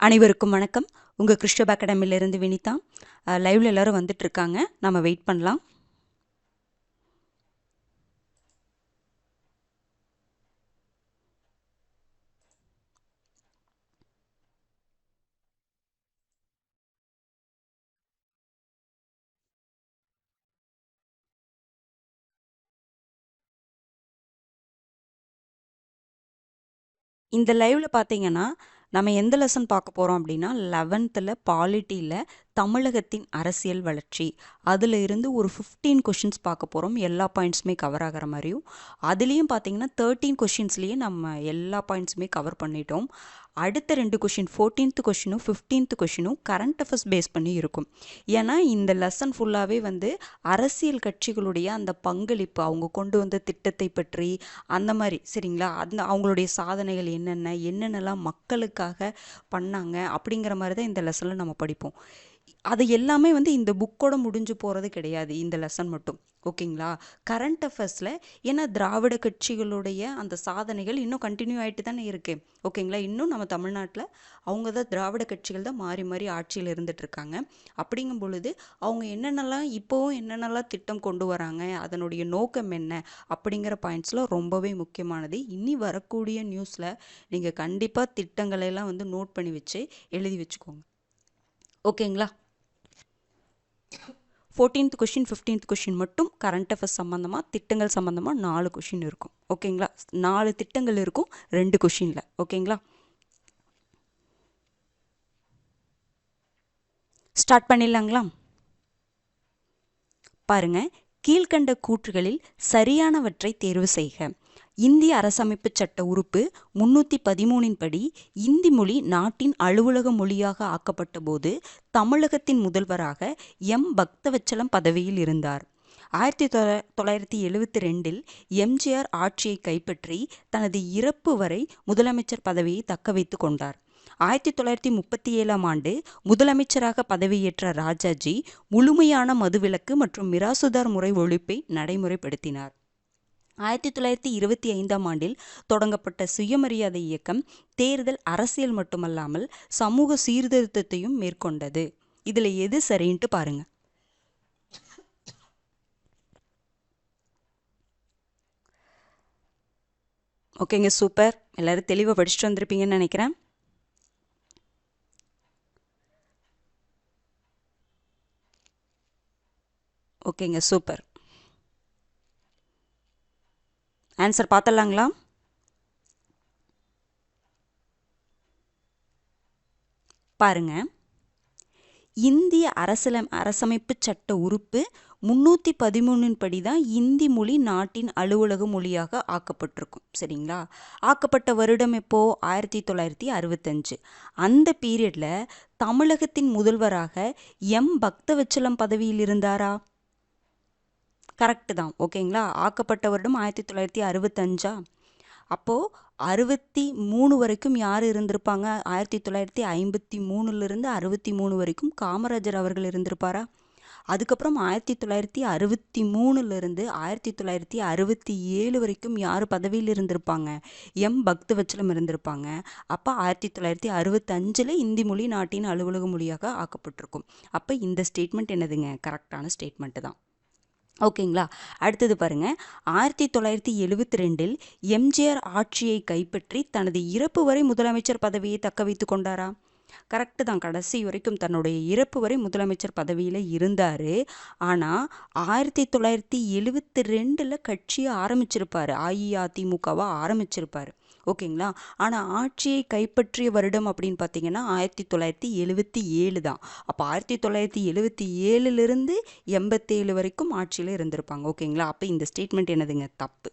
அனைவருக்கும் வணக்கம். உங்கள் கிறிஸ்டோப் அகாடமியிலேருந்து வினிதா. லைவ்ல எல்லாரும் வந்துட்டு இருக்காங்க. நம்ம வெயிட் பண்ணலாம். இந்த லைவ்ல பார்த்தீங்கன்னா நம்ம எந்த லெசன் பார்க்க போகிறோம் அப்படின்னா 11th பாலிட்டியில் தமிழகத்தின் அரசியல் வளர்ச்சி அதில் இருந்து ஒரு 15 கொஷின்ஸ் பார்க்க போகிறோம். எல்லா பாயிண்ட்ஸுமே கவர் ஆகிற மாதிரியும் அதுலேயும் பார்த்தீங்கன்னா 13 கொஷின்ஸ்லேயே நம்ம எல்லா பாயிண்ட்ஸுமே கவர் பண்ணிட்டோம். அடுத்த 2 கொஷின் 14th கொஷினும் 15th கொஷினும் கரண்ட் அஃபேர்ஸ் பேஸ் பண்ணி இருக்கும். ஏன்னா இந்த லெசன் ஃபுல்லாகவே அரசியல் கட்சிகளுடைய அந்த பங்களிப்பு, அவங்க கொண்டு வந்த திட்டத்தை பற்றி அந்த மாதிரி சரிங்களா, அந்த அவங்களுடைய சாதனைகள் என்னென்னலாம் மக்களுக்காக பண்ணாங்க அப்படிங்கிற மாதிரி தான் இந்த லெசனில் நம்ம படிப்போம். அது எல்லாமே இந்த புக்கோட முடிஞ்சு போகிறது கிடையாது, இந்த லெசன் மட்டும். ஓகேங்களா? கரண்ட் அஃபேர்ஸில் ஏன்னா திராவிட கட்சிகளுடைய அந்த சாதனைகள் இன்னும் கண்டினியூ ஆகிட்டு தானே இருக்குது. ஓகேங்களா? இன்னும் நம்ம தமிழ்நாட்டில் அவங்க தான் திராவிட கட்சிகள் தான் மாறி மாறி ஆட்சியில் இருந்துகிட்ருக்காங்க. அப்படிங்கும் பொழுது அவங்க இப்போவும் என்னென்னலாம் திட்டம் கொண்டு வராங்க, அதனுடைய நோக்கம் என்ன அப்படிங்கிற பாயிண்ட்ஸில் ரொம்பவே முக்கியமானது. இனி வரக்கூடிய நியூஸில் நீங்கள் கண்டிப்பாக திட்டங்களெல்லாம் நோட் பண்ணி வச்சு எழுதி வச்சுக்கோங்க. ஓகேங்களா? 14th கொஷின் 15th கொஷின் மட்டும் கரண்ட் அஃபேர்ஸ் சம்மந்தமாக, திட்டங்கள் சம்மந்தமாக 4 கொஷின் இருக்கும். ஓகேங்களா? 4 திட்டங்கள் இருக்கும் 2 கொஷினில். ஓகேங்களா? ஸ்டார்ட் பண்ணிடலாங்களா? பாருங்க, கீழ்கண்ட கூற்றுகளில் சரியானவற்றை தேர்வு செய்க. இந்திய அரசமைப்பு சட்ட உறுப்பு 313 படி இந்தி மொழி நாட்டின் அலுவலக மொழியாக ஆக்கப்பட்ட போது தமிழகத்தின் முதல்வராக எம் பக்தவச்சலம் பதவியில் இருந்தார். 1972 எம்ஜிஆர் ஆட்சியை கைப்பற்றி தனது இறப்பு வரை முதலமைச்சர் பதவியை தக்க வைத்து கொண்டார். 1937 முதலமைச்சராக பதவியேற்ற ராஜாஜி முழுமையான மதுவிலக்கு மற்றும் மிராசுதார் முறை ஒழிப்பை நடைமுறைப்படுத்தினார். 1925 தொடங்கப்பட்ட சுயமரியாதை இயக்கம் தேர்தல் அரசியல் மட்டுமல்லாமல் சமூக சீர்திருத்தத்தையும் மேற்கொண்டது. இதில் எது சரின்ட்டு பாருங்க. ஓகேங்க, சூப்பர். எல்லாரும் தெளிவாக படிச்சுட்டு வந்திருப்பீங்கன்னு நினைக்கிறேன். ஓகேங்க, சூப்பர். ஆன்சர் பார்த்துடலாங்களா? பாருங்க, இந்திய அரசமைப்பு சட்ட உறுப்பு 313 படி தான் இந்தி மொழி நாட்டின் அலுவலக மொழியாக ஆக்கப்பட்டிருக்கும். சரிங்களா? ஆக்கப்பட்ட வருடம் எப்போ? 1965. அந்த பீரியடில் தமிழகத்தின் முதல்வராக எம் பக்தவச்சலம் பதவியில் இருந்தாரா? கரெக்டு தான். ஓகேங்களா? ஆக்கப்பட்ட வருடம் 1965. அப்போது 63 வரைக்கும் யார் இருந்திருப்பாங்க? 1953 63 வரைக்கும் காமராஜர் அவர்கள் இருந்திருப்பாரா? அதுக்கப்புறம் 1963 1967 வரைக்கும் யார் பதவியில் இருந்திருப்பாங்க? எம் பக்தவச்சலம் இருந்திருப்பாங்க. அப்போ 1965 இந்தி மொழி நாட்டின் அலுவலக மொழியாக ஆக்கப்பட்டிருக்கும். அப்போ இந்த ஸ்டேட்மெண்ட் என்னதுங்க? கரெக்டான ஸ்டேட்மெண்ட்டு தான். ஓகேங்களா? அடுத்தது பாருங்க, 1972 எம்ஜிஆர் ஆட்சியை கைப்பற்றி தனது இறப்பு வரை முதலமைச்சர் பதவியை தக்க வைத்து கொண்டாரா? கரெக்டு தான். கடைசி வரைக்கும் தன்னுடைய இறப்பு வரை முதலமைச்சர் பதவியில் இருந்தார். ஆனால் 1972 கட்சியை ஆரம்பிச்சிருப்பார், அஇஅதிமுகவை ஆரம்பிச்சிருப்பார். ஓகேங்களா? ஆனால் ஆட்சியை கைப்பற்றிய வருடம் அப்படின்னு பார்த்தீங்கன்னா 1977 தான். அப்போ 1977 87 வரைக்கும் ஆட்சியில் இருந்திருப்பாங்க. ஓகேங்களா? அப்போ இந்த ஸ்டேட்மெண்ட் என்னதுங்க? தப்பு.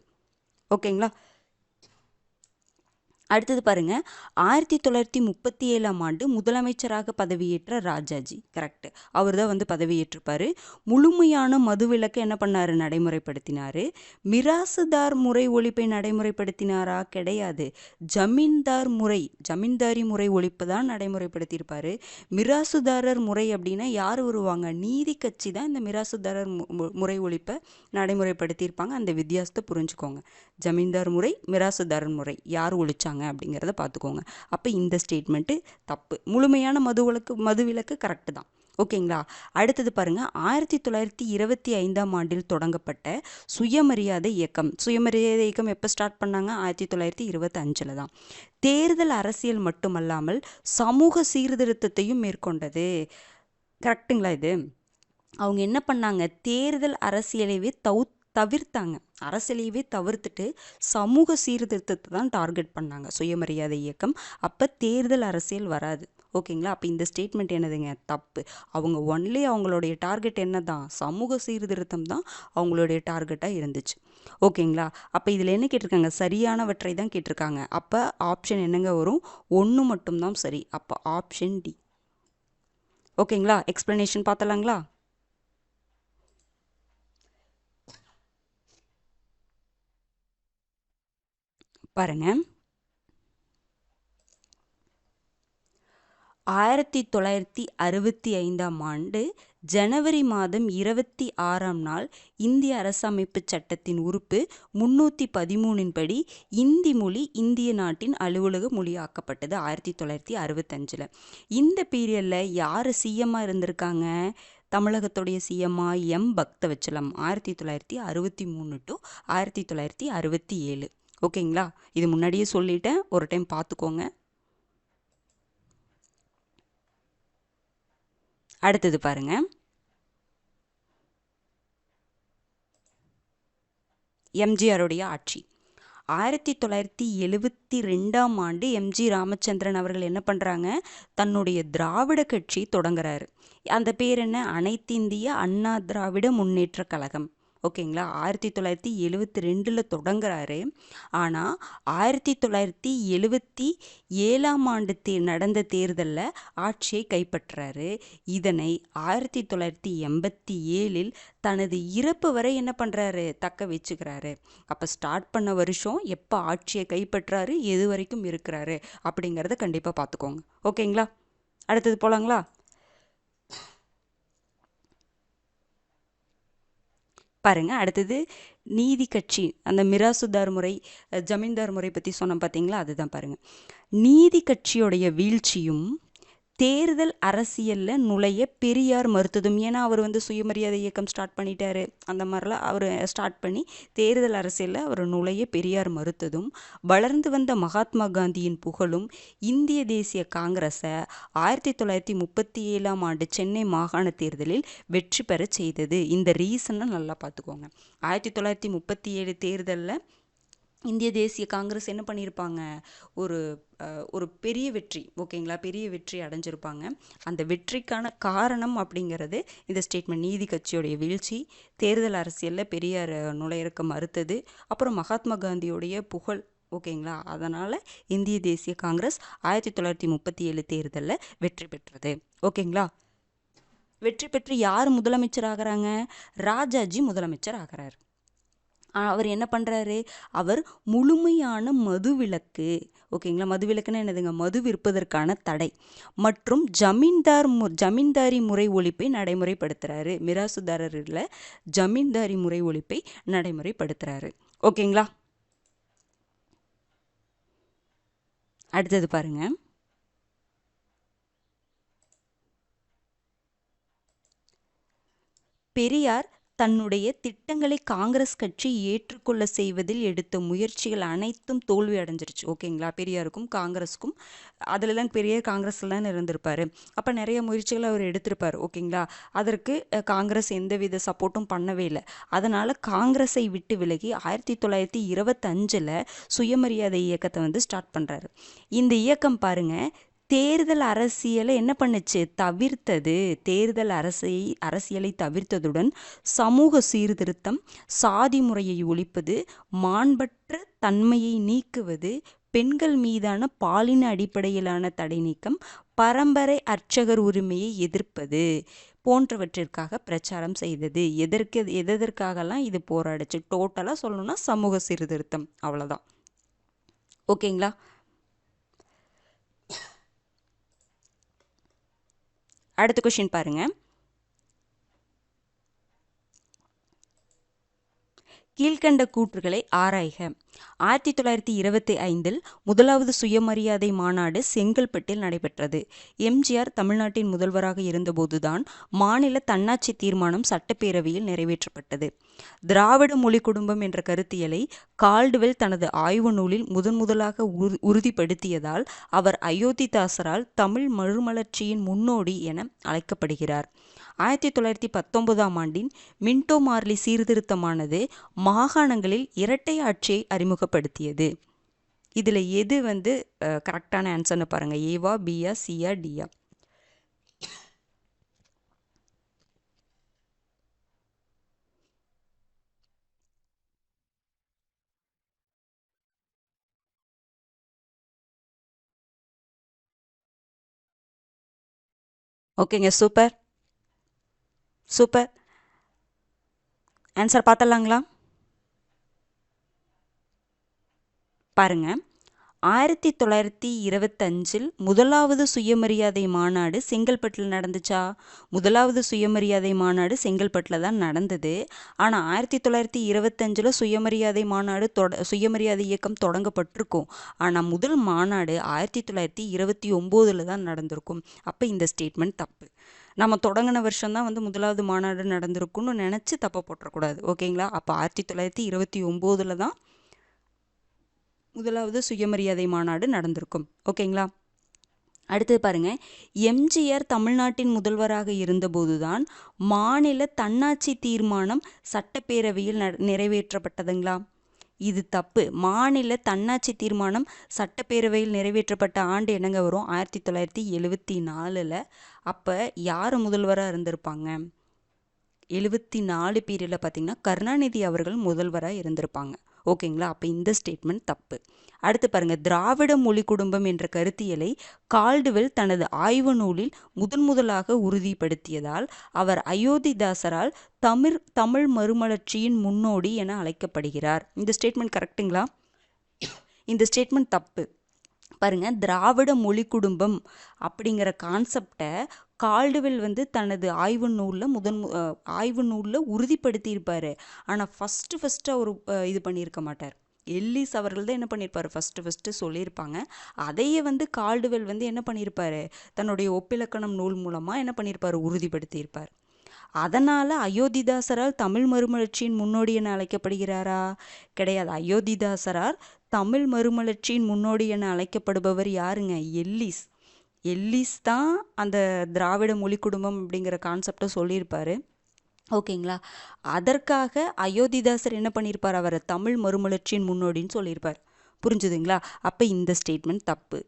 ஓகேங்களா? அடுத்தது பாருங்க, 1937 முதலமைச்சராக பதவியேற்ற ராஜாஜி. கரெக்ட். அவர் தான் பதவியேற்றிருப்பார். முழுமையான மதுவிலக்கு என்ன பண்ணார்? நடைமுறைப்படுத்தினார். மிராசுதார் முறை ஒழிப்பை நடைமுறைப்படுத்தினாரா? கிடையாது. ஜமீன்தாரி முறை ஒழிப்பு தான் நடைமுறைப்படுத்தியிருப்பார். மிராசுதாரர் முறை அப்படின்னா யார் வருவாங்க? நீதி கட்சி தான் இந்த மிராசுதாரர் முறை ஒழிப்பை நடைமுறைப்படுத்தியிருப்பாங்க. அந்த வித்தியாசத்தை புரிஞ்சுக்கோங்க. ஜமீன்தார் முறை, மிராசுதாரர் முறை யார் ஒழிச்சாங்க அப்படிங்கிறத பார்த்துக்கோங்க. அப்போ இந்த ஸ்டேட்மெண்ட்டு தப்பு. முழுமையான மதுவிலக்கு கரெக்டு தான். ஓகேங்களா? அடுத்தது பாருங்க, 1925ஆம் ஆண்டில் தொடங்கப்பட்ட சுயமரியாதை இயக்கம் எப்போ ஸ்டார்ட் பண்ணாங்க? 1925 தான். தேர்தல் அரசியல் மட்டுமல்லாமல் சமூக சீர்திருத்தத்தையும் மேற்கொண்டது. கரெக்டுங்களா இது? அவங்க என்ன பண்ணாங்க? தேர்தல் அரசியலையே தவிர்த்தாங்க. அரசியலையவே தவிர்த்துட்டு சமூக சீர்திருத்தத்தை தான் டார்கெட் பண்ணாங்க சுயமரியாதை இயக்கம். அப்போ தேர்தல் அரசியல் வராது. ஓகேங்களா? அப்போ இந்த ஸ்டேட்மெண்ட் என்னதுங்க? தப்பு. அவங்க ஒன்லி அவங்களுடைய டார்கெட் என்ன தான்? சமூக சீர்திருத்தம் தான் அவங்களுடைய டார்கெட்டாக இருந்துச்சு. ஓகேங்களா? அப்போ இதில் என்ன கேட்டிருக்காங்க? சரியானவற்றை தான் கேட்டிருக்காங்க. அப்போ ஆப்ஷன் என்னங்க வரும்? 1 மட்டும்தான் சரி. அப்போ ஆப்ஷன் டி. ஓகேங்களா? எக்ஸ்பிளனேஷன் பார்த்தலாங்களா? பாருங்க, 1965ஆம் ஆண்டு ஜனவரி மாதம் 26ஆம் நாள் இந்திய அரசமைப்பு சட்டத்தின் உறுப்பு 313 படி இந்தி மொழி இந்திய நாட்டின் அலுவலக மொழியாக்கப்பட்டது 1965. இந்த பீரியடில் யார் சிஎம்மாக இருந்திருக்காங்க? தமிழகத்துடைய சிஎம்மா பக்தவச்சலம் 1963 டு 1967. ஓகேங்களா? இது முன்னாடியே சொல்லிட்டேன், ஒரு டைம் பார்த்துக்கோங்க. அடுத்தது பாருங்க, எம்ஜிஆருடைய ஆட்சி. 1972ஆம் ஆண்டு எம்ஜி ராமச்சந்திரன் அவர்கள் என்ன பண்ணுறாங்க? தன்னுடைய திராவிட கட்சி தொடங்குறாரு. அந்த பேர் என்ன? அனைத்திந்திய அண்ணா திராவிட முன்னேற்ற கழகம். ஓகேங்களா? 1972 தொடங்குறாரு. ஆனால் 1977ஆம் ஆண்டு நடந்த தேர்தலில் ஆட்சியை கைப்பற்றுறாரு. இதனை 1987 தனது இறப்பு வரை என்ன பண்ணுறாரு? தக்க வச்சுக்கிறாரு. அப்போ ஸ்டார்ட் பண்ண வருஷம், எப்போ ஆட்சியை கைப்பற்றாரு, எது வரைக்கும் இருக்கிறாரு அப்படிங்கிறத கண்டிப்பாக பார்த்துக்கோங்க. ஓகேங்களா? அடுத்தது போகலாங்களா? பாருங்க, அடுத்தது நீதி கட்சி. அந்த மிராசுதார் முறை, ஜமீன்தார் முறை பற்றி சொன்னோம் பார்த்தீங்களா? அதுதான் பாருங்க. நீதி கட்சியோடைய வீழ்ச்சியும் தேர்தல் அரசியலில் நுழைய பெரியார் மறுத்ததும். ஏன்னா அவர் சுயமரியாதை இயக்கம் ஸ்டார்ட் பண்ணிட்டாரு. அந்த மாதிரிலாம் அவர் ஸ்டார்ட் பண்ணி தேர்தல் அரசியலில் அவர் நுழைய பெரியார் மறுத்ததும், வளர்ந்து வந்த மகாத்மா காந்தியின் புகழும் இந்திய தேசிய காங்கிரஸை 1937ஆம் ஆண்டு சென்னை மாகாண தேர்தலில் வெற்றி பெற செய்தது. இந்த ரீசனை நல்லா பார்த்துக்கோங்க. 1937 தேர்தலில் இந்திய தேசிய காங்கிரஸ் என்ன பண்ணியிருப்பாங்க? ஒரு ஒரு பெரிய வெற்றி. ஓகேங்களா? பெரிய வெற்றி அடைஞ்சிருப்பாங்க. அந்த வெற்றிக்கான காரணம் அப்படிங்கிறது இந்த ஸ்டேட்மெண்ட். நீதி கட்சியோடைய வீழ்ச்சி, தேர்தல் அரசியலில் பெரியார் நுழையிறக்க மறுத்தது, அப்புறம் மகாத்மா காந்தியோடைய புகழ். ஓகேங்களா? அதனால் இந்திய தேசிய காங்கிரஸ் 1937 தேர்தலில் வெற்றி பெற்றது. ஓகேங்களா? வெற்றி பெற்று யார் முதலமைச்சர் ஆகிறாங்க? ராஜாஜி முதலமைச்சர் ஆகிறார். அவர் என்ன பண்ணுறாரு? அவர் முழுமையான மதுவிலக்கு. ஓகேங்களா? மதுவிலக்குன்னா என்னதுங்க? மது விற்பதற்கான தடை மற்றும் ஜமீன்தாரி முறை ஒழிப்பை நடைமுறைப்படுத்துகிறாரு. மிராசுதாரரில் ஜமீன்தாரி முறை ஒழிப்பை நடைமுறைப்படுத்துகிறாரு. ஓகேங்களா? அடுத்தது பாருங்க, பெரியார் தன்னுடைய திட்டங்களை காங்கிரஸ் கட்சி ஏற்றுக்கொள்ள செய்வதில் எடுத்த முயற்சிகள் அனைத்தும் தோல்வி அடைஞ்சிருச்சு. ஓகேங்களா? பெரியாருக்கும் காங்கிரஸுக்கும், அதிலலாம் பெரியார் காங்கிரஸில் தான் இருந்திருப்பார். அப்போ நிறைய முயற்சிகள் அவர் எடுத்திருப்பார். ஓகேங்களா? அதற்கு காங்கிரஸ் எந்தவித சப்போர்ட்டும் பண்ணவே இல்லை. அதனால் காங்கிரஸை விட்டு விலகி 1925 சுயமரியாதை இயக்கத்தை ஸ்டார்ட் பண்ணுறாரு. இந்த இயக்கம் பாருங்கள், தேர்தல் அரசியலை என்ன பண்ணுச்சு? தவிர்த்தது. தேர்தல் அரசியலை தவிர்த்ததுடன் சமூக சீர்திருத்தம், சாதி முறையை ஒழிப்பது, மாண்பற்ற தன்மையை நீக்குவது, பெண்கள் மீதான பாலின அடிப்படையிலான தடை நீக்கம், பரம்பரை அர்ச்சகர் உரிமையை எதிர்ப்பது போன்றவற்றிற்காக பிரச்சாரம் செய்தது. எதற்காகலாம் இது போராடுச்சு? டோட்டலாக சொல்லணும்னா சமூக சீர்திருத்தம். அவ்வளோதான். ஓகேங்களா? அடுத்த கொஸ்டின் பாருங்க. கீழ்கண்ட கூற்றுகளை ஆராய்க. 1925 முதலாவது சுயமரியாதை மாநாடு செங்கல்பட்டில் நடைபெற்றது. எம்ஜிஆர் தமிழ்நாட்டின் முதல்வராக இருந்தபோதுதான் மாநில தன்னாட்சி தீர்மானம் சட்டப்பேரவையில் நிறைவேற்றப்பட்டது. திராவிட மொழி குடும்பம் என்ற கருத்தியலை கால்டுவெல் தனது ஆய்வு நூலில் முதன்முதலாக உறுதிப்படுத்தியதால் அவர் அயோத்திதாசரால் தமிழ் மறுமலர்ச்சியின் முன்னோடி என அழைக்கப்படுகிறார். 1919ஆம் ஆண்டின் மின்டோ மார்லி சீர்திருத்தமானது மாகாணங்களில் இரட்டை ஆட்சியை அறிமுகப்படுத்தியது. இதில் எது கரெக்டான ஆன்சர்னு பாருங்க. ஏவா, பியா, சியா, டியா? ஓகேங்க, சூப்பர் சூப்பர். ஆன்சர் பார்த்தலாங்களா? பாருங்க, 1925 முதலாவது சுயமரியாதை மாநாடு செங்கல்பட்டில் நடந்துச்சா? முதலாவது சுயமரியாதை மாநாடு செங்கல்பட்டில் தான் நடந்தது. ஆனால் 1925 சுயமரியாதை மாநாடு சுயமரியாதை இயக்கம் தொடங்கப்பட்டிருக்கும். ஆனால் முதல் மாநாடு 1929 தான் நடந்திருக்கும். அப்போ இந்த ஸ்டேட்மெண்ட் தப்பு. நம்ம தொடங்கின வருஷம் தான் முதலாவது மாநாடு நடந்திருக்கும்னு நினச்சி தப்பை போட்டுறக்கூடாது. ஓகேங்களா? அப்போ 1929 தான் முதலாவது சுயமரியாதை மாநாடு நடந்திருக்கும். ஓகேங்களா? அடுத்தது பாருங்க, எம்ஜிஆர் தமிழ்நாட்டின் முதல்வராக இருந்தபோதுதான் மாநில தன்னாட்சி தீர்மானம் சட்டப்பேரவையில் நிறைவேற்றப்பட்டதுங்களா? இது தப்பு. மாநில தன்னாட்சி தீர்மானம் சட்டப்பேரவையில் நிறைவேற்றப்பட்ட ஆண்டு என்னங்க வரும்? 1974. அப்போ யார் முதல்வராக இருந்திருப்பாங்க? 74 பீரியடில் பார்த்தீங்கன்னா கருணாநிதி அவர்கள் முதல்வராக இருந்திருப்பாங்க. ஓகேங்களா? அப்போ இந்த ஸ்டேட்மெண்ட் தப்பு. அடுத்து பாருங்க, திராவிட மொழி குடும்பம் என்ற கருத்தியலை கால்டுவெல் தனது ஆய்வு நூலில் முதன்முதலாக உறுதிப்படுத்தியதால் அவர் அயோத்திதாசரால் தமிழ் மறுமலர்ச்சியின் முன்னோடி என அழைக்கப்படுகிறார். இந்த ஸ்டேட்மெண்ட் கரெக்டுங்களா? இந்த ஸ்டேட்மெண்ட் தப்பு. பாருங்க, திராவிட மொழி குடும்பம் அப்படிங்கிற கான்செப்டை கால்டுவெல் தனது ஆய்வு நூலில் உறுதிப்படுத்தியிருப்பார். ஆனால் ஃபஸ்ட்டு அவர் இது பண்ணியிருக்க மாட்டார். எல்லிஸ் அவர்கள் தான் என்ன பண்ணியிருப்பார்? ஃபஸ்ட்டு சொல்லியிருப்பாங்க. அதையே கால்டுவெல் என்ன பண்ணியிருப்பார்? தன்னுடைய ஒப்பிலக்கணம் நூல் மூலமாக என்ன பண்ணியிருப்பார்? உறுதிப்படுத்தியிருப்பார். அதனால் அயோத்திதாசரால் தமிழ் மறுமலர்ச்சியின் முன்னோடி என அழைக்கப்படுகிறாரா? கிடையாது. அயோத்திதாசரால் தமிழ் மறுமலர்ச்சியின் முன்னோடி என அழைக்கப்படுபவர் யாருங்க? எல்லிஸ் தான் அந்த திராவிட மொழி குடும்பம் அப்படிங்கிற கான்செப்டை சொல்லியிருப்பார். ஓகேங்களா? அதற்காக அயோத்திதாசர் என்ன பண்ணியிருப்பார்? அவரை தமிழ் மறுமலர்ச்சியின் முன்னோடின்னு சொல்லியிருப்பார். புரிஞ்சுதுங்களா? அப்போ இந்த ஸ்டேட்மெண்ட் தப்பு.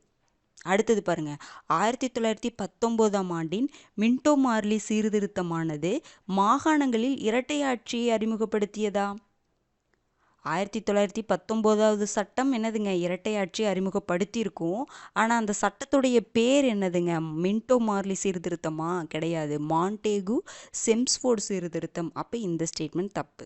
அடுத்தது பாருங்க, 1919ஆம் ஆண்டின் மின்டோ மார்லி சீர்திருத்தமானது மாகாணங்களில் இரட்டை ஆட்சியை அறிமுகப்படுத்தியதா? 1919வது சட்டம் என்னதுங்க? இரட்டை ஆட்சியை அறிமுகப்படுத்தியிருக்கும். ஆனால் அந்த சட்டத்துடைய பேர் என்னதுங்க? மின்டோ மார்லி சீர்திருத்தமா? கிடையாது. மாண்டேகு செம்ஸ்ஃபோர்டு சீர்திருத்தம். அப்போ இந்த ஸ்டேட்மெண்ட் தப்பு.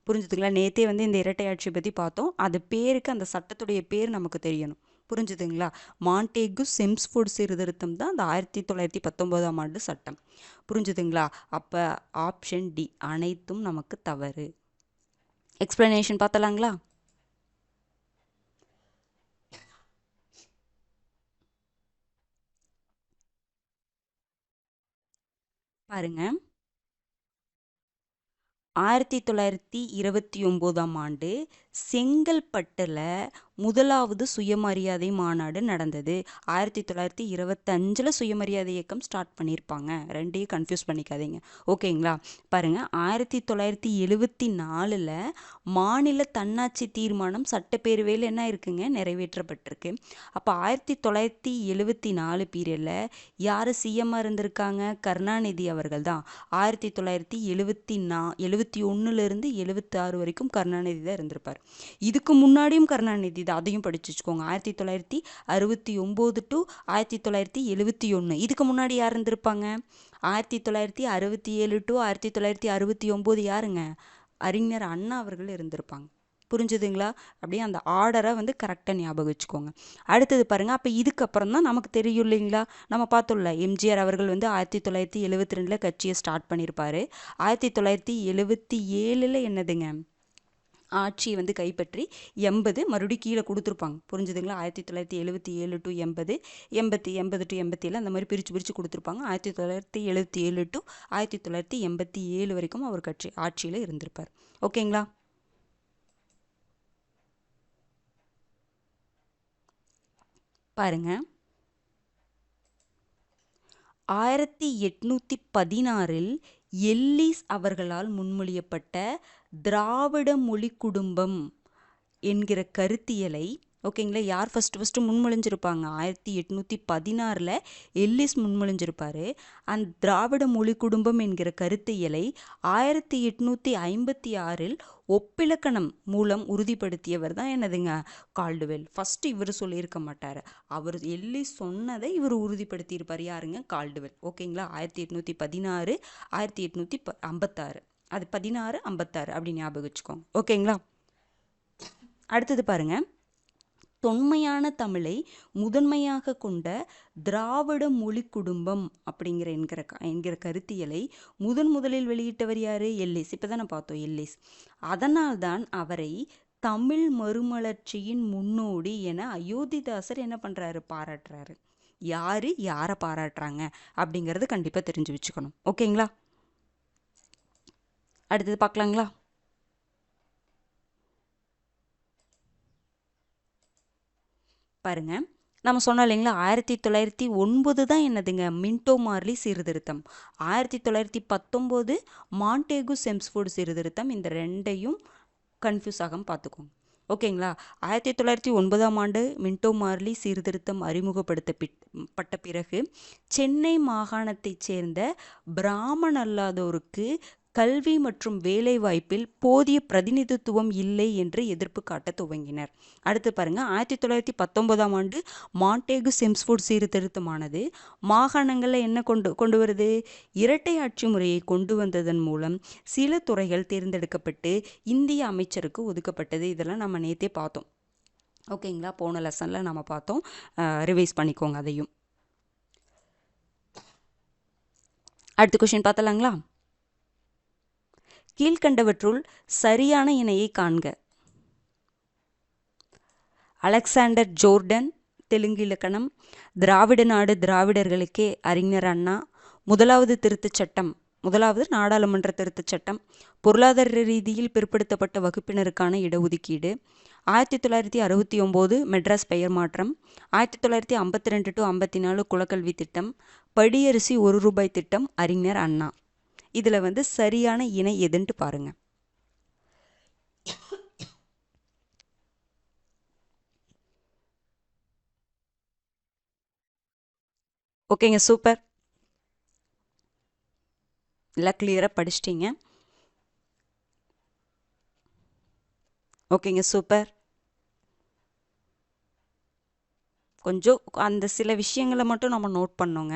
புரிஞ்சுதுங்களா? நேற்றே இந்த இரட்டை ஆட்சியை பற்றி பார்த்தோம். அது பேருக்கு, அந்த சட்டத்துடைய பேர் நமக்கு தெரியணும். புரிஞ்சுதுங்களா? மாண்டேகு செம்ஸ்ஃபோர்டு சீர்திருத்தம் தான் அந்த 1919ஆம் ஆண்டு சட்டம். புரிஞ்சுதுங்களா? அப்போ ஆப்ஷன் டி அனைத்தும் நமக்கு தவறு. எக்ஸ்பிளனேஷன் பார்த்தலாங்களா? பாருங்க, 1929ஆம் ஆண்டு செங்கல்பட்டில் முதலாவது சுயமரியாதை மாநாடு நடந்தது. 1925 சுயமரியாதை இயக்கம் ஸ்டார்ட் பண்ணியிருப்பாங்க. ரெண்டையும் கன்ஃபியூஸ் பண்ணிக்காதீங்க. ஓகேங்களா? பாருங்கள், 1974 மாநில தன்னாட்சி தீர்மானம் சட்டப்பேரவையில் என்ன இருக்குங்க? நிறைவேற்றப்பட்டிருக்கு. அப்போ 1974 பீரியடில் யார் சிஎம்மாக இருந்திருக்காங்க? கருணாநிதி அவர்கள் தான். 1971 76 வரைக்கும் கருணாநிதி தான் இருந்திருப்பார். இதுக்கு முன்னாடியும் கருணாநிதி தான். அதையும் படிச்சு வச்சுக்கோங்க. 1969 டு 1971. இதுக்கு முன்னாடி யார் இருந்திருப்பாங்க? 1967 டு 1969 யாருங்க? அறிஞர் அண்ணா அவர்கள் இருந்திருப்பாங்க. புரிஞ்சுதுங்களா? அப்படியே அந்த ஆர்டரை கரெக்டாக ஞாபகம் வச்சுக்கோங்க. அடுத்தது பாருங்கள், அப்போ இதுக்கப்புறம் தான் நமக்கு தெரியும் இல்லைங்களா? நம்ம பார்த்தோம்ல, எம்ஜிஆர் அவர்கள் 1972 கட்சியை ஸ்டார்ட் பண்ணியிருப்பார். 1977 என்னதுங்க? ஆட்சியை வந்து கைப்பற்றி 80 மறுபடியும் கீழே கொடுத்துருப்பாங்க. புரிஞ்சுதுங்களா? 1977 டு 80, 80 டு 87 அந்த மாதிரி பிரித்து கொடுத்துருப்பாங்க. 1977 டு 1987 வரைக்கும் அவர் ஆட்சியில் இருந்திருப்பார். ஓகேங்களா? பாருங்க, 1816 எல்லிஸ் அவர்களால் முன்மொழியப்பட்ட திராவிட மொழி குடும்பம் என்கிற கருத்தியலை, ஓகேங்களா, யார் ஃபஸ்ட்டு முன்மொழிஞ்சிருப்பாங்க? 1816 எல்லிஸ் முன்மொழிஞ்சிருப்பாரு. அந்த திராவிட மொழி குடும்பம் என்கிற கருத்தியலை 1856 ஒப்பிலக்கணம் மூலம் உறுதிப்படுத்தியவர் தான் என்னதுங்க? கால்டுவெல். ஃபஸ்ட்டு இவர் சொல்லியிருக்க மாட்டார். அவர் எல்லிஸ் சொன்னதை இவர் உறுதிப்படுத்தியிருப்பார். யாருங்க? கால்டுவெல். ஓகேங்களா? 1816 1856 அது 1656 அப்படி ஞாபகம் வச்சுக்கோங்க. ஓகேங்களா? அடுத்தது பாருங்க, தொன்மையான தமிழை முதன்மையாக கொண்ட திராவிட மொழி குடும்பம் அப்படிங்கிற என்கிற கருத்தியலை முதலில் வெளியிட்டவர் யாரு? எல்லிஸ். இப்போதான் நான் பார்த்தோம் எல்லிஸ். அதனால்தான் அவரை தமிழ் மறுமலர்ச்சியின் முன்னோடி என அயோத்திதாசர் என்ன பண்றாரு? பாராட்டுறாரு. யாரை பாராட்டுறாங்க அப்படிங்கிறது கண்டிப்பா தெரிஞ்சு வச்சுக்கணும். ஓகேங்களா? அடுத்தது பார்க்கலாங்களா? பாருங்க, நம்ம சொன்னோம் இல்லைங்களா, 1909 தான் என்னதுங்க? மின்டோ மார்லி சீர்திருத்தம். 1919 மாண்டேகு செம்ஸ்ஃபோர்டு சீர்திருத்தம். இந்த ரெண்டையும் கன்ஃபியூஸ் ஆகாமல் பார்த்துக்கோங்க. ஓகேங்களா? 1909 மின்டோ மார்லி சீர்திருத்தம் அறிமுகப்படுத்தப்பட்ட பிறகு சென்னை மாகாணத்தைச் சேர்ந்த பிராமண அல்லாதோருக்கு கல்வி மற்றும் வேலைவாய்ப்பில் போதிய பிரதிநிதித்துவம் இல்லை என்று எதிர்ப்பு காட்ட துவங்கினர். அடுத்து பாருங்க, 1919 மாண்டேகு செம்ஸ்ஃபோர்டு சீர்திருத்தமானது மாகாணங்களில் என்ன கொண்டு வருது? இரட்டை ஆட்சி முறையை கொண்டு வந்ததன் மூலம் சில துறைகள் தேர்ந்தெடுக்கப்பட்டு இந்திய அமைச்சருக்கு ஒதுக்கப்பட்டது. இதெல்லாம் நம்ம நேற்றே பார்த்தோம். ஓகேங்களா? போன லெசனில் நம்ம பார்த்தோம். ரிவைஸ் பண்ணிக்கோங்க அதையும். அடுத்த கொஸ்டின் பார்த்தலாங்களா? கீழ்கண்டவற்றுள் சரியான இணையை காண்க. அலெக்சாண்டர் ஜோர்டன், தெலுங்கு இலக்கணம். திராவிட நாடு திராவிடர்களுக்கே, அறிஞர் அண்ணா. முதலாவது திருத்தச் சட்டம், முதலாவது நாடாளுமன்ற திருத்தச் சட்டம். பொருளாதார ரீதியில் பிற்படுத்தப்பட்ட வகுப்பினருக்கான இடஒதுக்கீடு. 1969 மெட்ராஸ் பெயர் மாற்றம். 1952 டு 54 குலக்கல்வி திட்டம். படியரிசி ₹1 திட்டம், அறிஞர் அண்ணா. இதுல வந்து சரியான இணை எதுன்ட்டு பாருங்க. ஓகேங்க, சூப்பர். எல்லாம் கிளியரா படிச்சிட்டீங்க. ஓகேங்க, சூப்பர். கொஞ்சம் அந்த சில விஷயங்களை மட்டும் நம்ம நோட் பண்ணோங்க.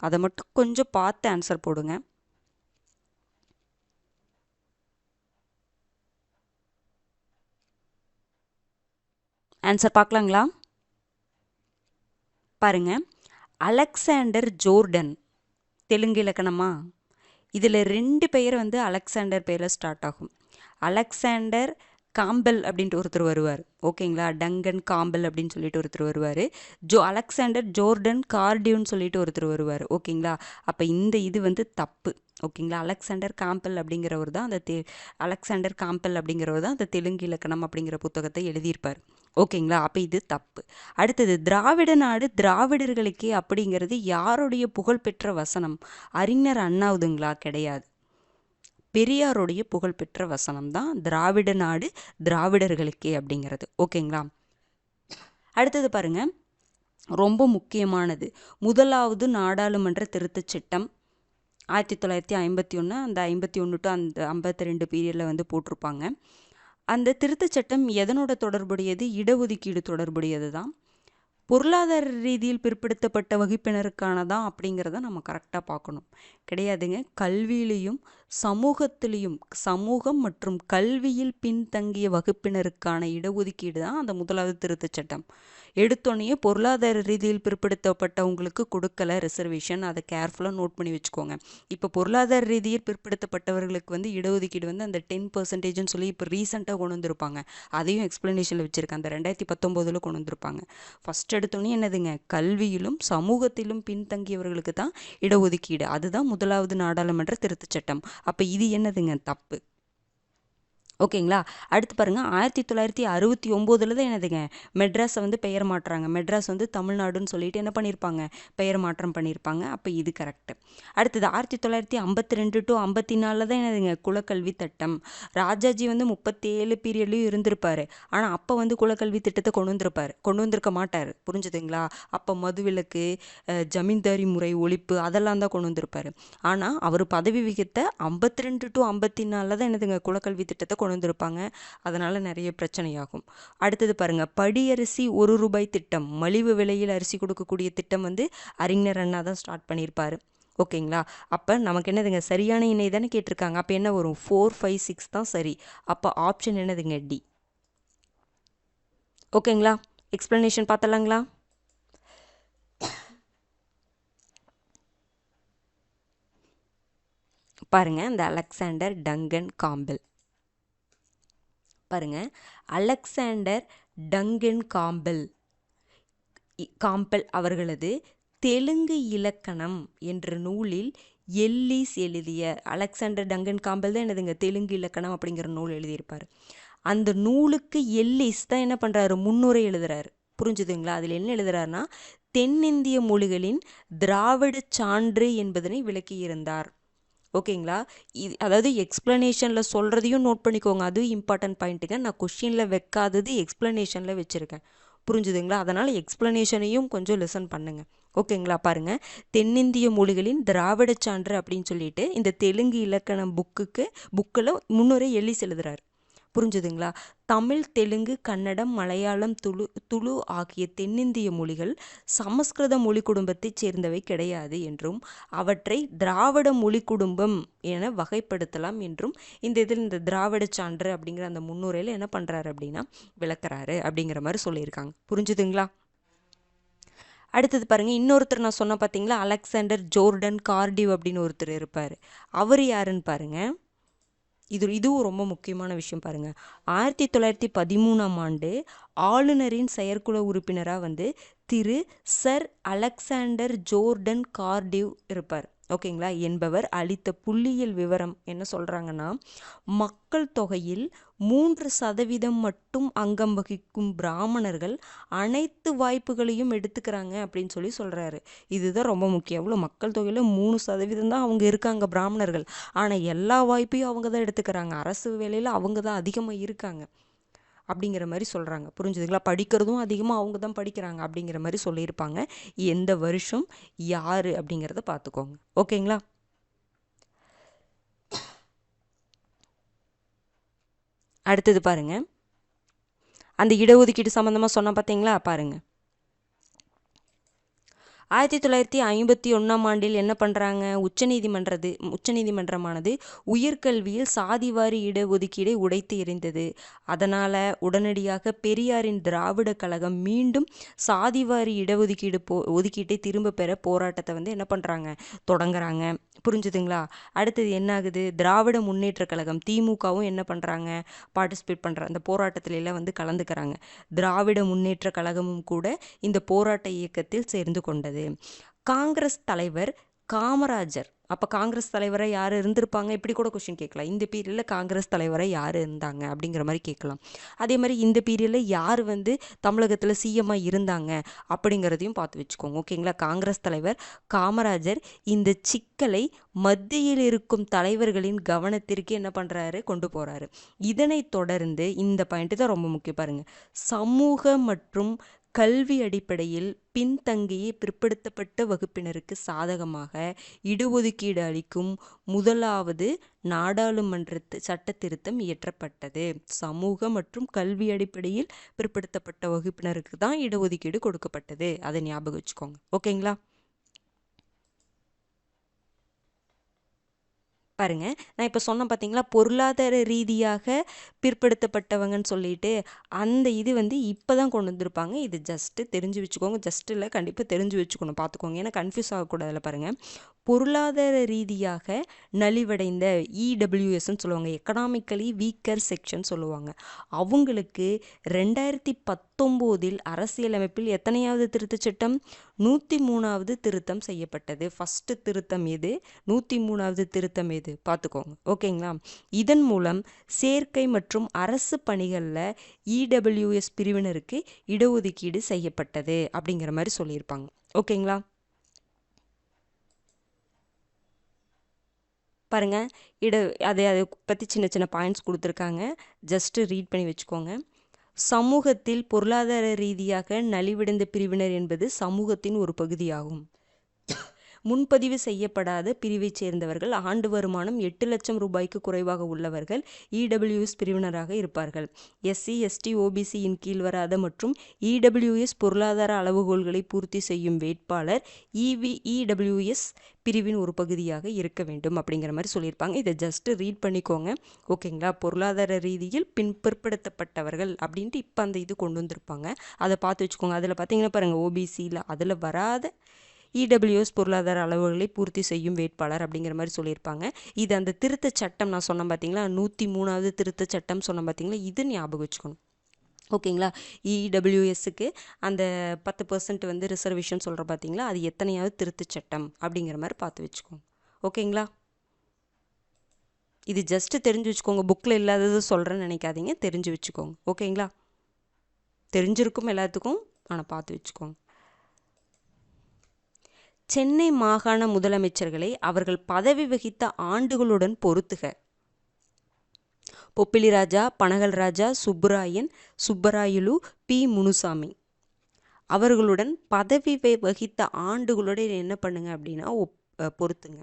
அதை மட்டும் கொஞ்சம் பார்த்து ஆன்சர் போடுங்க. ஆன்சர் பார்க்கலாங்களா? பாருங்க, அலெக்சாண்டர் ஜோர்டன் தெலுங்கு இலக்கணமா? இதில் 2 பெயர் வந்து அலெக்சாண்டர் பேரில் ஸ்டார்ட் ஆகும். அலெக்சாண்டர் காம்பெல் அப்படின்ட்டு ஒருத்தர் வருவார். ஓகேங்களா? டங்கன் காம்பெல் அப்படின்னு சொல்லிட்டு ஒருத்தர் வருவார். அலெக்சாண்டர் ஜோர்டன் கார்டியூன்னு சொல்லிட்டு ஒருத்தர் வருவார். ஓகேங்களா? அப்போ இது வந்து தப்பு. ஓகேங்களா? அலெக்சாண்டர் காம்பெல் அப்படிங்கிறவர் தான் அந்த தெலுங்கு இலக்கணம் அப்படிங்கிற புத்தகத்தை எழுதியிருப்பார். ஓகேங்களா? அப்போ இது தப்பு. அடுத்தது, திராவிட நாடு திராவிடர்களுக்கே அப்படிங்கிறது யாருடைய புகழ்பெற்ற வசனம்? அறிஞர் அண்ணாவுதுங்களா? கிடையாது. பெரியாருடைய புகழ்பெற்ற வசனம் தான் திராவிட நாடு திராவிடர்களுக்கே அப்படிங்கிறது. ஓகேங்களா? அடுத்தது பாருங்க, ரொம்ப முக்கியமானது, முதலாவது நாடாளுமன்ற திருத்தச் சட்டம் 1951. அந்த 51 டு அந்த 52 பீரியடில் வந்து போட்டிருப்பாங்க. அந்த திருத்தச் சட்டம் எதனோட தொடர்புடையது? இடஒதுக்கீடு தொடர்புடையது தான். பொருளாதார ரீதியில் பிற்படுத்தப்பட்ட வகுப்பினருக்கானதான் அப்படிங்கிறத நம்ம கரெக்டாக பார்க்கணும். கிடையாதுங்க. கல்வியிலையும் சமூகத்திலையும், சமூகம் மற்றும் கல்வியில் பின்தங்கிய வகுப்பினருக்கான இடஒதுக்கீடு தான் அந்த முதலாவது திருத்தச் சட்டம். எடுத்தோடனே பொருளாதார ரீதியில் பிற்படுத்தப்பட்டவங்களுக்கு கொடுக்கல ரிசர்வேஷன், அதை கேர்ஃபுல்லாக நோட் பண்ணி வச்சுக்கோங்க. இப்போ பொருளாதார ரீதியில் பிற்படுத்தப்பட்டவர்களுக்கு வந்து இடஒதுக்கீடு வந்து அந்த 10%ன்னு சொல்லி இப்போ ரீசெண்டாக கொண்டு வந்திருப்பாங்க. அதையும் எக்ஸ்பிளனேஷனில் வச்சுருக்கேன். அந்த 2019 கொண்டு வந்திருப்பாங்க. ஃபஸ்ட் எடுத்தோடனே என்னதுங்க, கல்வியிலும் சமூகத்திலும் பின்தங்கியவர்களுக்கு தான் இடஒதுக்கீடு. அதுதான் முதலாவது நாடாளுமன்ற திருத்தச் சட்டம். அப்போ இது என்னதுங்க, தப்பு. ஓகேங்களா. அடுத்து பாருங்கள், 1969 தான் என்னதுங்க, மெட்ராஸை வந்து பெயர் மாற்றுறாங்க. மெட்ராஸ் வந்து தமிழ்நாடுன்னு சொல்லிட்டு என்ன பண்ணியிருப்பாங்க, பெயர் மாற்றம் பண்ணியிருப்பாங்க. அப்போ இது கரெக்டு. அடுத்தது 1952 to 54 தான் என்னதுங்க, குலக்கல்வி திட்டம். ராஜாஜி வந்து 37 பீரியட்லையும் இருந்திருப்பார். ஆனால் அப்போ வந்து குலக்கல்வி திட்டத்தை கொண்டு வந்திருக்க மாட்டார். புரிஞ்சுதுங்களா. அப்போ மதுவிலக்கு, ஜமீன்தாரி முறை ஒழிப்பு அதெல்லாம் தான் கொண்டு வந்திருப்பார். ஆனால் அவர் பதவி விகித்த 52 to 54 தான் என்னதுங்க, குலக்கல்வி திட்டத்தை கொண்டு வந்திருப்பாங்க. அதனால நிறைய பிரச்சனையாகும். அடுத்தது பாருங்க, படியரிசி 1 ரூபாய் திட்டம், மலிவு விலையில் அரிசி கொடுக்கக்கூடிய திட்டம் வந்து அறிஞர் அண்ணா தான் ஸ்டார்ட் பண்ணியிருப்பாரு. ஓகேங்களா. அப்போ நமக்கு என்னதுங்க, சரியான இணை தானே கேட்டிருக்காங்க. அப்போ என்ன வரும், 4, 5, 6 தான் சரி. அப்போ ஆப்ஷன் என்னதுங்க, டி. ஓகேங்களா. எக்ஸ்பிளனேஷன் பார்த்தலாங்களா. பாருங்க, இந்த அலெக்சாண்டர் டங்கன் காம்பெல் பாருங்க, அலெக்சாண்டர் டங்கன் காம்பெல் அவர்களது தெலுங்கு இலக்கணம் என்ற நூலில் எல்லிஸ் எழுதிய, அலெக்சாண்டர் டங்கன் காம்பெல் தான் என்னதுங்க, தெலுங்கு இலக்கணம் அப்படிங்கிற நூல் எழுதியிருப்பார். அந்த நூலுக்கு எல்லிஸ் தான் என்ன பண்ணுறாரு, முன்னுரை எழுதுறாரு. புரிஞ்சுதுங்களா. அதில் என்ன எழுதுறாருன்னா, தென்னிந்திய மொழிகளின் திராவிட சான்று என்பதனை விளக்கியிருந்தார். ஓகேங்களா. அதாவது எக்ஸ்பிளனேஷனில் சொல்கிறதையும் நோட் பண்ணிக்கோங்க. அதுவும் இம்பார்ட்டன்ட் பாயிண்ட்டுங்க. நான் கொஷினில் வைக்காதது எக்ஸ்பிளனேஷனில் வச்சுருக்கேன். புரிஞ்சுதுங்களா. அதனால் எக்ஸ்பிளனேஷனையும் கொஞ்சம் லிசன் பண்ணுங்கள். ஓகேங்களா. பாருங்கள், தென்னிந்திய மொழிகளின் திராவிட சான்று அப்படின்னு சொல்லிட்டு இந்த தெலுங்கு இலக்கணம் புக்கில் முன்னுரை எல்லிஸ் எழுதுறாரு. புரிஞ்சுதுங்களா. தமிழ், தெலுங்கு, கன்னடம், மலையாளம், துளு ஆகிய தென்னிந்திய மொழிகள் சமஸ்கிருத மொழி குடும்பத்தைச் சேர்ந்தவை கிடையாது என்றும் அவற்றை திராவிட மொழி குடும்பம் என வகைப்படுத்தலாம் என்றும் இந்த திராவிட சான்று அப்படிங்கிற அந்த முன்னுரையில் என்ன பண்ணுறாரு அப்படின்னா விளக்குறாரு அப்படிங்கிற மாதிரி சொல்லியிருக்காங்க. புரிஞ்சுதுங்களா. அடுத்தது பாருங்க, இன்னொருத்தர் நான் சொன்ன பார்த்தீங்களா, அலெக்சாண்டர் ஜோர்டன் கார்டிவ் அப்படின்னு ஒருத்தர் இருப்பார். அவர் யாருன்னு பாருங்க. இதுவும் ரொம்ப முக்கியமான விஷயம் பாருங்க. 1913ஆம் ஆண்டு ஆளுநரின் செயற்குழு உறுப்பினராக வந்து திரு சர் அலெக்சாண்டர் ஜோர்டன் கார்டிவ் இருப்பார். ஓகேங்களா. என்பவர் அளித்த புள்ளியியல் விவரம் என்ன சொல்கிறாங்கன்னா, மக்கள் தொகையில் 3% மட்டும் அங்கம் வகிக்கும் பிராமணர்கள் அனைத்து வாய்ப்புகளையும் எடுத்துக்கிறாங்க அப்படின்னு சொல்கிறாரு. இதுதான் ரொம்ப முக்கியம். எவ்வளோ மக்கள் தொகையில் 3% தான் அவங்க இருக்காங்க பிராமணர்கள். ஆனால் எல்லா வாய்ப்பையும் அவங்க தான் எடுத்துக்கிறாங்க. அரசு வேலையில் அவங்க தான் அதிகமாக இருக்காங்க அப்படிங்கிற மாதிரி சொல்கிறாங்க. புரிஞ்சுதுங்களா. படிக்கிறதும் அதிகமாக அவங்க தான் படிக்கிறாங்க அப்படிங்கிற மாதிரி சொல்லியிருப்பாங்க. எந்த வருஷம் யார் அப்படிங்கிறத பார்த்துக்கோங்க. ஓகேங்களா. அடுத்தது பாருங்க, அந்த இடஒதுக்கீடு சம்மந்தமாக சொன்ன பார்த்தீங்களா. பாருங்க, 1951ஆம் ஆண்டில் என்ன பண்ணுறாங்க, உச்சநீதிமன்றமானது உயர்கல்வியில் சாதிவாரி இடஒதுக்கீடை உடைத்து எறிந்தது. அதனால் உடனடியாக பெரியாரின் திராவிட கழகம் மீண்டும் சாதிவாரி ஒதுக்கீட்டை திரும்ப பெற போராட்டத்தை வந்து என்ன பண்ணுறாங்க, தொடங்குறாங்க. புரிஞ்சுதுங்களா. அடுத்தது என்ன ஆகுது, திராவிட முன்னேற்ற கழகம் திமுகவும் என்ன பண்ணுறாங்க, பார்ட்டிசிபேட் பண்ணுறாங்க. அந்த போராட்டத்தில எல்லாம் வந்து கலந்துக்கிறாங்க. திராவிட முன்னேற்ற கழகமும் கூட இந்த போராட்ட இயக்கத்தில் சேர்ந்து கொண்டது. காங்கிரஸ் தலைவர் காமராஜர், அப்போ காங்கிரஸ் தலைவராக யார் இருந்திருப்பாங்க, இப்படி கூட கொஸ்டின் கேட்கலாம். இந்த பீரியடில் காங்கிரஸ் தலைவராக யார் இருந்தாங்க அப்படிங்கிற மாதிரி கேட்கலாம். அதே மாதிரி இந்த பீரியடில் யார் வந்து தமிழகத்தில் சிஎம்மாக இருந்தாங்க அப்படிங்கிறதையும் பார்த்து வச்சுக்கோங்க. ஓகேங்களா. காங்கிரஸ் தலைவர் காமராஜர் இந்த சிக்கலை மத்தியில் இருக்கும் தலைவர்களின் கவனத்திற்கு என்ன பண்ணுறாரு, கொண்டு போகிறாரு. இதனை தொடர்ந்து இந்த பாயிண்ட் தான் ரொம்ப முக்கியம் பாருங்க, சமூக மற்றும் கல்வி அடிப்படையில் பின்தங்கிய பிற்படுத்தப்பட்ட வகுப்பினருக்கு சாதகமாக இடஒதுக்கீடு அளிக்கும் முதலாவது நாடாளுமன்ற சட்ட திருத்தம் இயற்றப்பட்டது. சமூக மற்றும் கல்வி அடிப்படையில் பிற்படுத்தப்பட்ட வகுப்பினருக்கு தான் இடஒதுக்கீடு கொடுக்கப்பட்டது. அதை ஞாபகம் வச்சுக்கோங்க. ஓகேங்களா. பாருங்க, நான் இப்போ சொன்னேன் பார்த்தீங்களா, பொருளாதார ரீதியாக பிற்படுத்தப்பட்டவங்கன்னு சொல்லிட்டு, அந்த இது வந்து இப்போ தான் கொண்டு வந்திருப்பாங்க. இது ஜஸ்ட்டு தெரிஞ்சு வச்சுக்கோங்க. ஜஸ்ட் இல்லை, கண்டிப்பாக தெரிஞ்சு வச்சுக்கணும், பார்த்துக்கோங்க. ஏன்னா கன்ஃபியூஸ் ஆகக்கூடாதுல. பாருங்கள், பொருளாதார ரீதியாக நலிவடைந்த இடபிள்யூஎஸ்ன்னு சொல்லுவாங்க, எக்கனாமிக்கலி வீக்கர் செக்ஷன் சொல்லுவாங்க. அவங்களுக்கு 2019 அரசியலமைப்பில் எத்தனையாவது திருத்தச் சட்டம்? 103வது திருத்தம் செய்யப்பட்டது. ஃபஸ்ட்டு திருத்தம் எது? 103வது திருத்தம் எது? பார்த்துக்கோங்க, ஓகேங்களா? இதன் மூலம் சேர்க்கை மற்றும் அரசு பணிகளில் இடபிள்யூஎஸ் பிரிவினருக்கு இடஒதுக்கீடு செய்யப்பட்டது அப்படிங்கிற மாதிரி சொல்லியிருப்பாங்க, ஓகேங்களா? பாருங்கள், அதை பற்றி சின்ன சின்ன பாயிண்ட்ஸ் கொடுத்துருக்காங்க, ஜஸ்ட்டு ரீட் பண்ணி வச்சுக்கோங்க. சமூகத்தில் பொருளாதார ரீதியாக நலிவடைந்த பிரிவினர் என்பது சமூகத்தின் ஒரு பகுதியாகும். முன்பதிவு செய்யப்படாத பிரிவைச் சேர்ந்தவர்கள் ஆண்டு வருமானம் 8 லட்சம் ரூபாய்க்கு குறைவாக உள்ளவர்கள் இடபிள்யூஎஸ் பிரிவினராக இருப்பார்கள். எஸ்சி எஸ்டி ஓபிசியின் கீழ் வராத மற்றும் இடபிள்யூஎஸ் பொருளாதார அளவுகோல்களை பூர்த்தி செய்யும் வேட்பாளர் இடபிள்யூஎஸ் பிரிவின் ஒரு பகுதியாக இருக்க வேண்டும் அப்படிங்கிற மாதிரி சொல்லியிருப்பாங்க. இதை ஜஸ்ட் ரீட் பண்ணிக்கோங்க, ஓகேங்களா? பொருளாதார ரீதியில் பிற்படுத்தப்பட்டவர்கள் அப்படின்ட்டு இப்போ அந்த இது கொண்டு வந்திருப்பாங்க, அதை பார்த்து வச்சுக்கோங்க. அதில் பார்த்தீங்கன்னா பாருங்கள், ஓபிசியில் அதில் வராத இடபிள்யூஎஸ் பொருளாதார அளவுகளை பூர்த்தி செய்யும் வேட்பாளர் அப்படிங்கிற மாதிரி சொல்லியிருப்பாங்க. இது அந்த திருத்த சட்டம் நான் சொன்னேன் பார்த்தீங்களா, 103வது திருத்த சட்டம் சொன்னேன் பார்த்தீங்களா, இது ஞாபகம் வச்சுக்கணும், ஓகேங்களா? இடபிள்யூஎஸ்க்கு அந்த 10% வந்து ரிசர்வேஷன் சொல்கிற பார்த்தீங்களா, அது எத்தனையாவது திருத்த சட்டம் அப்படிங்கிற மாதிரி பார்த்து வச்சுக்கோங்க, ஓகேங்களா? இது ஜஸ்ட்டு தெரிஞ்சு வச்சுக்கோங்க, புக்கில் இல்லாதது சொல்கிறேன்னு நினைக்காதீங்க, தெரிஞ்சு வச்சுக்கோங்க, ஓகேங்களா? தெரிஞ்சிருக்கும் எல்லாத்துக்கும், ஆனால் பார்த்து வச்சுக்கோங்க. சென்னை மாகாண முதலமைச்சர்களை அவர்கள் பதவி வகித்த ஆண்டுகளுடன் பொருத்துக. பொப்பிலி ராஜா, பனகல் ராஜா, சுப்புராயன், சுப்பராயலு, பி முனுசாமி அவர்களுடன் பதவி வகித்த ஆண்டுகளுடன் என்ன பண்ணுங்க அப்படின்னா பொருத்துங்க.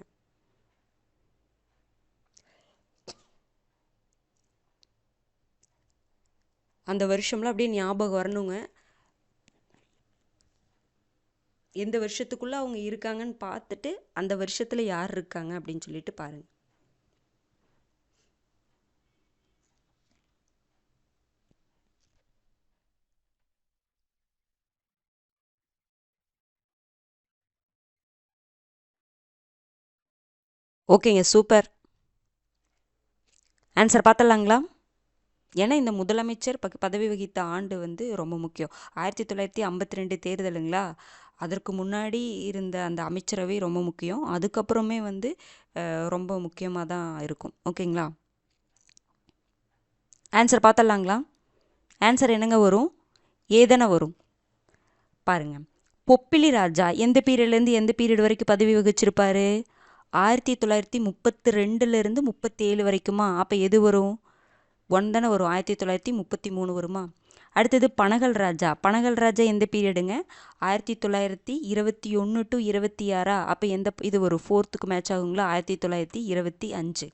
அந்த வருஷம்லாம் அப்படியே ஞாபகம் வரணுங்க. எந்த வருஷத்துக்குள்ளே அவங்க இருக்காங்கன்னு பார்த்துட்டு அந்த வருஷத்தில் யார் இருக்காங்க அப்படின்னு சொல்லிட்டு பாருங்கள். ஓகேங்க, சூப்பர். ஆன்சர் பார்த்துடலாங்களா? ஏன்னா இந்த முதலமைச்சர் பதவி வகித்த ஆண்டு வந்து ரொம்ப முக்கியம். 1952 தேர்தலுங்களா, அதற்கு முன்னாடி இருந்த அந்த அமைச்சரவை ரொம்ப முக்கியம். அதுக்கப்புறமே வந்து ரொம்ப முக்கியமாக தான் இருக்கும், ஓகேங்களா? ஆன்சர் பார்த்துடலாங்களா? ஆன்சர் என்னங்க வரும்? ஏதானே வரும். பாருங்க, பொப்பிலி ராஜா எந்த பீரியட்லேருந்து எந்த பீரியட் வரைக்கும் பதவி வகிச்சிருப்பாரு? 1932லேருந்து 37 வரைக்குமா? அப்போ எது வரும்? 1 தானே வரும். 1933 வருமா? அடுத்தது பனகல் ராஜா. பனகல் ராஜா எந்த பீரியடுங்க? 1921 டு 26. அப்போ எந்த இது வரும்? 4க்கு மேட்ச் ஆகுங்களா? 1925.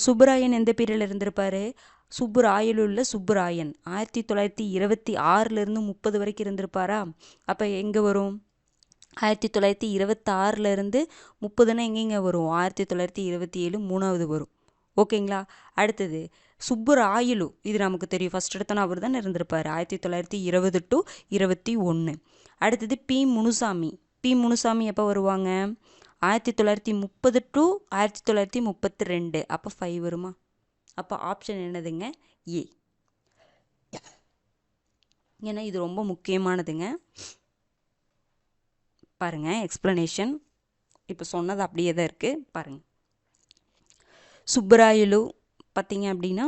சுப்புராயன் எந்த பீரியடில் இருந்திருப்பாரு? சுப்புராயலுள்ள சுப்புராயன் 1926லேருந்து 30 வரைக்கும் இருந்திருப்பாரா? அப்போ எங்கே வரும்? 1926லேருந்து 30னா எங்கெங்க வரும்? 1927 3வது வரும், ஓகேங்களா? அடுத்தது சுப்புராயலு, இது நமக்கு தெரியும், ஃபஸ்ட் எடுத்தோன்னா அவர் தானே இருந்திருப்பார், 1920 டு 21. அடுத்தது பி முனுசாமி எப்போ வருவாங்க? 1930 டு 1932. அப்போ 5 வருமா? அப்போ ஆப்ஷன் என்னதுங்க? ஏ. ஏன்னா இது ரொம்ப முக்கியமானதுங்க. பாருங்கள், எக்ஸ்ப்ளனேஷன் இப்போ சொன்னது அப்படியே தான் இருக்குது, பாருங்கள். சுப்பராயலு பார்த்தீங்க அப்படின்னா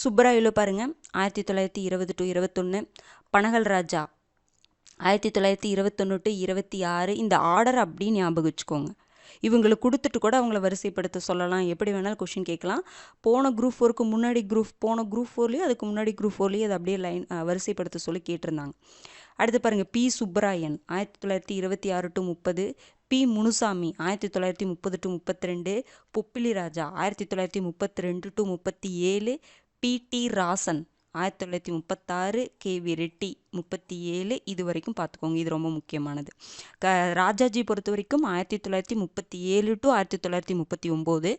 சுப்பராயலு பாருங்கள் 1920 டு 21. Panagal Raja 1921 to 26. இந்த ஆர்டர் அப்படின்னு ஞாபகம் வச்சுக்கோங்க. இவங்களுக்கு கொடுத்துட்டு கூட அவங்கள வரிசைப்படுத்த சொல்லலாம், எப்படி வேணாலும் கொஷின் கேட்கலாம். போன குரூப் 4க்கு முன்னாடி போன குரூப் 4லேயே அதுக்கு முன்னாடி குரூப் 4லேயே அது அப்படியே வரிசைப்படுத்த சொல்லி கேட்டிருந்தாங்க. அடுத்து பாருங்கள், P Subbarayan 1926 to 30. P Munusamy 1930 to 32. Bobbili Raja 1932 to 37. P T Rajan 1936, KV Reddy 37, இது வரைக்கும் பார்த்துக்கோங்க. இது ரொம்ப முக்கியமானது. ராஜாஜி பொறுத்த வரைக்கும் 1937 டு 1939,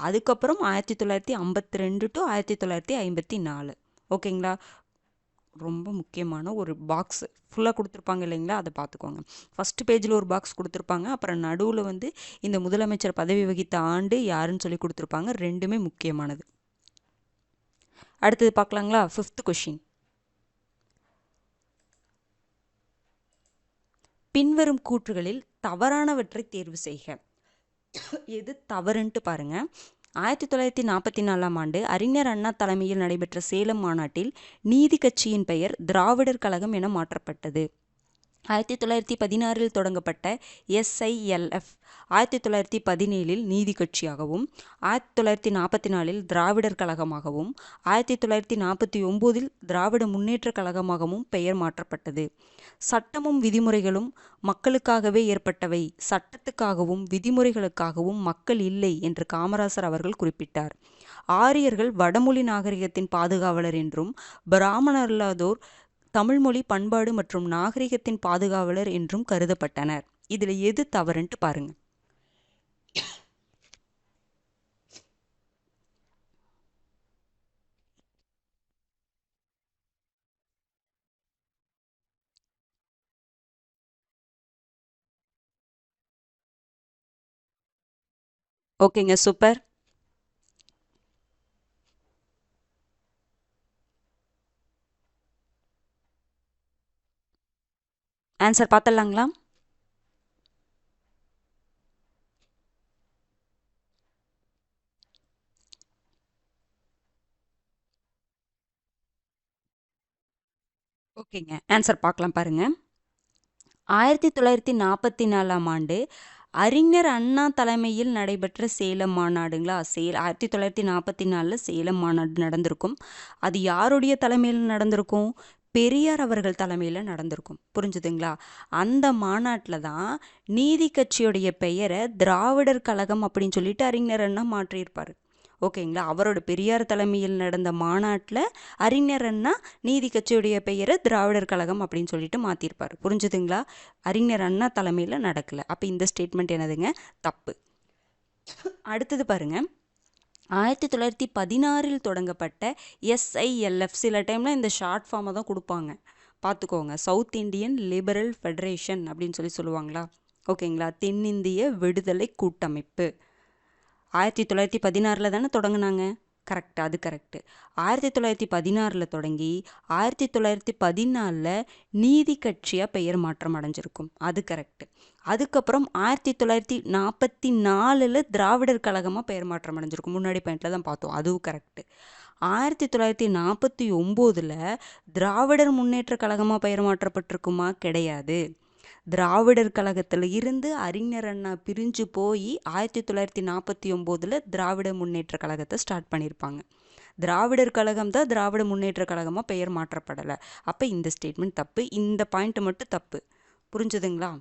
அதுக்கப்புறம் 1952 டு 1954. ஓகேங்களா? ரொம்ப முக்கியமான ஒரு பாக்ஸ் ஃபுல்லாக கொடுத்துருப்பாங்க இல்லைங்களா, அதை பார்த்துக்கோங்க. ஃபஸ்ட் பேஜில் ஒரு பாக்ஸ் கொடுத்துருப்பாங்க, அப்புறம் நடுவில் வந்து இந்த முதலமைச்சர் பதவி வகித்த ஆண்டு யாருன்னு சொல்லி கொடுத்துருப்பாங்க. ரெண்டுமே முக்கியமானது. அடுத்தது பார்க்கலாங்களா? 5th question. பின்வரும் கூற்றுகளில் தவறானவற்றை தேர்வு செய்க. எது தவறுன்ட்டு பாருங்க. 1944ஆம் ஆண்டு அறிஞர் அண்ணா தலைமையில் நடைபெற்ற சேலம் மாநாட்டில் நீதி கட்சியின் பெயர் திராவிடர் கழகம் என மாற்றப்பட்டது. 1916 தொடங்கப்பட்ட SILF 1917 நீதி கட்சியாகவும், 1944 திராவிடர் கழகமாகவும், 1949 திராவிட முன்னேற்ற கழகமாகவும் பெயர் மாற்றப்பட்டது. சட்டமும் விதிமுறைகளும் மக்களுக்காகவே ஏற்பட்டவை, சட்டத்துக்காகவும் விதிமுறைகளுக்காகவும் மக்கள் இல்லை என்று காமராசர் அவர்கள் குறிப்பிட்டார். ஆரியர்கள் வடமொழி நாகரிகத்தின் பாதுகாவலர் என்றும், பிராமணரல்லாதோர் தமிழ்மொழி பண்பாடு மற்றும் நாகரிகத்தின் பாதுகாவலர் என்றும் கருதப்பட்டனர். இதுல எது தவறுன்ட்டு பாருங்க. ஓகேங்க, சூப்பர். ஆன்சர் பார்த்துடலாங்களா? ஓகேங்க, ஆன்சர் பார்க்கலாம் பாருங்க. 1944ஆம் ஆண்டு அறிஞர் அண்ணா தலைமையில் நடைபெற்ற சேலம் மாநாடுங்களா? 1944 சேலம் மாநாடு நடந்திருக்கும். அது யாருடைய தலைமையில் நடந்திருக்கும்? பெரியார் அவர்கள் தலைமையில் நடந்திருக்கும். புரிஞ்சுதுங்களா? அந்த மாநாட்டில் தான் நீதி கட்சியுடைய பெயரை திராவிடர் கழகம் அப்படின்னு சொல்லிட்டு அறிஞர் அண்ணா மாற்றியிருப்பார். ஓகேங்களா? அவரோட பெரியார் தலைமையில் நடந்த மாநாட்டில் அறிஞர் அண்ணா நீதி கட்சியுடைய பெயரை திராவிடர் கழகம் அப்படின்னு சொல்லிட்டு மாற்றிருப்பார். புரிஞ்சுதுங்களா? அறிஞர் அண்ணா தலைமையில் நடக்கலை. அப்போ இந்த ஸ்டேட்மெண்ட் என்னதுங்க? தப்பு. அடுத்தது பாருங்க. 1916 தொடங்கப்பட்ட SILF, சில டைமில் இந்த ஷார்ட் ஃபார்மை தான் கொடுப்பாங்க, பார்த்துக்கோங்க. சவுத் இந்தியன் லிபரல் ஃபெடரேஷன் அப்படின்னு சொல்லி சொல்லுவாங்களா? ஓகேங்களா? தென்னிந்திய விடுதலை கூட்டமைப்பு 1916 தானே தொடங்கினாங்க. கரெக்ட், அது கரெக்டு. 1916 தொடங்கி 1914 நீதி கட்சியாக பெயர் மாற்றம் அடைஞ்சிருக்கும். அது கரெக்டு. அதுக்கப்புறம் 1944 திராவிடர் கழகமாக பெயர் மாற்றம் அடைஞ்சிருக்கும். முன்னாடி பாயிண்டில் தான் பார்த்தோம், அதுவும் கரெக்டு. 1949 திராவிடர் முன்னேற்ற கழகமாக பெயர் மாற்றப்பட்டிருக்குமா? கிடையாது. திராவிடர் கழகத்தில் இருந்து அறிஞர் அண்ணா பிரிஞ்சு போய் 1949 திராவிட முன்னேற்ற கழகத்தை ஸ்டார்ட் பண்ணியிருப்பாங்க. திராவிடர் கழகம் தான் திராவிட முன்னேற்ற கழகமாக பெயர் மாற்றப்படலை. அப்போ இந்த ஸ்டேட்மெண்ட் தப்பு. இந்த பாயிண்ட் மட்டும் தப்பு. புரிஞ்சுதுங்களா?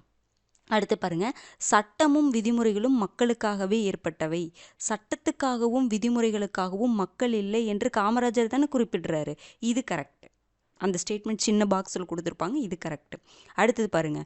அடுத்து பாருங்க. சட்டமும் விதிமுறைகளும் மக்களுக்காகவே ஏற்பட்டவை, சட்டத்துக்காகவும் விதிமுறைகளுக்காகவும் மக்கள் இல்லை என்று காமராஜர் தானே குறிப்பிடுறாரு. இது கரெக்ட். அந்த ஸ்டேட்மெண்ட் சின்ன பாக்ஸில் கொடுத்துருப்பாங்க, இது கரெக்ட். அடுத்தது பாருங்க.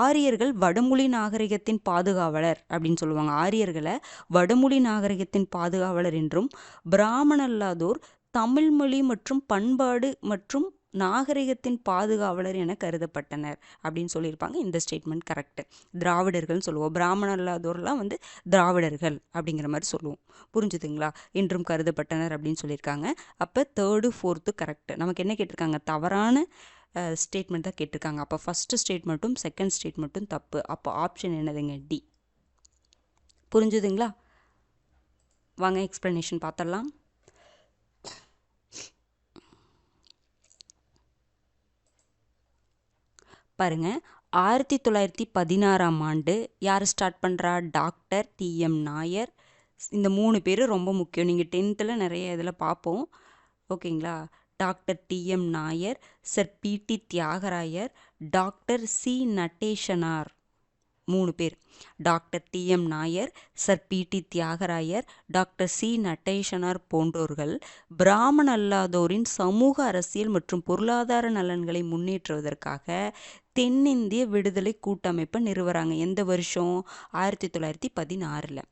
ஆரியர்கள் வடமொழி நாகரிகத்தின் பாதுகாவலர் அப்படின்னு சொல்லுவாங்க. ஆரியர்களை வடமொழி நாகரிகத்தின் பாதுகாவலர் என்றும், பிராமணல்லாதோர் தமிழ்மொழி மற்றும் பண்பாடு மற்றும் நாகரிகத்தின் பாதுகாவலர் என கருதப்பட்டனர் அப்படின்னு சொல்லியிருப்பாங்க. இந்த ஸ்டேட்மெண்ட் கரெக்ட். திராவிடர்கள்னு சொல்லுவோம், பிராமணர் இல்லாதோர்லாம் வந்து திராவிடர்கள் அப்படிங்கிற மாதிரி சொல்லுவோம். புரிஞ்சுதுங்களா? என்றும் கருதப்பட்டனர் அப்படின்னு சொல்லியிருக்காங்க. அப்போ 3rd 4th கரெக்ட். நமக்கு என்ன கேட்டிருக்காங்க? தவறான ஸ்டேட்மெண்ட் தான் கேட்டிருக்காங்க. அப்போ ஃபஸ்ட்டு ஸ்டேட்மெண்ட்டும் செகண்ட் ஸ்டேட்மெண்ட்டும் தப்பு. அப்போ ஆப்ஷன் என்னதுங்க? டி. புரிஞ்சுதுங்களா? வாங்க எக்ஸ்ப்ளனேஷன் பார்த்துடலாம். பாருங்க. 1916ஆம் ஆண்டு யார் ஸ்டார்ட் பண்ணுறா? Doctor TM Nair. இந்த 3 பேர் ரொம்ப முக்கியம். நீங்கள் 10th நிறைய இதில் பார்ப்போம். ஓகேங்களா? Doctor TM Nair, sir PT Thiyagarayar, doctor C Natesanar. 3 பேர். Doctor T M. Nair, sir P T. Thiyagarayar, doctor C. Natesanar போன்றோர்கள் பிராமண அல்லாதோரின் சமூக, அரசியல் மற்றும் பொருளாதார நலன்களை முன்னேற்றுவதற்காக தென்னிந்திய விடுதலை கூட்டமைப்பை நிறுவுறாங்க. எந்த வருஷம்? 1916.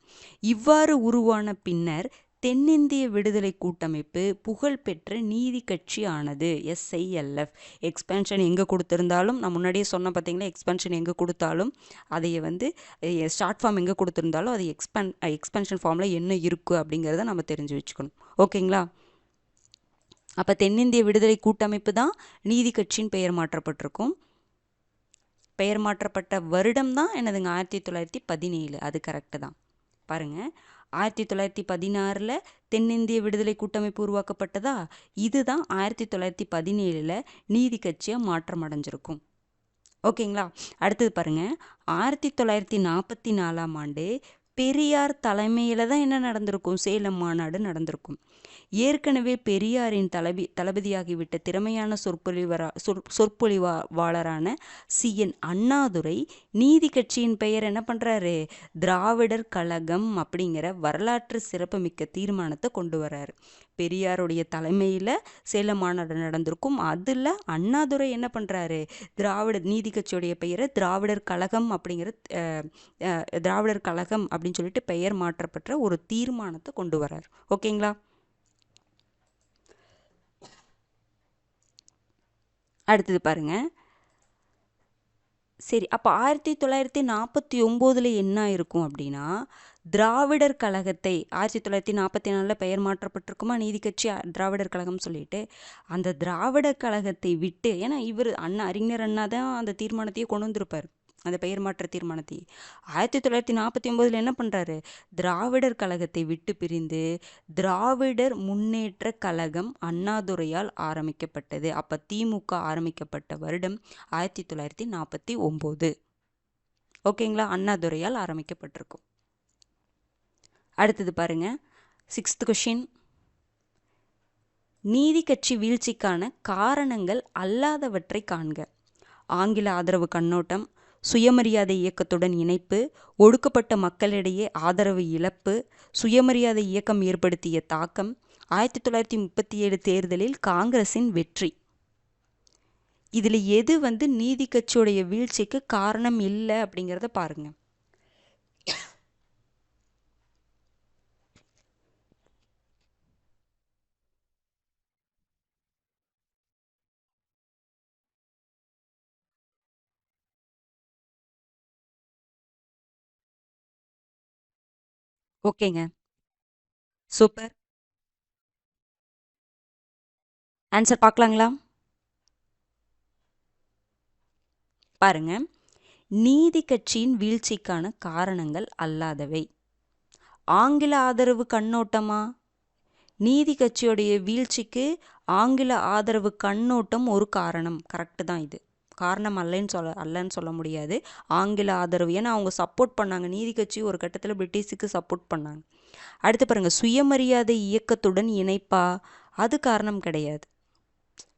இவ்வாறு உருவான பின்னர் தென்னிந்திய விடுதலை கூட்டமைப்பு புகழ்பெற்ற நீதி கட்சி ஆனது. SILF. எக்ஸ்பென்ஷன் எங்கே கொடுத்துருந்தாலும், நான் முன்னாடியே சொன்ன பார்த்தீங்களா, எக்ஸ்பென்ஷன் எங்கே கொடுத்தாலும் அதைய வந்து ஷார்ட் ஃபார்ம் எங்கே கொடுத்துருந்தாலும் அது எக்ஸ்பென்ஷன் ஃபார்மில் என்ன இருக்குது அப்படிங்கிறத நம்ம தெரிஞ்சு வச்சுக்கணும். ஓகேங்களா? அப்போ தென்னிந்திய விடுதலை கூட்டமைப்பு தான் நீதி கட்சின்னு பெயர் மாற்றப்பட்டிருக்கும். பெயர் மாற்றப்பட்ட வருடம் தான் என்னதுங்க? 1917. அது கரெக்டு தான். பாருங்கள், 1916 தென்னிந்திய விடுதலை கூட்டமைப்பு உருவாக்கப்பட்டதா? இதுதான் 1917 நீதி கட்சியாக மாற்றம் அடைஞ்சிருக்கும். ஓகேங்களா? அடுத்தது பாருங்க, 1944 ஆண்டு பெரியார் தலைமையில் தான் என்ன நடந்திருக்கும்? சேலம் மாநாடு நடந்திருக்கும். ஏற்கனவே பெரியாரின் தளபதியாகிவிட்ட திறமையான சொற்பொழிவாளரான CN அண்ணாதுரை நீதி கட்சியின் பெயர் என்ன பண்ணுறாரு? திராவிடர் கழகம் அப்படிங்கிற வரலாற்று சிறப்புமிக்க தீர்மானத்தை கொண்டு வர்றாரு. பெரியாருடைய தலைமையில் சேலம் மாநாடு நடந்திருக்கும். அதில் அண்ணாதுரை என்ன பண்ணுறாரு? நீதி கட்சியுடைய பெயரை திராவிடர் கழகம் அப்படிங்கிற திராவிடர் கழகம் அப்படின்னு சொல்லிட்டு பெயர் மாற்றப்பட்ட ஒரு தீர்மானத்தை கொண்டு வர்றாரு. ஓகேங்களா? அடுத்தது பாருங்க. சரி, அப்போ 1949 என்ன இருக்கும் அப்படின்னா, திராவிடர் கழகத்தை 1944 பெயர் மாற்றப்பட்டிருக்குமா நீதி கட்சி திராவிடர் கழகம் சொல்லிட்டு, அந்த திராவிடர் கழகத்தை விட்டு, ஏன்னா இவர் அறிஞர் அண்ணா தான் அந்த தீர்மானத்தையே கொண்டு வந்திருப்பார், அந்த பெயர் மாற்ற தீர்மானத்தை. 1949 என்ன பண்ணுறாரு? திராவிடர் கழகத்தை விட்டு பிரிந்து திராவிடர் முன்னேற்ற கழகம் அண்ணாதுரையால் ஆரம்பிக்கப்பட்டது. அப்போ திமுக ஆரம்பிக்கப்பட்ட வருடம் 1949. ஓகேங்களா? அண்ணாதுரையால் ஆரம்பிக்கப்பட்டிருக்கும். அடுத்தது பாருங்க, 6th கொஷின். நீதி கட்சி வீழ்ச்சிக்கான காரணங்கள் அல்லாதவற்றை காண்க. ஆங்கில ஆதரவு கண்ணோட்டம், சுயமரியாதை இயக்கத்துடன் இணைப்பு, ஒடுக்கப்பட்ட மக்களிடையே ஆதரவு இழப்பு, சுயமரியாதை இயக்கம் ஏற்படுத்திய தாக்கம், 1937 தேர்தலில் காங்கிரஸின் வெற்றி. இதில் எது வந்து நீதி கட்சியுடைய வீழ்ச்சிக்கு காரணம் இல்லை அப்படிங்கிறத பாருங்க. ஓகேங்க, சூப்பர். ஆன்சர் பார்க்கலாங்களா? பாருங்க, நீதி கட்சியின் வீழ்ச்சிக்கான காரணங்கள் அல்லாதவை. ஆங்கில ஆதரவு கண்ணோட்டமா? நீதி கட்சியுடைய வீழ்ச்சிக்கு ஆங்கில ஆதரவு கண்ணோட்டம் ஒரு காரணம். கரெக்டு தான். இது காரணம் அல்லன்னு சொல்ல முடியாது. ஆங்கில ஆதரவு, ஏன்னா அவங்க சப்போர்ட் பண்ணாங்க. நீதி கட்சி ஒரு கட்டத்தில் பிரிட்டிஷுக்கு சப்போர்ட் பண்ணாங்க. அடுத்து பாருங்க, சுயமரியாதை இயக்கத்துடன் இணைப்பா? அது காரணம் கிடையாது.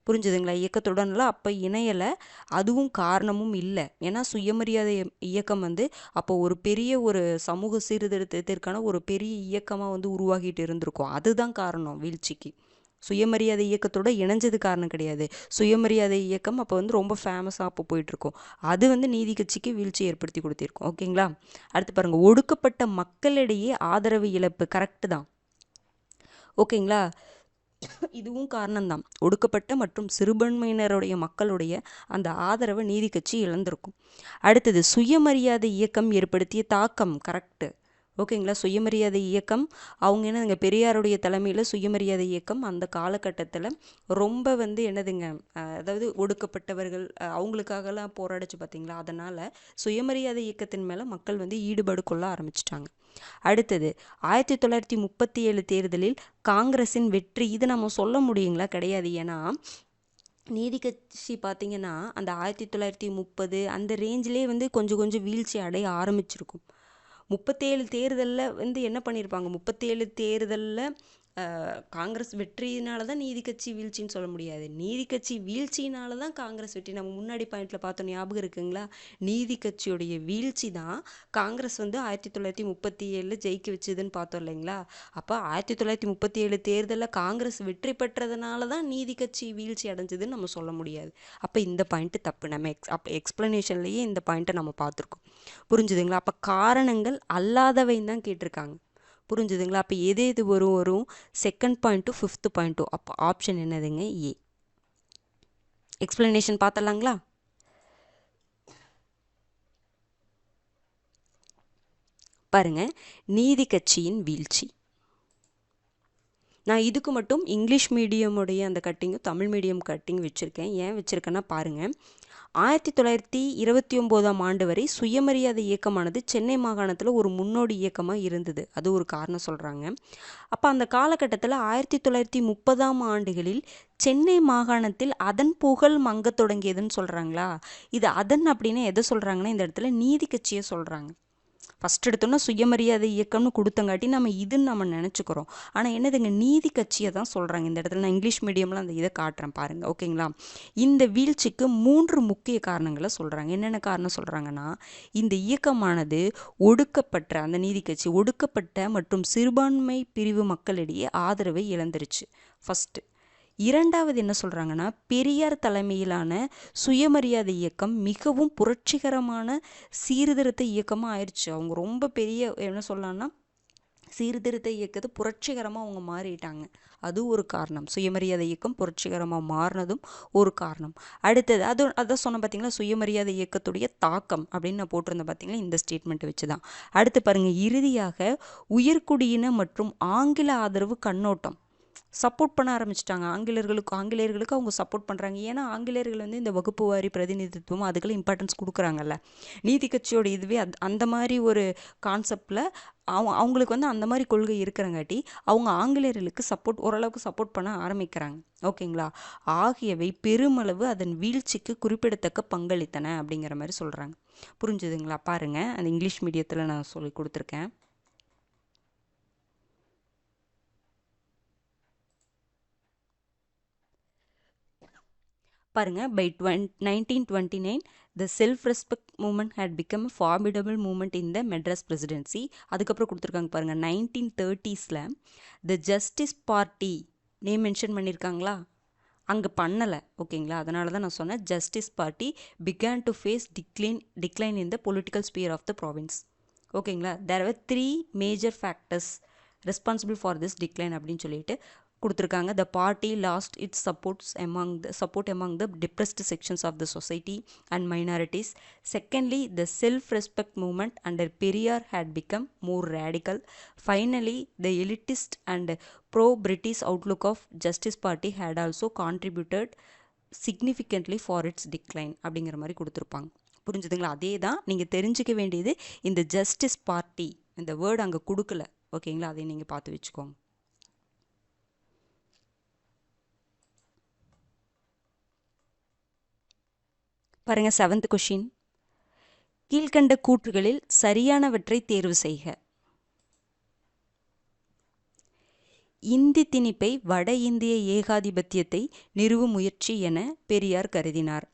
புரிஞ்சுதுங்களா? இயக்கத்துடன்லாம் அப்போ இணையலை, அதுவும் காரணமும் இல்லை. ஏன்னா சுயமரியாதை இயக்கம் வந்து அப்போ ஒரு பெரிய ஒரு சமூக சீர்திருத்தத்திற்கான ஒரு பெரிய இயக்கமாக வந்து உருவாகிட்டு இருந்திருக்கும். அதுதான் காரணம் வீழ்ச்சிக்கு. சுயமரியாதை இயக்கத்தோட இணைஞ்சது காரணம் கிடையாது. சுயமரியாதை இயக்கம் அப்போ வந்து ரொம்ப ஃபேமஸாக அப்போ போயிட்டுருக்கோம். அது வந்து நீதி கட்சிக்கு வீழ்ச்சி ஏற்படுத்தி கொடுத்திருக்கோம். ஓகேங்களா? அடுத்து பாருங்கள், ஒடுக்கப்பட்ட மக்களிடையே ஆதரவு இழப்பு. கரெக்டு தான். ஓகேங்களா? இதுவும் காரணம்தான். ஒடுக்கப்பட்ட மற்றும் சிறுபான்மையினருடைய மக்களுடைய அந்த ஆதரவை நீதி கட்சி இழந்திருக்கும். அடுத்தது, சுயமரியாதை இயக்கம் ஏற்படுத்திய தாக்கம். கரெக்டு. ஓகேங்களா? சுயமரியாதை இயக்கம் அவங்க என்னதுங்க, பெரியாருடைய தலைமையில் சுயமரியாதை இயக்கம் அந்த காலகட்டத்தில் ரொம்ப வந்து என்னதுங்க, அதாவது ஒடுக்கப்பட்டவர்கள் அவங்களுக்காகலாம் போராடிச்சு பார்த்தீங்களா? அதனால் சுயமரியாதை இயக்கத்தின் மேலே மக்கள் வந்து ஈடுபாடு கொள்ள ஆரம்பிச்சிட்டாங்க. அடுத்தது, 1937 தேர்தலில் காங்கிரஸின் வெற்றி. இது நம்ம சொல்ல முடியுங்களா? கிடையாது. ஏன்னா நீதி கட்சி பார்த்தீங்கன்னா அந்த 1930 அந்த ரேஞ்சிலே வந்து கொஞ்சம் கொஞ்சம் வீழ்ச்சி அடைய ஆரம்பிச்சிருக்கும். 37 தேர்தலில் வந்து என்ன பண்ணியிருப்பாங்க, 37 தேர்தலில் காங்கிரஸ் வெற்றியினால தான் நீதி கட்சி வீழ்ச்சின்னு சொல்ல முடியாது. நீதி கட்சி வீழ்ச்சியினால தான் காங்கிரஸ் வெற்றி. நம்ம முன்னாடி பாயிண்ட்ல பார்த்தோம், ஞாபகம் இருக்குங்களா? நீதி கட்சியுடைய வீழ்ச்சி தான் காங்கிரஸ் வந்து 1937 ஜெயிக்க வச்சதுன்னு பார்த்தோம் இல்லைங்களா? அப்போ 1937 தேர்தலில் காங்கிரஸ் வெற்றி பெற்றதுனால தான் நீதி கட்சி வீழ்ச்சி அடைஞ்சதுன்னு நம்ம சொல்ல முடியாது. அப்போ இந்த பாயிண்ட் தப்பு. நம்ம அப்போ எக்ஸ்பிளனேஷன்லேயே இந்த பாயிண்ட்டை நம்ம பார்த்துருக்கோம். புரிஞ்சுதுங்களா? அப்போ காரணங்கள் அல்லாதவைன்னு தான் கேட்டிருக்காங்க. புரிஞ்சுதுங்களா? அப்போ எது எது வரும் செகண்ட் பாயிண்ட்டும் ஃபிஃப்த் பாயிண்ட்டும். அப்போ ஆப்ஷன் என்னதுங்க? ஏ. எக்ஸ்பிளனேஷன் பார்த்தலாங்களா? பாருங்க, நீதி கட்சியின் வீழ்ச்சி. நான் இதுக்கு மட்டும் இங்கிலீஷ் மீடியமுடைய அந்த கட்டிங்கும் தமிழ் மீடியம் கட்டிங் வச்சுருக்கேன். ஏன் வச்சுருக்கேன்னா பாருங்கள், 1929ஆம் ஆண்டு வரை சுயமரியாதை இயக்கமானது சென்னை மாகாணத்தில் ஒரு முன்னோடி இயக்கமாக இருந்தது. அது ஒரு காரணம் சொல்கிறாங்க. அப்போ அந்த காலகட்டத்தில் 1930ஆம் ஆண்டுகளில் சென்னை மாகாணத்தில் அதன் புகழ் மங்க தொடங்கியதுன்னு சொல்கிறாங்களா? இது அதன் அப்படின்னு எதை சொல்கிறாங்கன்னா, இந்த இடத்துல நீதி கட்சியை சொல்கிறாங்க. ஃபஸ்ட் எடுத்தோன்னா சுயமரியாதை இயக்கம்னு கொடுத்தங்காட்டி நம்ம இதுன்னு நம்ம நினச்சிக்கிறோம். ஆனால் என்னதுங்க, நீதி கட்சியை தான் சொல்கிறாங்க இந்த இடத்துல. நான் இங்கிலீஷ் மீடியமில் அந்த இதை காட்டுறேன் பாருங்கள், ஓகேங்களா? இந்த வீழ்ச்சிக்கு 3 முக்கிய காரணங்களை சொல்கிறாங்க. என்னென்ன காரணம் சொல்கிறாங்கன்னா, இந்த இயக்கமானது ஒடுக்கப்பட்ட, அந்த நீதி கட்சி ஒடுக்கப்பட்ட மற்றும் சிறுபான்மை பிரிவு மக்களிடையே ஆதரவை இழந்துருச்சு ஃபஸ்ட்டு. இரண்டாவது என்ன சொல்கிறாங்கன்னா, பெரியார் தலைமையிலான சுயமரியாதை இயக்கம் மிகவும் புரட்சிகரமான சீர்திருத்த இயக்கமாக ஆயிடுச்சு. அவங்க ரொம்ப பெரிய என்ன சொல்லலாம்னா சீர்திருத்த இயக்கத்தை புரட்சிகரமாக அவங்க மாறிட்டாங்க. அது ஒரு காரணம். சுயமரியாதை இயக்கம் புரட்சிகரமாக மாறினதும் ஒரு காரணம். அடுத்தது அதான் சொன்ன பார்த்தீங்களா, சுயமரியாதை இயக்கத்துடைய தாக்கம் அப்படின்னு நான் போட்டிருந்தேன் பார்த்தீங்களா, இந்த ஸ்டேட்மெண்ட் வச்சு தான். அடுத்து பாருங்கள், இறுதியாக உயர்குடியின மற்றும் ஆங்கில ஆதரவு கண்ணோட்டம் சப்போர்ட் பண்ண ஆரம்பிச்சிட்டாங்க. ஆங்கிலேயர்களுக்கு அவங்க சப்போர்ட் பண்ணுறாங்க. ஏன்னா ஆங்கிலேயர்கள் வந்து இந்த வகுப்பு வாரி பிரதிநிதித்துவம் அதுக்கெல்லாம் இம்பார்ட்டன்ஸ் கொடுக்குறாங்கல்ல. நீதி கட்சியோட இதுவே அந்த மாதிரி ஒரு கான்செப்டில் அவங்களுக்கு வந்து அந்த மாதிரி கொள்கை இருக்கிறங்காட்டி அவங்க ஆங்கிலேயர்களுக்கு ஓரளவுக்கு சப்போர்ட் பண்ண ஆரம்பிக்கிறாங்க. ஓகேங்களா? ஆகியவை பெருமளவு அதன் வீழ்ச்சிக்கு குறிப்பிடத்தக்க பங்களித்தன அப்படிங்கிற மாதிரி சொல்கிறாங்க. புரிஞ்சுதுங்களா? பாருங்கள், அந்த இங்கிலீஷ் மீடியத்தில் நான் சொல்லி கொடுத்துருக்கேன். பாருங்க, by 1929 the self-respect movement had become a formidable movement in the Madras presidency. அதுக்கப்புறம் கொடுத்துருக்காங்க பாருங்க, 1930ஸ்ல the Justice Party name mention பண்ணியிருக்காங்களா? அங்கே பண்ணலை, ஓகேங்களா? அதனால தான் நான் சொன்னேன் justice party began to face decline in the political sphere of the province. ஓகேங்களா? there were 3 major factors responsible for this decline அப்படின்னு சொல்லிட்டு கொடுத்துருக்காங்க. the party lost its support among the depressed sections of the society and minorities. Secondly, the self-respect movement under Periyar had become more radical. Finally, the elitist and pro-British outlook of Justice Party had also contributed significantly for its decline அப்படிங்கிற மாதிரி கொடுத்துருப்பாங்க. புரிஞ்சுதுங்களா? அதே தான் நீங்கள் தெரிஞ்சுக்க வேண்டியது. இந்த ஜஸ்டிஸ் பார்ட்டி இந்த வேர்டு அங்கே கொடுக்கல, ஓகேங்களா? அதை நீங்கள் பார்த்து வச்சுக்கோங்க. பாருங்க, 7th கொஷின். கீழ்கண்ட கூற்றுகளில் சரியானவற்றை தேர்வு செய்க. இந்தி திணிப்பை வட இந்திய ஏகாதிபத்தியத்தை நிறுவும் முயற்சி என பெரியார் கருதினார்.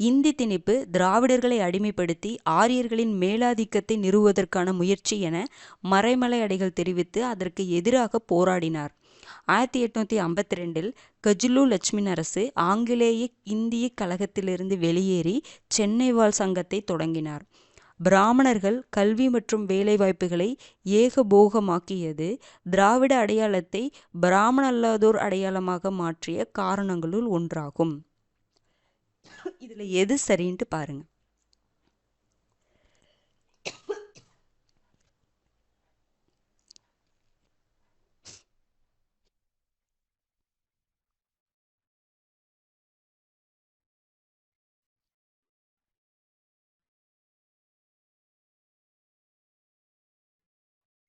இந்தி திணிப்பு திராவிடர்களை அடிமைப்படுத்தி ஆரியர்களின் மேலாதிக்கத்தை நிறுவுவதற்கான முயற்சி என மறைமலை அடிகள் தெரிவித்து அதற்கு எதிராக போராடினார். 1852 கஜுலு லட்சுமி அரசு ஆங்கிலேய இந்திய கழகத்திலிருந்து வெளியேறி சென்னை வாழ் சங்கத்தை தொடங்கினார். பிராமணர்கள் கல்வி மற்றும் வேலைவாய்ப்புகளை ஏகபோகமாக்கியது திராவிட அடையாளத்தை பிராமண அல்லாதோர் அடையாளமாக மாற்றிய காரணங்களுள் ஒன்றாகும். இதுல எது சரின்ட்டு பாருங்க.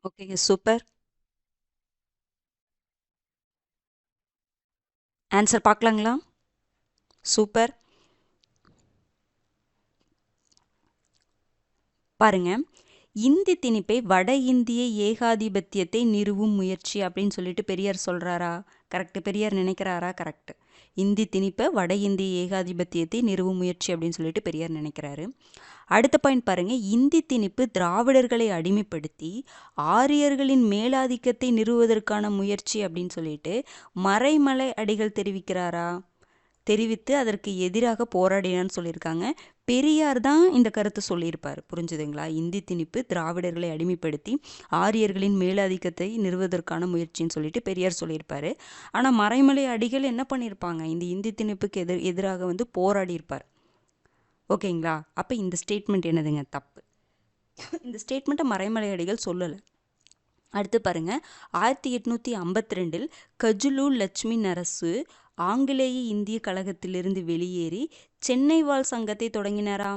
ஓகேங்க, சூப்பர். ஆன்சர் பார்க்கலாங்களா? சூப்பர். பாருங்க, இந்தி திணிப்பை வட இந்திய ஏகாதிபத்தியத்தை நிறுவும் முயற்சி அப்படின்னு சொல்லிட்டு பெரியார் சொல்றாரா? கரெக்ட். பெரியார் நினைக்கிறாரா? கரெக்ட். இந்தி திணிப்பை வட இந்திய ஏகாதிபத்தியத்தை நிறுவும் முயற்சி அப்படின்னு சொல்லிட்டு பெரியார் நினைக்கிறாரு. அடுத்த பாயிண்ட் பாருங்க. இந்தி திணிப்பு திராவிடர்களை அடிமைப்படுத்தி ஆரியர்களின் மேலாதிக்கத்தை நிறுவுவதற்கான முயற்சி அப்படின்னு சொல்லிட்டு மறைமலை அடிகள் தெரிவிக்கிறாரா? தெரிவித்து அதற்கு எதிராக போராடினான்னு சொல்லியிருக்காங்க. பெரியார் தான் இந்த கருத்தை சொல்லியிருப்பார். புரிஞ்சுதுங்களா? இந்தி திணிப்பு திராவிடர்களை அடிமைப்படுத்தி ஆரியர்களின் மேலாதிக்கத்தை நிறுவதற்கான முயற்சின்னு சொல்லிட்டு பெரியார் சொல்லியிருப்பார். ஆனால் மறைமலை அடிகள் என்ன பண்ணியிருப்பாங்க? இந்த இந்தி திணிப்புக்கு எதிராக வந்து போராடி இருப்பார். ஓகேங்களா? அப்போ இந்த ஸ்டேட்மெண்ட் என்னதுங்க? தப்பு. இந்த ஸ்டேட்மெண்ட்டை மறைமலை அடிகள் சொல்லலை. அடுத்து பாருங்க. 1852 கஜுலு லட்சுமி நரசு ஆங்கிலேய இந்திய கழகத்திலிருந்து வெளியேறி சென்னை வாழ் சங்கத்தை தொடங்கினாரா?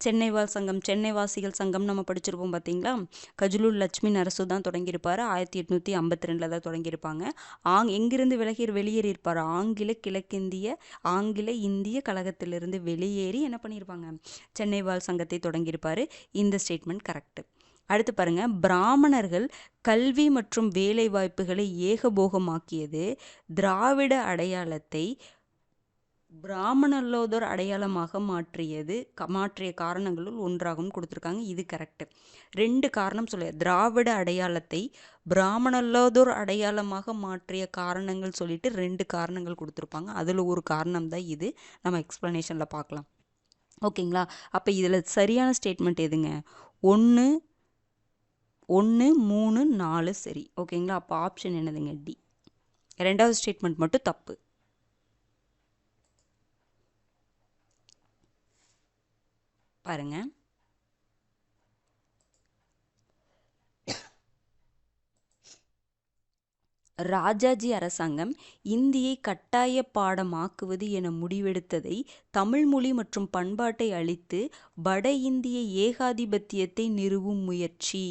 சென்னை வாழ் சங்கம், சென்னை வாசிகள் சங்கம் நம்ம படிச்சிருப்போம் பார்த்தீங்களா? கஜுலு லட்சுமி நரசு தான் தொடங்கியிருப்பார். 1852 தான் தொடங்கியிருப்பாங்க. எங்கிருந்து வெளியேறியிருப்பார்? ஆங்கில இந்திய கழகத்திலிருந்து வெளியேறி என்ன பண்ணியிருப்பாங்க? சென்னை வாழ் சங்கத்தை தொடங்கியிருப்பார். இந்த ஸ்டேட்மெண்ட் கரெக்ட். அடுத்து பாருங்க. பிராமணர்கள் கல்வி மற்றும் வேலை வாய்ப்புகளை ஏகபோகமாக்கியது திராவிட அடையாளத்தை பிராமணல்லோதோர் அடையாளமாக மாற்றிய காரணங்களுள் ஒன்றாகவும் கொடுத்துருக்காங்க. இது கரெக்ட். 2 காரணம் சொல்ல. திராவிட அடையாளத்தை பிராமணல்லோதோர் அடையாளமாக மாற்றிய காரணங்கள் சொல்லிட்டு 2 காரணங்கள் கொடுத்துருப்பாங்க. அதில் ஒரு காரணம் தான் இது. நம்ம எக்ஸ்பிளனேஷனில் பார்க்கலாம். ஓகேங்களா? அப்போ இதில் சரியான ஸ்டேட்மெண்ட் எதுங்க? 1, 3, 4 சரி. ஓகேங்களா? அப்போ ஆப்ஷன் என்னதுங்க? டி. 2வது ஸ்டேட்மெண்ட் மட்டும் தப்பு. பாருங்க. ராஜாஜி அரசாங்கம் இந்தியை கட்டாய பாடமாக்குவது என முடிவெடுத்ததை தமிழ் மொழி மற்றும் பண்பாட்டை அழித்து வட இந்திய ஏகாதிபத்தியத்தை நிறுவும் முயற்சி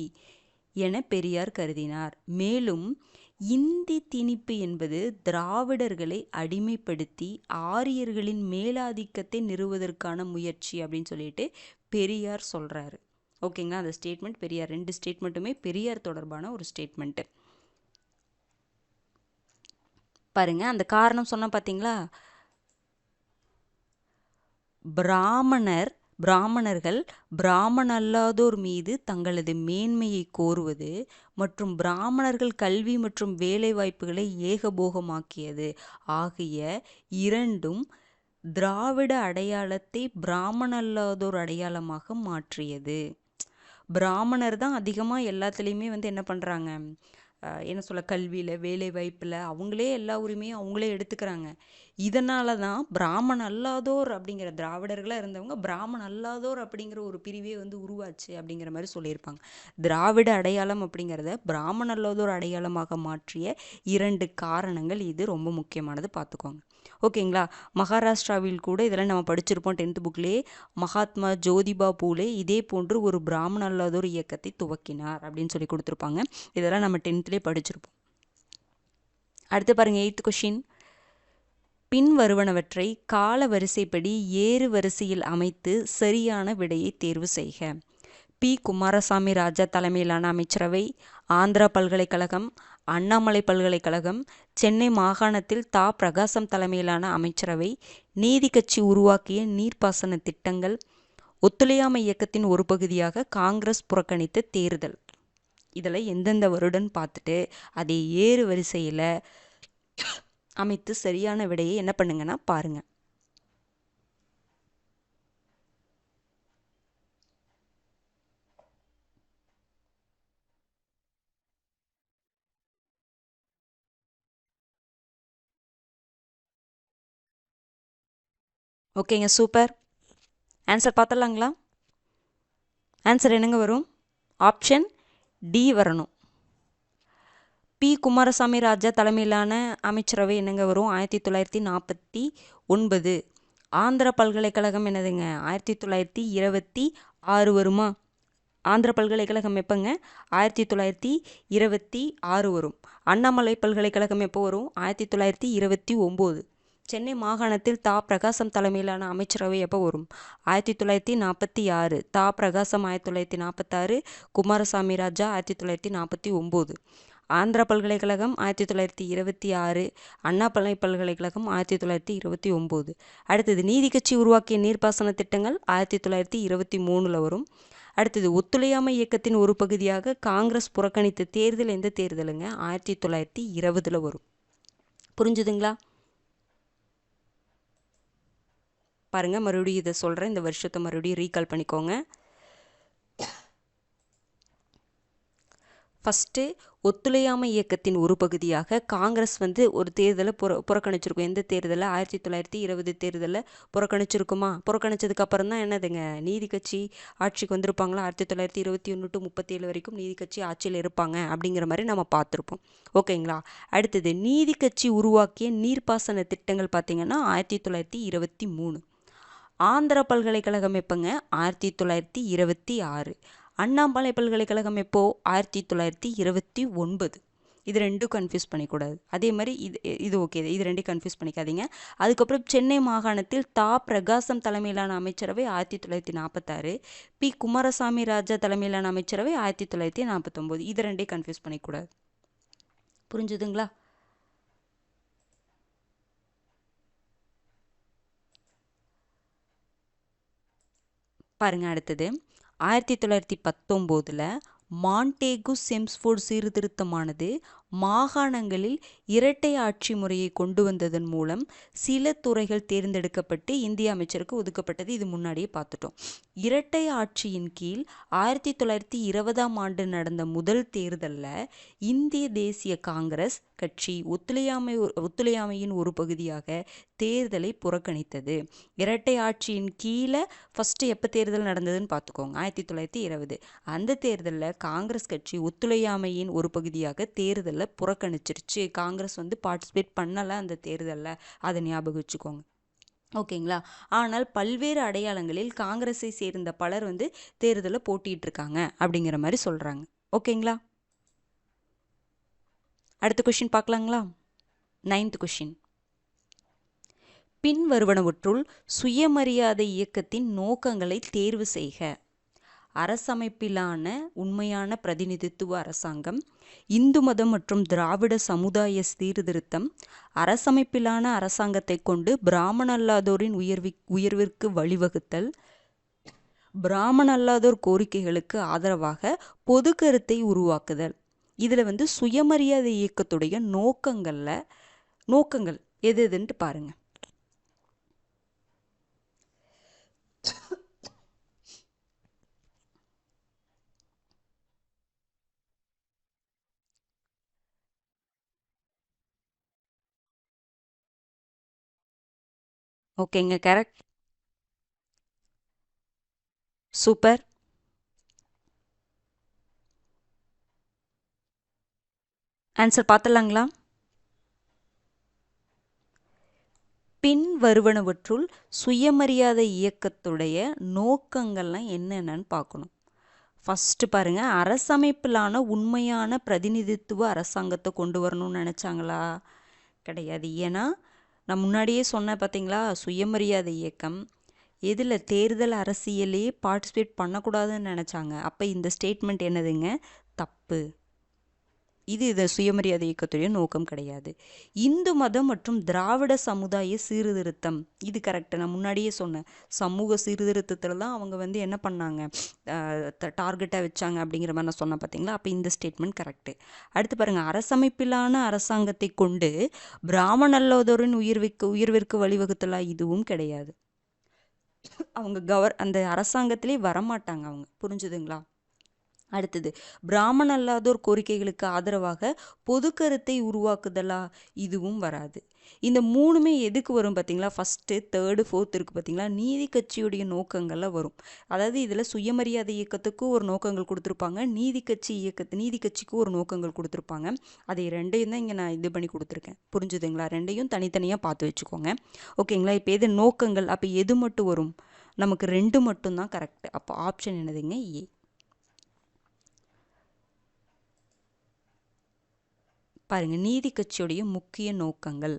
என பெரியார் கருதினார். மேலும் இந்தி திணிப்பு என்பது திராவிடர்களை அடிமைப்படுத்தி ஆரியர்களின் மேலாதிக்கத்தை நிறுவுவதற்கான முயற்சி அப்படின்னு சொல்லிட்டு பெரியார் சொல்றாரு. ஓகேங்களா? அந்த ஸ்டேட்மெண்ட் பெரியார். 2 ஸ்டேட்மெண்ட்டுமே பெரியார் தொடர்பான ஒரு ஸ்டேட்மெண்ட்டு. பாருங்க. அந்த காரணம் சொன்ன பார்த்தீங்களா? பிராமணர்கள் பிராமணல்லாதோர் மீது தங்களது மேன்மையை கோருவது மற்றும் பிராமணர்கள் கல்வி மற்றும் வேலை வாய்ப்புகளை ஏகபோகமாக்கியது ஆகிய இரண்டும் திராவிட அடையாளத்தை பிராமணல்லாதோர் அடையாளமாக மாற்றியது. பிராமணர் தான் அதிகமாக எல்லாத்துலேயுமே வந்து என்ன பண்ணுறாங்க? என்ன சொல்ல, கல்வியில், வேலை வாய்ப்பில் அவங்களே எல்லா உரிமையும் அவங்களே எடுத்துக்கிறாங்க. இதனால தான் பிராமண அல்லாதோர் அப்படிங்கிற திராவிடர்களாக இருந்தவங்க பிராமண அல்லாதோர் அப்படிங்கிற ஒரு பிரிவே வந்து உருவாச்சு அப்படிங்கிற மாதிரி சொல்லியிருப்பாங்க. திராவிட அடையாளம் அப்படிங்கிறத பிராமண அல்லாதோர் அடையாளமாக மாற்றிய 2 காரணங்கள் இது. ரொம்ப முக்கியமானது, பார்த்துக்கோங்க. ஓகேங்களா? மகாராஷ்டிராவில் கூட இதெல்லாம் நம்ம படிச்சிருப்போம் 10th புக்லேயே. மகாத்மா ஜோதிபா பூலே இதே போன்று ஒரு பிராமண அல்லாதோர் இயக்கத்தை துவக்கினார் அப்படின்னு சொல்லி கொடுத்துருப்பாங்க. இதெல்லாம் நம்ம 10thலேயே படிச்சிருப்போம். அடுத்து பாருங்க. 8th question. பின் வருவனவற்றை கால வரிசைப்படி ஏறு வரிசையில் அமைத்து சரியான விடையை தேர்வு செய்க. பி. குமாரசாமி ராஜா தலைமையிலான அமைச்சரவை, ஆந்திரா பல்கலைக்கழகம், அண்ணாமலை பல்கலைக்கழகம், சென்னை மாகாணத்தில் தா. பிரகாசம் தலைமையிலான அமைச்சரவை, நீதி கட்சி உருவாக்கிய நீர்ப்பாசன திட்டங்கள், ஒத்துழையாமை இயக்கத்தின் ஒரு பகுதியாக காங்கிரஸ் புறக்கணித்த தேர்தல். இதில் எந்தெந்த வருடம் பார்த்துட்டு அதை ஏறு வரிசையில் அமைத்து சரியான விடையை என்ன பண்ணுங்கன்னா பாருங்க. ஓகேங்க, சூப்பர். ஆன்சர் பார்த்துடலாங்களா? ஆன்சர் என்னங்க வரும்? ஆப்ஷன் டி வரணும். பி. குமாரசாமி ராஜா தலைமையிலான அமைச்சரவை என்னங்க வரும்? 1949. ஆந்திர பல்கலைக்கழகம் என்னதுங்க? 1926 வருமா? ஆந்திர பல்கலைக்கழகம் எப்போங்க? 1926 வரும். அண்ணாமலை பல்கலைக்கழகம் எப்போ வரும்? 1929. சென்னை மாகாணத்தில் தா பிரகாசம் தலைமையிலான அமைச்சரவை எப்போ வரும்? 1946. தா பிரகாசம் 1946, குமாரசாமி ராஜா 1949. ஆந்திரா பல்கலைக்கழகம் 1926, அண்ணா பல்கலைக்கழகம் 1929. அடுத்தது நீதி கட்சி உருவாக்கிய நீர்ப்பாசன திட்டங்கள் 1923 வரும். அடுத்தது ஒத்துழையாமை இயக்கத்தின் ஒரு பகுதியாக காங்கிரஸ் புறக்கணித்த தேர்தல் எந்த தேர்தலுங்க? 1920 வரும். புரிஞ்சுதுங்களா? பாருங்க, மறுபடியும் இதை சொல்கிறேன், இந்த வருஷத்தை மறுபடியும் ரீகால் பண்ணிக்கோங்க. ஃபஸ்ட்டு ஒத்துழையாமை இயக்கத்தின் ஒரு பகுதியாக காங்கிரஸ் ஒரு தேர்தலை புறக்கணிச்சிருக்கும். எந்த தேர்தலில்? 1920 தேர்தலில் புறக்கணிச்சிருக்குமா? புறக்கணிச்சதுக்கு அப்புறம் தான் என்னதுங்க, நீதி கட்சி ஆட்சிக்கு வந்திருப்பாங்களா? 1921 to 37 வரைக்கும் நீதி கட்சி ஆட்சியில் இருப்பாங்க அப்படிங்கிற மாதிரி நம்ம பார்த்துருப்போம். ஓகேங்களா? அடுத்தது நீதி கட்சி உருவாக்கிய நீர்ப்பாசன திட்டங்கள் பார்த்திங்கன்னா 1923. ஆந்திரா பல்கலைக்கழகம் எப்போங்க? 1926. அண்ணாமலை பல்கலைக்கழகம் எப்போ? 1929. இது ரெண்டும் கன்ஃபியூஸ் பண்ணிக்கூடாது. அதே மாதிரி இது ஓகே, இது ரெண்டையும் கன்ஃபியூஸ் பண்ணிக்காதீங்க. அதுக்கப்புறம் சென்னை மாகாணத்தில் தா பிரகாசம் தலைமையிலான அமைச்சரவை 1946, பி குமாரசாமி ராஜா தலைமையிலான அமைச்சரவை 1949. இது ரெண்டையும் கன்ஃபியூஸ் பண்ணிக்கூடாது. புரிஞ்சுதுங்களா? பாருங்க, அடுத்தது 1919 மாண்டேகு செம்ஸ்ஃபோர்ட் சீர்திருத்தமானது மாகாணங்களில் இரட்டை ஆட்சி முறையை கொண்டு வந்ததன் மூலம் சில துறைகள் தேர்ந்தெடுக்கப்பட்டு இந்திய அமைச்சருக்கு ஒதுக்கப்பட்டது. இது முன்னாடியே பார்த்துட்டோம். இரட்டை ஆட்சியின் கீழ் 1920 நடந்த முதல் தேர்தலில் இந்திய தேசிய காங்கிரஸ் கட்சி ஒத்துழையாமையின் ஒரு பகுதியாக தேர்தலை புறக்கணித்தது. இரட்டை ஆட்சியின் கீழே ஃபஸ்ட்டு எப்போ தேர்தல் நடந்ததுன்னு பார்த்துக்கோங்க, 1920. அந்த தேர்தலில் காங்கிரஸ் கட்சி ஒத்துழையாமையின் ஒரு பகுதியாக தேர்தலில் புறக்கணிச்சிருச்சு. காங்கிரஸ் பார்ட்டிசிபேட் பண்ணலை அந்த தேர்தலில், அதை ஞாபகம் வச்சுக்கோங்க. ஓகேங்களா? ஆனால் பல்வேறு அடையாளங்களில் காங்கிரஸை சேர்ந்த பலர் தேர்தலில் போட்டிட்டு இருக்காங்க அப்படிங்கிற மாதிரி சொல்கிறாங்க. ஓகேங்களா? அடுத்த கொஷின் பார்க்கலாங்களா? 9th question. பின் வருவனவற்றுள் சுயமரியாதை இயக்கத்தின் நோக்கங்களை தேர்வு செய்க. அரசமைப்பிலான உண்மையான பிரதிநிதித்துவ அரசாங்கம், இந்து மதம் மற்றும் திராவிட சமுதாய சீர்திருத்தம், அரசமைப்பிலான அரசாங்கத்தை கொண்டு பிராமண அல்லாதோரின் உயர்விற்கு வழிவகுத்தல், பிராமண அல்லாதோர் கோரிக்கைகளுக்கு ஆதரவாக பொது கருத்தை உருவாக்குதல். இதில் சுயமரியாதை இயக்கத்துடைய நோக்கங்கள் எது எதுன்ட்டு பாருங்க. ஓகேங்க, கரெக்ட், சூப்பர். ஆன்சர் பார்த்துடலாங்களா? பின் வருவனவற்றுள் சுயமரியாதை இயக்கத்துடைய நோக்கங்கள்லாம் என்னென்னு பார்க்கணும். ஃபஸ்ட்டு பாருங்கள், அரசமைப்பிலான உண்மையான பிரதிநிதித்துவ அரசாங்கத்தை கொண்டு வரணும்னு நினச்சாங்களா? கிடையாது. ஏன்னா நான் முன்னாடியே சொன்னேன் பார்த்தீங்களா, சுயமரியாதை இயக்கம் எதில் தேர்தல் அரசியலே பார்ட்டிசிபேட் பண்ணக்கூடாதுன்னு நினச்சாங்க. அப்போ இந்த ஸ்டேட்மெண்ட் என்னதுங்க? தப்பு. இது சுயமரியாதை இயக்கத்துடைய நோக்கம் கிடையாது. இந்து மதம் மற்றும் திராவிட சமுதாய சீர்திருத்தம், இது கரெக்டு. நான் முன்னாடியே சொன்னேன், சமூக சீர்திருத்தத்தில் தான் அவங்க என்ன பண்ணாங்க, டார்கெட்டாக வச்சாங்க அப்படிங்கிற மாதிரி நான் சொன்னேன் பார்த்தீங்களா. அப்போ இந்த ஸ்டேட்மெண்ட் கரெக்டு. அடுத்து பாருங்கள், அரசமைப்பிலான அரசாங்கத்தை கொண்டு பிராமண அல்லாதோரின் உயர்விற்கு வழிவகுத்தலா, இதுவும் கிடையாது. அவங்க அந்த அரசாங்கத்திலே வரமாட்டாங்க அவங்க. புரிஞ்சுதுங்களா? அடுத்தது, பிராமண அல்லாதோர் கோரிக்கைகளுக்கு ஆதரவாக பொது கருத்தை உருவாக்குதலா, இதுவும் வராது. இந்த மூணுமே எதுக்கு வரும் பார்த்தீங்களா? ஃபஸ்ட்டு, தேர்டு, ஃபோர்த் இருக்குது பார்த்தீங்களா, நீதி கட்சியுடைய நோக்கங்கள்லாம் வரும். அதாவது இதில் சுயமரியாதை இயக்கத்துக்கும் ஒரு நோக்கங்கள் கொடுத்துருப்பாங்க, நீதி கட்சிக்கு ஒரு நோக்கங்கள் கொடுத்துருப்பாங்க. அதை ரெண்டையும் தான் இங்கே நான் இது பண்ணி கொடுத்துருக்கேன். புரிஞ்சுதுங்களா? ரெண்டையும் தனித்தனியாக பார்த்து வச்சுக்கோங்க. ஓகேங்களா? இப்போ எது நோக்கங்கள், அப்போ எது மட்டும் வரும்? நமக்கு 2 மட்டும்தான் கரெக்டு. அப்போ ஆப்ஷன் என்னதுங்க? ஏ. பாருங்க, நீதி கட்சியுடைய முக்கிய நோக்கங்கள்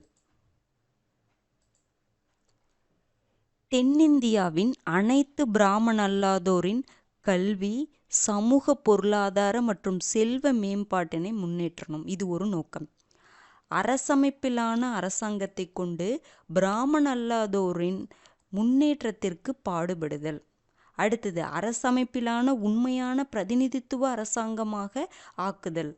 தென்னிந்தியாவின் அனைத்து பிராமண அல்லாதோரின் கல்வி, சமூக பொருளாதார மற்றும் செல்வ மேம்பாட்டினை முன்னேற்றணும். இது ஒரு நோக்கம். அரசமைப்பிலான அரசாங்கத்தை கொண்டு பிராமண அல்லாதோரின் முன்னேற்றத்திற்கு பாடுபடுதல். அடுத்தது அரசமைப்பிலான உண்மையான பிரதிநிதித்துவ அரசாங்கமாக ஆக்குதல்.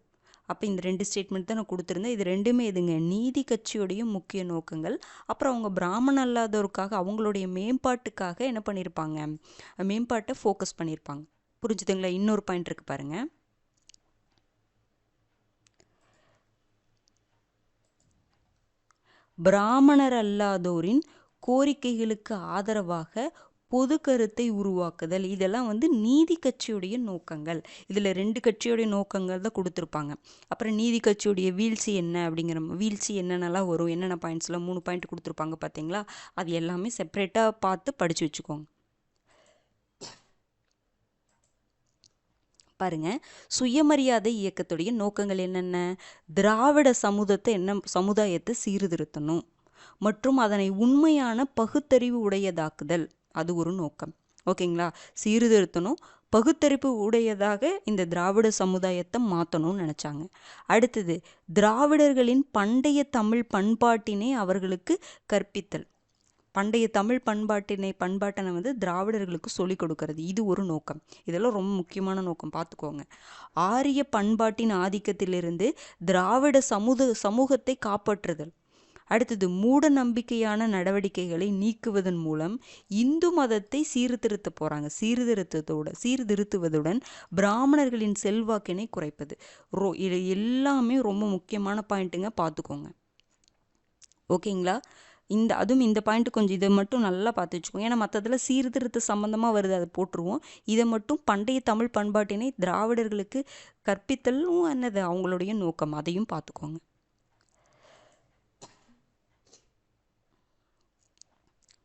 அப்போ இந்த 2 ஸ்டேட்மெண்ட் தான் நான் கொடுத்துருந்தேன். இது ரெண்டுமே எதுங்க, நீதி கட்சியோடைய முக்கிய நோக்கங்கள். அப்புறம் அவங்க பிராமண அல்லாதோருக்காக அவங்களுடைய மேம்பாட்டுக்காக என்ன பண்ணியிருப்பாங்க, மேம்பாட்டை ஃபோக்கஸ் பண்ணியிருப்பாங்க. புரிஞ்சுதுங்களா? இன்னொரு பாயிண்ட் இருக்கு பாருங்க. பிராமணர் அல்லாதோரின் கோரிக்கைகளுக்கு ஆதரவாக பொது கருத்தை உருவாக்குதல். இதெல்லாம் நீதி கட்சியுடைய நோக்கங்கள். இதில் 2 கட்சியுடைய நோக்கங்கள் தான் கொடுத்துருப்பாங்க. அப்புறம் நீதி கட்சியுடைய வீழ்ச்சி என்ன அப்படிங்கிற வீழ்ச்சி என்னென்னலாம் வரும், என்னென்ன பாயிண்ட்ஸில் 3 பாயிண்ட் கொடுத்துருப்பாங்க பார்த்தீங்களா? அது எல்லாமே செப்பரேட்டாக பார்த்து படித்து வச்சுக்கோங்க. பாருங்க, சுயமரியாதை இயக்கத்துடைய நோக்கங்கள் என்னென்ன? திராவிட சமுதாயத்தை சீர்திருத்தணும் மற்றும் அதனை உண்மையான பகுத்தறிவு உடையதாக்குதல். அது ஒரு நோக்கம். ஓகேங்களா? சீர்திருத்தணும், பகுத்தறிவு உடையதாக இந்த திராவிட சமுதாயத்தை மாற்றணும்னு நினச்சாங்க. அடுத்தது திராவிடர்களின் பண்டைய தமிழ் பண்பாட்டினை அவர்களுக்கு கற்பித்தல். பண்டைய தமிழ் பண்பாட்டினை திராவிடர்களுக்கு சொல்லிக் கொடுக்கறது. இது ஒரு நோக்கம். இதெல்லாம் ரொம்ப முக்கியமான நோக்கம், பார்த்துக்கோங்க. ஆரிய பண்பாட்டின் ஆதிக்கத்திலிருந்து திராவிட சமூகத்தை காப்பாற்றுதல். அடுத்தது மூட நம்பிக்கையான நடவடிக்கைகளை நீக்குவதன் மூலம் இந்து மதத்தை சீர்திருத்துவதுடன் பிராமணர்களின் செல்வாக்கினை குறைப்பது. இது எல்லாமே ரொம்ப முக்கியமான பாயிண்ட்டுங்க, பார்த்துக்கோங்க. ஓகேங்களா? அதுவும் இந்த பாயிண்ட் கொஞ்சம் இதை மட்டும் நல்லா பார்த்து வச்சுக்கோங்க. ஏன்னா மற்றதில் சீர்திருத்த சம்பந்தமாக வருது, அதை போட்டுருவோம். இதை மட்டும் பண்டைய தமிழ் பண்பாட்டினை திராவிடர்களுக்கு கற்பித்தலும் என்னது அவங்களுடைய நோக்கம், அதையும் பார்த்துக்கோங்க.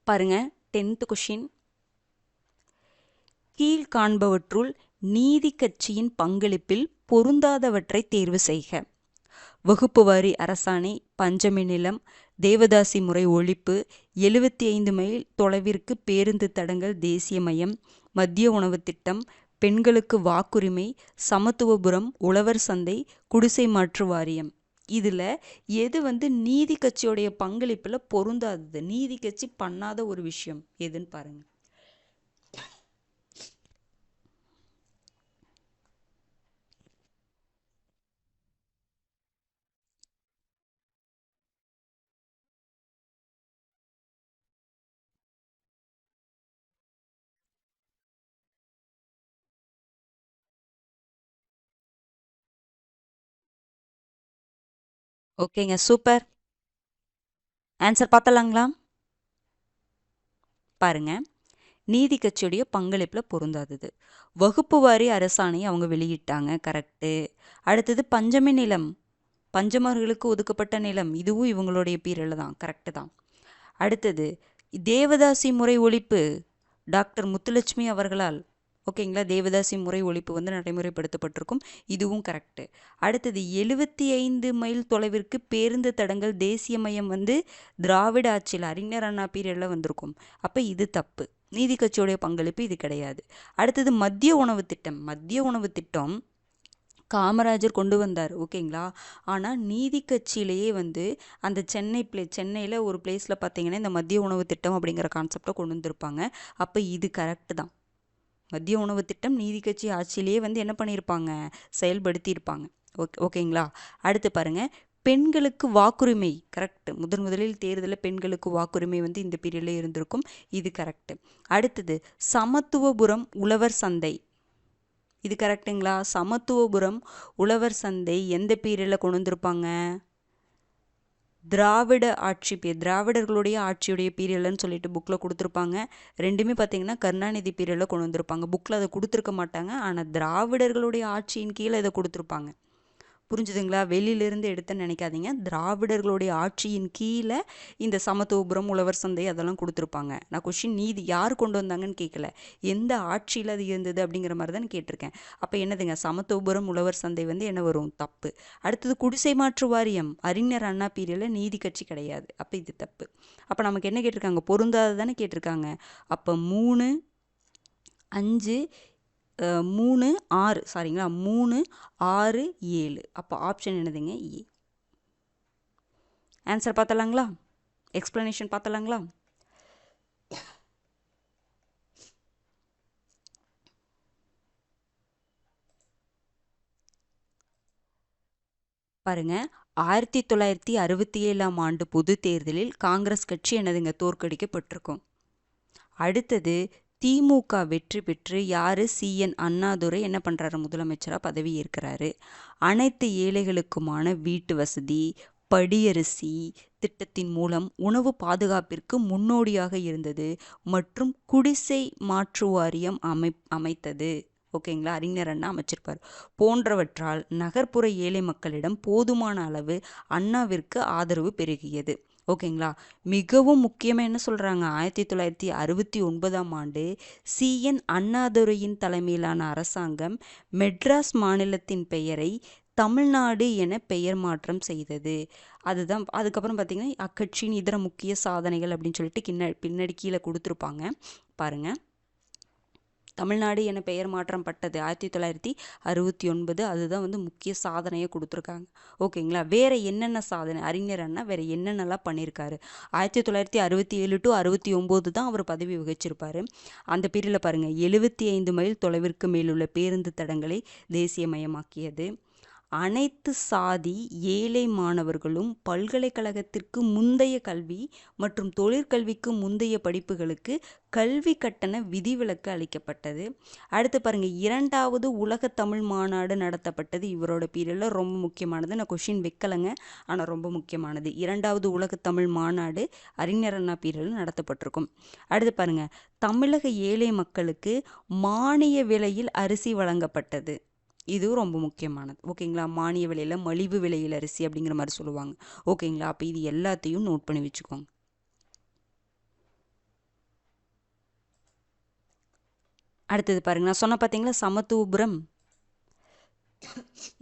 பாருங்க, 10th கொஷின். கீழ்காண்பவற்றுள் நீதி கட்சியின் பங்களிப்பில் பொருந்தாதவற்றை தேர்வு செய்க. வகுப்பு வாரி அரசாணை, பஞ்சமி நிலம், தேவதாசி முறை ஒழிப்பு, 75 மைல் தொலைவிற்கு பேருந்து தடங்கள் தேசியமயம், மத்திய உணவு திட்டம், பெண்களுக்கு வாக்குரிமை, சமத்துவபுரம், உழவர் சந்தை, குடிசை மாற்று வாரியம். இதில் எது நீதி கட்சியோடைய பங்களிப்பில் பொருந்தாதது, நீதி கட்சி பண்ணாத ஒரு விஷயம் எதுன்னு பாருங்க. ஓகேங்க, சூப்பர். ஆன்சர் பார்த்தலாங்களா? பாருங்க, நீதி கட்சியுடைய பங்களிப்பில் பொருந்தாதது. வகுப்பு வாரி அரசாணை அவங்க வெளியிட்டாங்க, கரெக்டு. அடுத்தது பஞ்சமி நிலம், பஞ்சமர்களுக்கு ஒதுக்கப்பட்ட நிலம், இதுவும் இவங்களுடைய பீரியடில் தான், கரெக்டு தான். அடுத்தது தேவதாசி முறை ஒழிப்பு, டாக்டர் முத்துலட்சுமி அவர்களால், ஓகேங்களா, தேவதாசி முறை ஒழிப்பு நடைமுறைப்படுத்தப்பட்டிருக்கும், இதுவும் கரெக்டு. அடுத்தது 75 மைல் தொலைவிற்கு பேருந்து தடங்கள் தேசியமயம் திராவிட ஆட்சியில் அறிஞர் அண்ணா பீரியடில் வந்திருக்கும். அப்போ இது தப்பு, நீதி கட்சியோடைய பங்களிப்பு இது கிடையாது. அடுத்தது மத்திய உணவு திட்டம் காமராஜர் கொண்டு வந்தார், ஓகேங்களா. ஆனால் நீதி கட்சியிலேயே அந்த சென்னையில் ஒரு பிளேஸில் பார்த்தீங்கன்னா இந்த மத்திய உணவு திட்டம் அப்படிங்கிற கான்செப்டை கொண்டு வந்திருப்பாங்க. அப்போ இது கரெக்டு தான். மத்திய உணவு திட்டம் நீதி கட்சி ஆட்சியிலேயே என்ன பண்ணியிருப்பாங்க, செயல்படுத்தியிருப்பாங்க. ஓகேங்களா. அடுத்து பாருங்க, பெண்களுக்கு வாக்குரிமை, கரெக்ட். முதலில் தேர்தலில் பெண்களுக்கு வாக்குரிமை இந்த பீரியடில் இருந்திருக்கும், இது கரெக்டு. அடுத்தது சமத்துவபுரம் உழவர் சந்தை, இது கரெக்டுங்களா. சமத்துவபுரம் உழவர் சந்தை எந்த பீரியடில் கொண்டு வந்திருப்பாங்க, திராவிடர்களுடைய ஆட்சியுடைய பீரியட்லன்னு சொல்லிட்டு புக்கில் கொடுத்துருப்பாங்க. ரெண்டுமே பார்த்தீங்கன்னா கருணாநிதி பீரியடில் கொண்டு வந்திருப்பாங்க. புக்கில் அதை கொடுத்துருக்க மாட்டாங்க, ஆனால் திராவிடர்களுடைய ஆட்சியின் கீழே இதை கொடுத்துருப்பாங்க. புரிஞ்சுதுங்களா? வெளியிலிருந்து எடுத்தேன்னு நினைக்காதீங்க. திராவிடர்களுடைய ஆட்சியின் கீழே இந்த சமத்துவபுரம், உழவர் சந்தை அதெல்லாம் கொடுத்துருப்பாங்க. நான் கொஷின் நீதி யார் கொண்டு வந்தாங்கன்னு கேட்கல. எந்த ஆட்சியில் அது இருந்தது அப்படிங்கிற மாதிரி தான் கேட்டிருக்கேன். அப்போ என்னதுங்க, சமத்துவபுரம், உழவர் சந்தை வந்து என்ன வரும்? தப்பு. அடுத்தது குடிசை மாற்று வாரியம், அறிஞர் அண்ணா பீரியடில் நீதி கட்சி கிடையாது. அப்போ இது தப்பு. அப்போ நமக்கு என்ன கேட்டிருக்காங்க? பொருந்தாது தானே கேட்டிருக்காங்க. அப்போ 3, 5, 3, 6 சாரிங்களா, 3, 6, 7. அப்போ ஆப்ஷன் என்னதுங்க? ஏ. ஆன்சர் பார்த்தலாங்களா? எக்ஸ்பிளனேஷன் பார்த்தலாங்களா? பாருங்க, 1967ஆம் ஆண்டு பொது தேர்தலில் காங்கிரஸ் கட்சி என்னதுங்க? தோற்கடிக்கப்பட்டிருக்கும். அடுத்தது திமுக வெற்றி பெற்று யாரு? CN அண்ணாதுரை என்ன பண்றாரு? முதலமைச்சரா பதவி ஏற்கிறாரு. அனைத்து ஏழைகளுக்குமான வீட்டு வசதி, படியரிசி திட்டத்தின் மூலம் உணவு பாதுகாப்பிற்கு முன்னோடியாக இருந்தது மற்றும் குடிசை மாற்று வாரியம் அமைத்தது. ஓகேங்களா? அறிஞர் அண்ணா அமைச்சிருப்பார். போன்றவற்றால் நகர்ப்புற ஏழை மக்களிடம் போதுமான அளவு அண்ணாவிற்கு ஆதரவு பெருகியது. ஓகேங்களா? மிகவும் முக்கியமாக என்ன சொல்கிறாங்க? 1969ஆம் ஆண்டு CN அண்ணாதுரையின் தலைமையிலான அரசாங்கம் மெட்ராஸ் மாநிலத்தின் பெயரை தமிழ்நாடு என பெயர் மாற்றம் செய்தது. அதுதான். அதுக்கப்புறம் பார்த்தீங்கன்னா அக்கட்சியின் இதர முக்கிய சாதனைகள் அப்படின்னு சொல்லிட்டு பின்னாடி கீழே கொடுத்துருப்பாங்க பாருங்கள். தமிழ்நாடு என பெயர் மாற்றம் பட்டது 1969. அதுதான் வந்து முக்கிய சாதனையை கொடுத்துருக்காங்க. ஓகேங்களா? வேற என்னென்ன சாதனை அறிஞர் அண்ணா வேற என்னென்னலாம் பண்ணியிருக்காரு? 1967 to 69 தான் அவர் பதவி வகிச்சிருப்பாரு. அந்த பீரியடில் பாருங்கள், 75 மைல் தொலைவிற்கு மேலுள்ள பேருந்து தடங்களை தேசியமயமாக்கியது. அனைத்து சாதி ஏழை மாணவர்களும் பல்கலைக்கழகத்திற்கு முந்தைய கல்வி மற்றும் தொழிற்கல்விக்கு முந்தைய படிப்புகளுக்கு கல்வி கட்டண விதிவிலக்கு அளிக்கப்பட்டது. அடுத்து பாருங்க, 2வது உலக தமிழ் மாநாடு நடத்தப்பட்டது இவரோட பீரியடில். ரொம்ப முக்கியமானது. நான் கொஷின் வைக்கலைங்க, ஆனால் ரொம்ப முக்கியமானது. 2வது உலக தமிழ் மாநாடு அறிஞர் அண்ணா பீரியடில் நடத்தப்பட்டிருக்கும். அடுத்து பாருங்க, தமிழக ஏழை மக்களுக்கு மானிய விலையில் அரிசி வழங்கப்பட்டது. இதுவும் ரொம்ப முக்கியமானது. ஓகேங்களா? மானிய விலையில், மலிவு விலையில் அரிசி அப்படிங்கிற மாதிரி சொல்லுவாங்க. ஓகேங்களா? அப்போ இது எல்லாத்தையும் நோட் பண்ணி வச்சுக்கோங்க. அடுத்தது பாருங்க, நான் சொன்ன பார்த்தீங்களா சமத்துவபுரம்.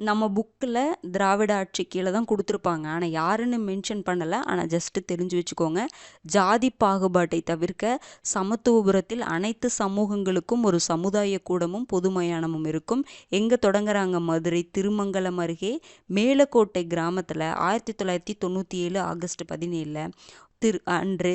நம்ம புக்கில் திராவிட ஆட்சி கீழே தான் கொடுத்துருப்பாங்க, ஆனால் யாருன்னு மென்ஷன் பண்ணலை. ஆனால் ஜஸ்ட்டு தெரிஞ்சு வச்சுக்கோங்க. ஜாதி பாகுபாட்டை தவிர்க்க சமத்துவபுரத்தில் அனைத்து சமூகங்களுக்கும் ஒரு சமுதாய கூடமும் பொது மயானமும் இருக்கும். எங்கே தொடங்குறாங்க? மதுரை திருமங்கலம் அருகே மேலக்கோட்டை கிராமத்தில் 1997 ஆகஸ்ட் 17 அன்று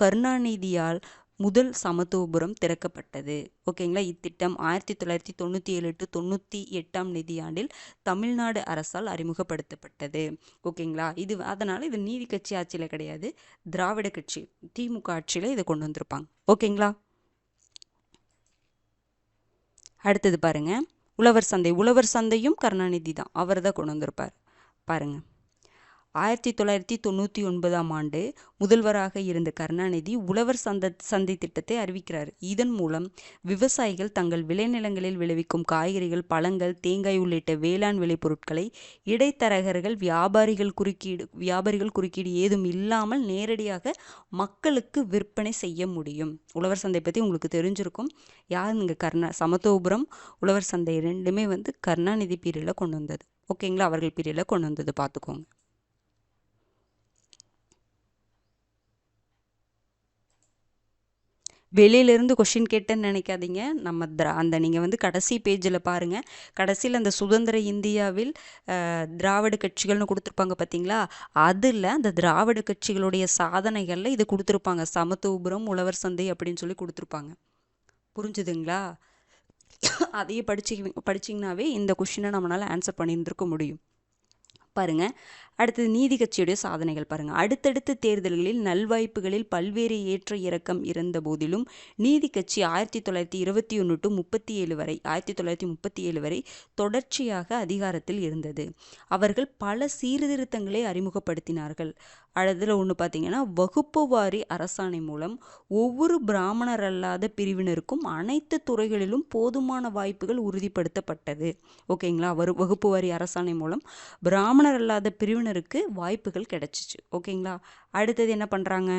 கருணாநிதியால் முதல் சமத்துவபுரம் திறக்கப்பட்டது. ஓகேங்களா? இத்திட்டம் 1997 to 98ஆம் நிதியாண்டில் தமிழ்நாடு அரசால் அறிமுகப்படுத்தப்பட்டது. ஓகேங்களா? அதனால இது நீதி கட்சி ஆட்சியில் கிடையாது, திராவிட கட்சி திமுக ஆட்சியில் இதை கொண்டு வந்திருப்பாங்க. ஓகேங்களா? அடுத்தது பாருங்க, உழவர் சந்தை. உழவர் சந்தையும் கருணாநிதி தான், அவர் தான் கொண்டு வந்திருப்பார். பாருங்க, 1999ஆம் ஆண்டு முதல்வராக இருந்த கருணாநிதி உழவர் சந்தை திட்டத்தை அறிவிக்கிறார். இதன் மூலம் விவசாயிகள் தங்கள் விளைநிலங்களில் விளைவிக்கும் காய்கறிகள், பழங்கள், தேங்காய் உள்ளிட்ட வேளாண் விளைபொருட்களை இடைத்தரகர்கள், வியாபாரிகள் குறுக்கீடு ஏதும் இல்லாமல் நேரடியாக மக்களுக்கு விற்பனை செய்ய முடியும். உழவர் சந்தை பற்றி உங்களுக்கு தெரிஞ்சிருக்கும். யாருங்க? சமத்துவபுரம், உழவர் சந்தை ரெண்டுமே வந்து கருணாநிதி பீரியடில் கொண்டு வந்தது. ஓகேங்களா? அவர்கள் பீரியடில் கொண்டு வந்தது, பார்த்துக்கோங்க. வெளியிலேருந்து கொஷின் கேட்டேன்னு நினைக்காதீங்க. நம்ம அந்த நீங்கள் வந்து கடைசி பேஜில் பாருங்கள். கடைசியில் அந்த சுதந்திர இந்தியாவில் திராவிட கட்சிகள்னு கொடுத்துருப்பாங்க பார்த்தீங்களா? அதில் அந்த திராவிட கட்சிகளுடைய சாதனைகளில் இது கொடுத்துருப்பாங்க. சமத்துவபுரம், உழவர் சந்தை அப்படின்னு சொல்லி கொடுத்துருப்பாங்க. புரிஞ்சுதுங்களா? அதையே படிச்சிங்கனாவே இந்த கொஷினை நம்மளால் ஆன்சர் பண்ணியிருந்திருக்க முடியும். பாருங்க, அடுத்தது நீதி கட்சியுடைய சாதனைகள் பாருங்க. அடுத்தடுத்த தேர்தல்களில் நல்வாய்ப்புகளில் பல்வேறு ஏற்ற இறக்கம் இருந்த போதிலும் நீதி கட்சி 1921 to 1937 வரை தொடர்ச்சியாக அதிகாரத்தில் இருந்தது. அவர்கள் பல சீர்திருத்தங்களை அறிமுகப்படுத்தினார்கள். அதில் ஒன்று பார்த்தீங்கன்னா வகுப்பு வாரி அரசாணை மூலம் ஒவ்வொரு பிராமணர் அல்லாத பிரிவினருக்கும் அனைத்து துறைகளிலும் போதுமான வாய்ப்புகள் உறுதிப்படுத்தப்பட்டது. ஓகேங்களா, வகுப்பு வாரி அரசாணை மூலம் பிராமணர் அல்லாத பிரிவினருக்கு வாய்ப்புகள் கிடைச்சிச்சு. ஓகேங்களா, அடுத்தது என்ன பண்ணுறாங்க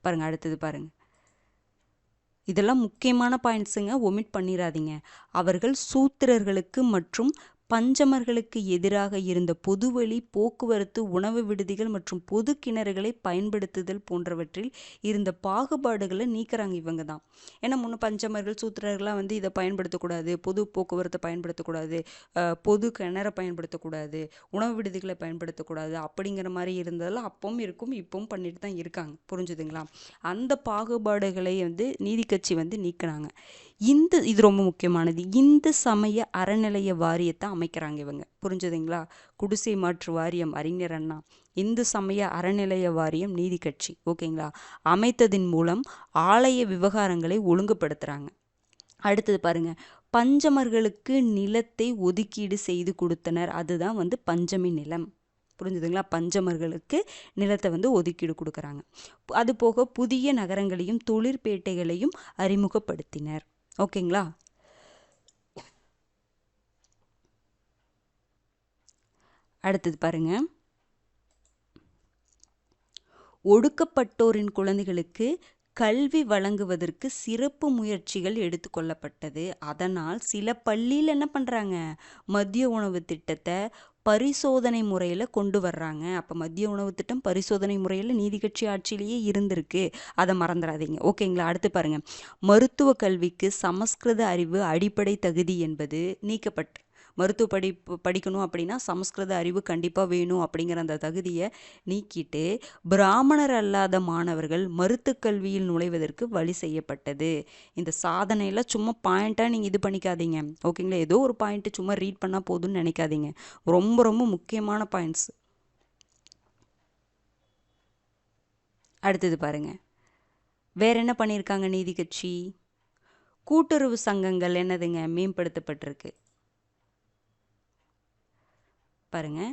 பாருங்க. அடுத்தது பாருங்க, இதெல்லாம் முக்கியமான பாயிண்ட்ஸுங்க, ஒமிட் பண்ணிடாதீங்க. அவர்கள் சூத்திரர்களுக்கு மற்றும் பஞ்சமர்களுக்கு எதிராக இருந்த பொதுவழி போக்குவரத்து, உணவு விடுதிகள் மற்றும் பொது கிணறுகளை பயன்படுத்துதல் போன்றவற்றில் இருந்த பாகுபாடுகளை நீக்கிறாங்க இவங்க தான். ஏன்னா முன்ன பஞ்சமர்கள் சூத்திரர்கள்லாம் வந்து இதை பயன்படுத்தக்கூடாது, பொது போக்குவரத்தை பயன்படுத்தக்கூடாது, பொது கிணறை பயன்படுத்தக்கூடாது, உணவு விடுதிகளை பயன்படுத்தக்கூடாது அப்படிங்கிற மாதிரி இருந்ததெல்லாம் அப்பவும் இருக்கும், இப்பவும் பண்ணிட்டு தான் இருக்காங்க. புரிஞ்சுதுங்களா? அந்த பாகுபாடுகளை வந்து நீதி கட்சி வந்து நீக்கினாங்க. இது ரொம்ப முக்கியமானது. இந்து சமய அறநிலைய வாரியத்தை அமைக்கிறாங்க இவங்க. புரிஞ்சுதுங்களா? குடிசை மாற்று வாரியம் அறிஞர் அண்ணா, இந்து சமய அறநிலைய வாரியம் நீதி கட்சி. ஓகேங்களா, அமைத்ததின் மூலம் ஆலய விவகாரங்களை ஒழுங்குபடுத்துறாங்க. அடுத்தது பாருங்க, பஞ்சமர்களுக்கு நிலத்தை ஒதுக்கீடு செய்து கொடுத்தனர். அதுதான் வந்து பஞ்சமி நிலம். புரிஞ்சுதுங்களா? பஞ்சமர்களுக்கு நிலத்தை வந்து ஒதுக்கீடு கொடுக்குறாங்க. அது போக புதிய நகரங்களையும் தொழிற்பேட்டைகளையும் அறிமுகப்படுத்தினர். ஓகேங்களா, அடுத்தது பாருங்க, ஒடுக்கப்பட்டோரின் குழந்தைகளுக்கு கல்வி வழங்குவதற்கு சிறப்பு முயற்சிகள் எடுத்துக்கொள்ளப்பட்டது. அதனால் சில பள்ளியில் என்ன பண்ணுறாங்க, மதிய உணவு திட்டத்தை பரிசோதனை முறையில் கொண்டு வர்றாங்க. அப்போ மதிய உணவு திட்டம் பரிசோதனை முறையில் நீதி கட்சி ஆட்சியிலேயே இருந்திருக்கு, அதை மறந்துடாதீங்க. ஓகேங்களா, அடுத்து பாருங்க, மருத்துவ கல்விக்கு சமஸ்கிருத அறிவு அடிப்படை தகுதி என்பது நீக்கப்பட்டு, மருத்துவ படிக்கணும் அப்படின்னா சமஸ்கிருத அறிவு கண்டிப்பாக வேணும் அப்படிங்கிற அந்த தகுதியை நீக்கிட்டு பிராமணர் அல்லாத மாணவர்கள் மருத்துவ கல்வியில் நுழைவதற்கு வழி செய்யப்பட்டது. இந்த சாதனையெல்லாம் சும்மா பாயிண்ட்டாக நீங்கள் இது பண்ணிக்காதீங்க. ஓகேங்களா, ஏதோ ஒரு பாயிண்ட்டு சும்மா ரீட் பண்ணால் போதும்னு நினைக்காதீங்க. ரொம்ப ரொம்ப முக்கியமான பாயிண்ட்ஸ். அடுத்தது பாருங்க, வேற என்ன பண்ணியிருக்காங்க நீதி கட்சி? கூட்டுறவு சங்கங்கள் என்னதுங்க மேம்படுத்தப்பட்டிருக்கு பாருங்க.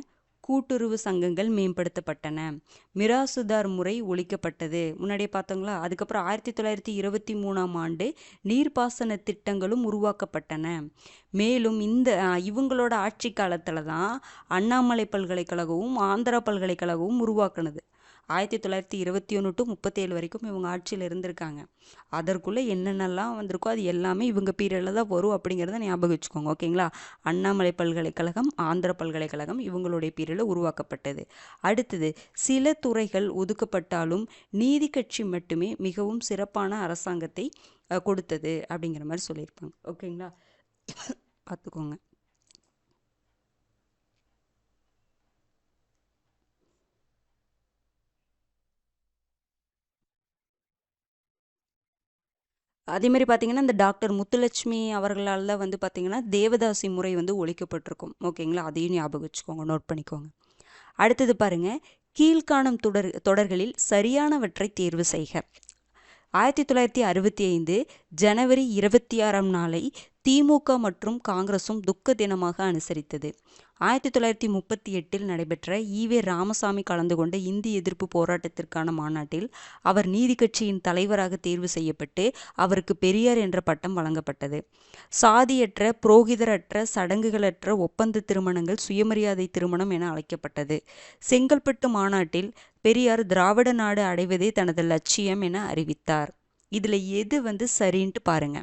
கூட்டுறவு சங்கங்கள் மேம்படுத்தப்பட்டன, மிராசுதார் முறை ஒழிக்கப்பட்டது. முன்னாடியே பார்த்தோங்களா? அதுக்கப்புறம் 1923ஆம் ஆண்டு நீர்ப்பாசன திட்டங்களும் உருவாக்கப்பட்டன. மேலும் இவங்களோட ஆட்சி காலத்தில் தான் அண்ணாமலை பல்கலைக்கழகமும் ஆந்திரா பல்கலைக்கழகமும் உருவாக்குனது. 1921 டு 37 வரைக்கும் இவங்க ஆட்சியில் இருந்திருக்காங்க. அதற்குள்ளே என்னென்னலாம் வந்திருக்கோ அது எல்லாமே இவங்க பீரியடில் தான் வரும் அப்படிங்கிறத ஞாபகம் வச்சுக்கோங்க. ஓகேங்களா, அண்ணாமலை பல்கலைக்கழகம், ஆந்திர பல்கலைக்கழகம் இவங்களுடைய பீரியடில் உருவாக்கப்பட்டது. அடுத்தது, சில துறைகள் ஒதுக்கப்பட்டாலும் நீதி கட்சி மட்டுமே மிகவும் சிறப்பான அரசாங்கத்தை கொடுத்தது அப்படிங்கிற மாதிரி சொல்லியிருப்பாங்க. ஓகேங்களா, பார்த்துக்கோங்க. அதே மாதிரி பார்த்தீங்கன்னா இந்த டாக்டர் முத்துலட்சுமி அவர்களால் தான் வந்து பார்த்தீங்கன்னா தேவதாசி முறை வந்து ஒழிக்கப்பட்டிருக்கும். ஓகேங்களா, அதையும் ஞாபகம் வச்சுக்கோங்க, நோட் பண்ணிக்கோங்க. அடுத்தது பாருங்க, கீழ்காணும் தொடர்களில் சரியானவற்றை தேர்வு செய்க. 1965 ஜனவரி 26ஆம் நாளை திமுக மற்றும் காங்கிரசும் துக்க தினமாக அனுசரித்தது. 1938 நடைபெற்ற ஈவே ராமசாமி கலந்து கொண்ட இந்தி எதிர்ப்பு போராட்டத்திற்கான மாநாட்டில் அவர் நீதி கட்சியின் தலைவராக தேர்வு செய்யப்பட்டு அவருக்கு பெரியார் என்ற பட்டம் வழங்கப்பட்டது. சாதியற்ற, புரோகிதரற்ற, சடங்குகளற்ற ஒப்பந்த திருமணங்கள் சுயமரியாதை திருமணம் என அழைக்கப்பட்டது. செங்கல்பட்டு மாநாட்டில் பெரியார் திராவிட நாடு அடைவதே தனது லட்சியம் என அறிவித்தார். இதுல எது வந்து சரின்ட்டு பாருங்க.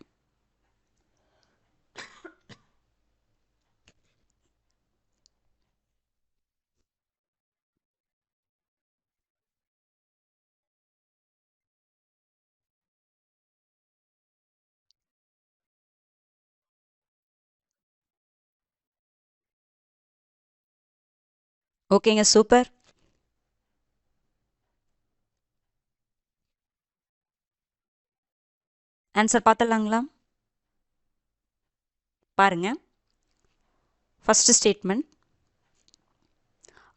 ஓகேங்க, சூப்பர். ஆன்சர் பார்த்துடலாங்களா? பாருங்க, ஃபர்ஸ்ட் ஸ்டேட்மெண்ட்,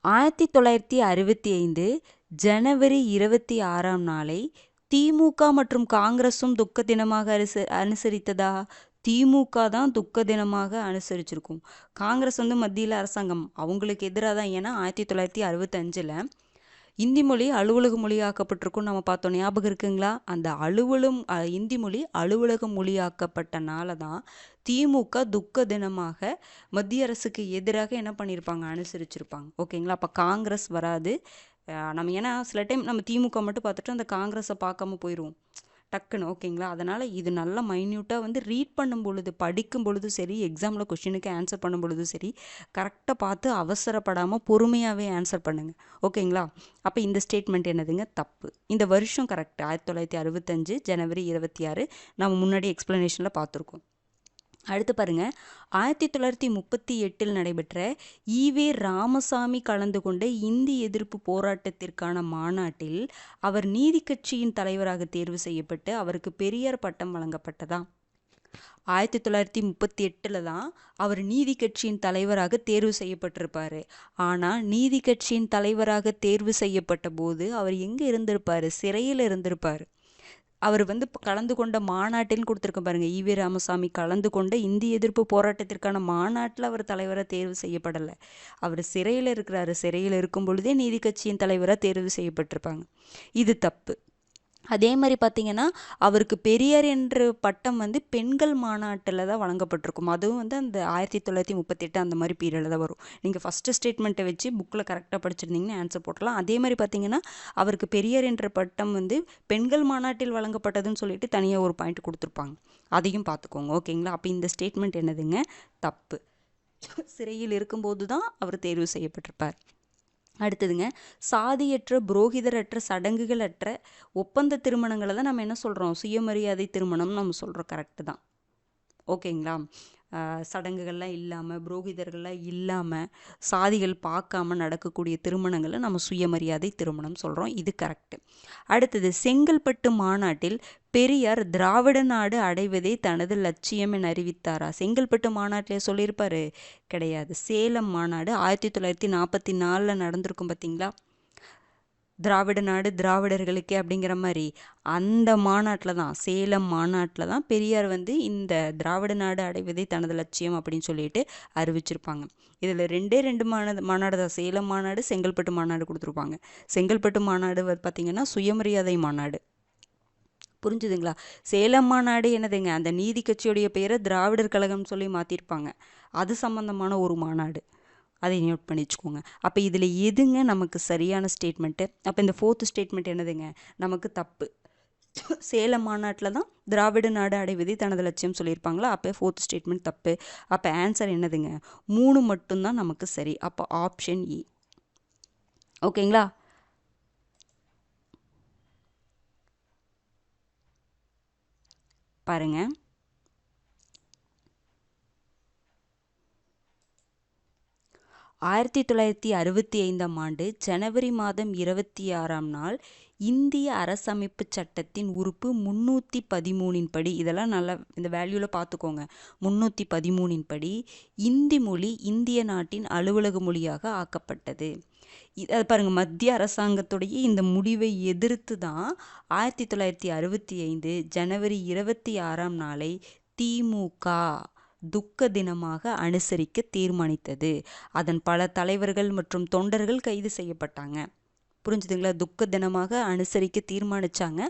1965 ஜனவரி 26ஆம் நாளை திமுக மற்றும் காங்கிரசும் துக்க தினமாக அனுசரித்ததா? திமுக தான் துக்க தினமாக அனுசரிச்சிருக்கும். காங்கிரஸ் வந்து மத்தியில் அரசாங்கம் அவங்களுக்கு எதிராக தான். ஏன்னா 1965 இந்தி மொழி அலுவலக மொழியாக்கப்பட்டிருக்கும் நம்ம பார்த்தோம், ஞாபகம் இருக்குங்களா? அந்த இந்தி மொழி அலுவலக மொழியாக்கப்பட்டனால தான் திமுக துக்க தினமாக மத்திய அரசுக்கு எதிராக என்ன பண்ணியிருப்பாங்க, அனுசரிச்சிருப்பாங்க. ஓகேங்களா? அப்போ காங்கிரஸ் வராது. நம்ம ஏன்னா சில டைம் நம்ம திமுக மட்டும் பார்த்துட்டு அந்த காங்கிரஸை பார்க்காம போயிடுவோம் டக்குன்னு. ஓகேங்களா? அதனால் இது நல்லா மைன்யூட்டாக வந்து ரீட் பண்ணும் பொழுது, படிக்கும் பொழுது சரி, எக்ஸாமில் கொஷினுக்கு ஆன்சர் பண்ணும் பொழுது சரி, கரெக்டாக பார்த்து அவசரப்படாமல் பொறுமையாகவே ஆன்சர் பண்ணுங்கள். ஓகேங்களா? அப்போ இந்த ஸ்டேட்மெண்ட் என்னதுங்க, தப்பு. இந்த வருஷம் கரெக்ட், 1965 ஜனவரி 26. நம்ம முன்னாடி எக்ஸ்ப்ளனேஷனில் பார்த்துருக்கோம். அடுத்து பாருங்க, 1938 நடைபெற்ற ஈவே ராமசாமி கலந்து கொண்ட இந்தி எதிர்ப்பு போராட்டத்திற்கான மாநாட்டில் அவர் நீதி கட்சியின் தலைவராக தேர்வு செய்யப்பட்டு அவருக்கு பெரியார் பட்டம் வழங்கப்பட்டதா? 1938 தான் அவர் நீதி கட்சியின் தலைவராக தேர்வு செய்யப்பட்டிருப்பாரு. ஆனால் நீதி கட்சியின் தலைவராக தேர்வு செய்யப்பட்ட போது அவர் எங்கே இருந்திருப்பாரு, சிறையில் இருந்திருப்பார். அவர் வந்து கலந்து கொண்ட மாநாட்டில் கொடுத்துருக்க பாருங்க, ஈவே ராமசாமி கலந்து கொண்ட இந்திய எதிர்ப்பு போராட்டத்திற்கான மாநாட்டில் அவர் தலைவராக தேர்வு செய்யப்படலை. அவர் சிறையில் இருக்கிறாரு. சிறையில் இருக்கும் பொழுதே நீதி கட்சியின் தலைவராக தேர்வு செய்யப்பட்டிருப்பாங்க. இது தப்பு. அதே மாதிரி பார்த்தீங்கன்னா, அவருக்கு பெரியார் என்ற பட்டம் வந்து பெண்கள் மாநாட்டில் தான் வழங்கப்பட்டிருக்கும். அதுவும் வந்து அந்த 1938 அந்த மாதிரி பீரியடில் தான் வரும். நீங்கள் ஃபஸ்ட்டு ஸ்டேட்மெண்ட்டை வச்சு புக்கில் கரெக்டாக படிச்சிருந்தீங்கன்னா ஆன்சர் போட்டலாம். அதே மாதிரி பார்த்தீங்கன்னா, அவருக்கு பெரியார் என்ற பட்டம் வந்து பெண்கள் மாநாட்டில் வழங்கப்பட்டதுன்னு சொல்லிட்டு தனியாக ஒரு பாயிண்ட் கொடுத்துருப்பாங்க. அதையும் பார்த்துக்கோங்க. ஓகேங்களா? அப்போ இந்த ஸ்டேட்மெண்ட் என்னதுங்க, தப்பு. சிறையில் இருக்கும்போது தான் அவர் தேர்வு செய்யப்பட்டிருப்பார். அடுத்ததுங்க, சாதியற்ற புரோகிதரற்ற சடங்குகளற்ற ஒப்பந்த திருமணங்களை தான் நம்ம என்ன சொல்கிறோம், சுயமரியாதை திருமணம் நம்ம சொல்கிறோம். கரெக்டு தான். ஓகேங்களா? சடங்குகள்லாம் இல்லாமல், புரோகிதர்கள்லாம் இல்லாமல், சாதிகள் பார்க்காம நடக்கக்கூடிய திருமணங்களை நம்ம சுயமரியாதை திருமணம் சொல்கிறோம். இது கரெக்டு. அடுத்தது, செங்கல்பட்டு மாநாட்டில் பெரியார் திராவிட நாடு அடைவதே தனது லட்சியம் என அறிவித்தாரா? செங்கல்பட்டு மாநாட்டிலே சொல்லியிருப்பாரு? கிடையாது. சேலம் மாநாடு 1944 நடந்திருக்கும் பார்த்தீங்களா? திராவிட நாடு திராவிடர்களுக்கே அப்படிங்கிற மாதிரி அந்த மாநாட்டில் தான், சேலம் மாநாட்டில் தான் பெரியார் வந்து இந்த திராவிட நாடு அடைவதே தனது லட்சியம் அப்படின்னு சொல்லிட்டு அறிவிச்சிருப்பாங்க. இதில் ரெண்டு மாநாடு தான், சேலம் மாநாடு, செங்கல்பட்டு மாநாடு கொடுத்துருப்பாங்க. செங்கல்பட்டு மாநாடு பார்த்திங்கன்னா சுயமரியாதை மாநாடு. புரிஞ்சுதுங்களா? சேலம் மாநாடு என்னதுங்க, அந்த நீதி கட்சியுடைய பெயரை திராவிடர் கழகம் சொல்லி மாற்றிருப்பாங்க. அது சம்பந்தமான ஒரு மாநாடு. அதை நோட் பண்ணி வச்சுக்கோங்க. அப்போ இதில் எதுங்க நமக்கு சரியான ஸ்டேட்மெண்ட்டு? அப்போ இந்த 4th ஸ்டேட்மெண்ட் என்னதுங்க, நமக்கு தப்பு. சேலம் மாநாட்டில் தான் திராவிட நாடு அடைவதே தனது லட்சியம் சொல்லியிருப்பாங்களா? அப்போ 4th ஸ்டேட்மெண்ட் தப்பு. அப்போ ஆன்சர் என்னதுங்க, 3 மட்டும்தான் நமக்கு சரி. அப்போ ஆப்ஷன் ஏ. ஓகேங்களா? பாருங்க, ஆயிரத்தி 1965 ஜனவரி மாதம் 26 நாள் இந்திய அரசமைப்பு சட்டத்தின் உறுப்பு 313 படி, இதெல்லாம் நல்லா இந்த வேல்யூவில் பார்த்துக்கோங்க, 313 படி இந்தி மொழி இந்திய நாட்டின் அலுவலக மொழியாக ஆக்கப்பட்டது. அது பாருங்கள், மத்திய அரசாங்கத்துடைய இந்த முடிவை எதிர்த்து தான் 1965 ஜனவரி 26 நாளை திமுக துக்க தினமாக அனுசரிக்க தீர்மானித்தது. அதன் பல தலைவர்கள் மற்றும் தொண்டர்கள் கைது செய்யப்பட்டாங்க. புரிஞ்சுதுங்களா? துக்க தினமாக அனுசரிக்க தீர்மானிச்சாங்க.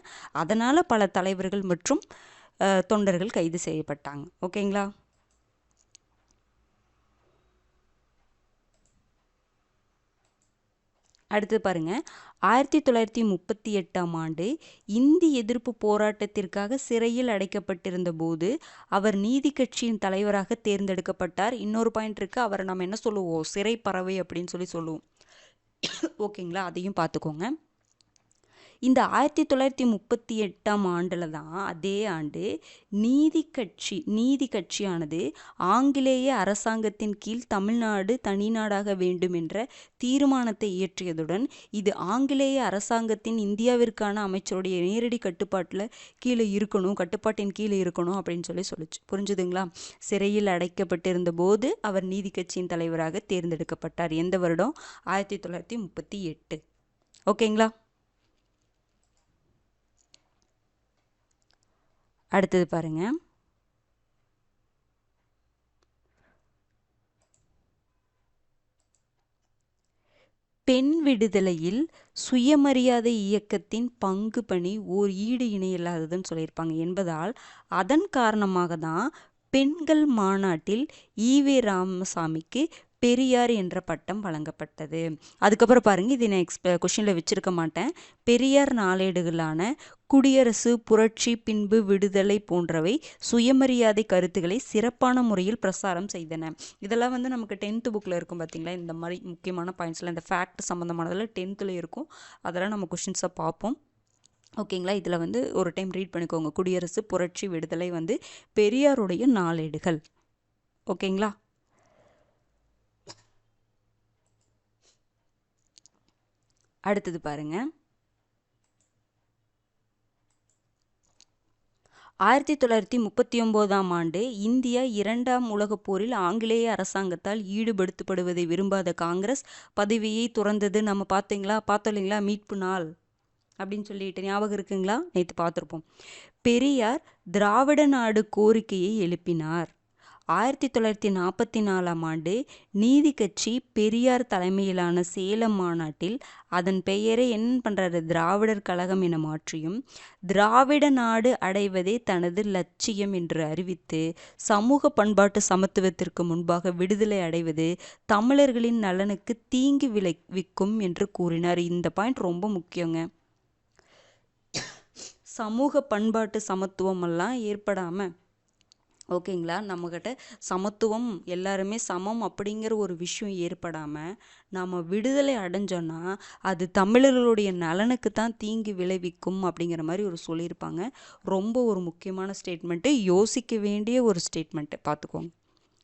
அதனால் பல தலைவர்கள் மற்றும் தொண்டர்கள் கைது செய்யப்பட்டாங்க. ஓகேங்களா? அடுத்து பாருங்க, 1938 இந்தி எதிர்ப்பு போராட்டத்திற்காக சிறையில் அடைக்கப்பட்டிருந்த போது அவர் நீதி கட்சியின் தலைவராக தேர்ந்தெடுக்கப்பட்டார். இன்னொரு பாயிண்ட் இருக்கு, அவரை நம்ம என்ன சொல்லுவோம், சிறை பறவை அப்படின்னு சொல்லுவோம். ஓகேங்களா? அதையும் பார்த்துக்கோங்க. இந்த 1938 தான், அதே ஆண்டு நீதி கட்சியானது ஆங்கிலேய அரசாங்கத்தின் கீழ் தமிழ்நாடு தனிநாடாக வேண்டும் என்ற தீர்மானத்தை இயற்றியதுடன் இது ஆங்கிலேய அரசாங்கத்தின் இந்தியாவிற்கான அமைச்சருடைய நேரடி கட்டுப்பாட்டின் கீழே இருக்கணும் அப்படின்னு சொல்லிச்சு. புரிஞ்சுதுங்களா? சிறையில் அடைக்கப்பட்டிருந்த போது அவர் நீதி கட்சியின் தலைவராக தேர்ந்தெடுக்கப்பட்டார். எந்த வருடம்? 1938. ஓகேங்களா? அடுத்தது பாருங்க, பெண் விடுதலையில் சுயமரியாதை இயக்கத்தின் பங்கு பணி ஓர் ஈடு இணையில்லாததுன்னு சொல்லியிருப்பாங்க என்பதால் அதன் காரணமாக தான் பெண்கள் மாநாட்டில் ஈவே ராமசாமிக்கு பெரியார் என்ற பட்டம் வழங்கப்பட்டது. அதுக்கப்புறம் பாருங்க, இது நான் கொஷினில் வச்சிருக்க மாட்டேன். பெரியார் நாளேடுகளான குடியரசு, புரட்சி, பின்பு விடுதலை போன்றவை சுயமரியாதை கருத்துக்களை சிறப்பான முறையில் பிரசாரம் செய்தன. இதெல்லாம் வந்து நமக்கு 10th புக்கில் இருக்கும் பார்த்தீங்களா. இந்த மாதிரி முக்கியமான பாயிண்ட்ஸில் இந்த ஃபேக்ட் சம்மந்தமானதில் 10th இருக்கும். அதெல்லாம் நம்ம கொஷின்ஸை பார்ப்போம். ஓகேங்களா. இதில் வந்து ஒரு டைம் ரீட் பண்ணிக்கோங்க. குடியரசு, புரட்சி, விடுதலை வந்து பெரியாருடைய நாளேடுகள். ஓகேங்களா. அடுத்தது பாருங்க. 1939ஆம் ஆண்டு இந்தியா 2ஆம் உலகப் போரில் ஆங்கிலேய அரசாங்கத்தால் ஈடுபடுத்தப்படுவதை விரும்பாத காங்கிரஸ் பதவியை துறந்தது. நம்ம பார்த்தோம் இல்லைங்களா, மீட்பு நாள் அப்படின்னு சொல்லிட்டு ஞாபகம் இருக்குங்களா, நேற்று பார்த்துருப்போம். பெரியார் திராவிட நாடு கோரிக்கையை எழுப்பினார். 1944ஆம் ஆண்டு நீதி கட்சி பெரியார் தலைமையிலான சேலம் மாநாட்டில் அதன் பெயரை என்ன பண்ணுறாரு, திராவிடர் கழகம் என மாற்றியும் திராவிட நாடு அடைவதே தனது லட்சியம் என்று அறிவித்து சமூக பண்பாட்டு சமத்துவத்திற்கு முன்பாக விடுதலை அடைவது தமிழர்களின் நலனுக்கு தீங்கு விளைவிக்கும் என்று கூறினார். இந்த பாயிண்ட் ரொம்ப முக்கியங்க. சமூக பண்பாட்டு சமத்துவம் எல்லாம் ஏற்படாமல், ஓகேங்களா, நம்மக்கிட்ட சமத்துவம் எல்லாருமே சமம் அப்படிங்கிற ஒரு விஷயம் ஏற்படாமல் நம்ம விடுதலை அடைஞ்சோன்னா அது தமிழர்களுடைய நலனுக்கு தான் தீங்கு விளைவிக்கும் அப்படிங்கிற மாதிரி ஒரு சொல்லியிருப்பாங்க. ரொம்ப ஒரு முக்கியமான ஸ்டேட்மெண்ட்டு, யோசிக்க வேண்டிய ஒரு ஸ்டேட்மெண்ட்டு, பார்த்துக்கோங்க.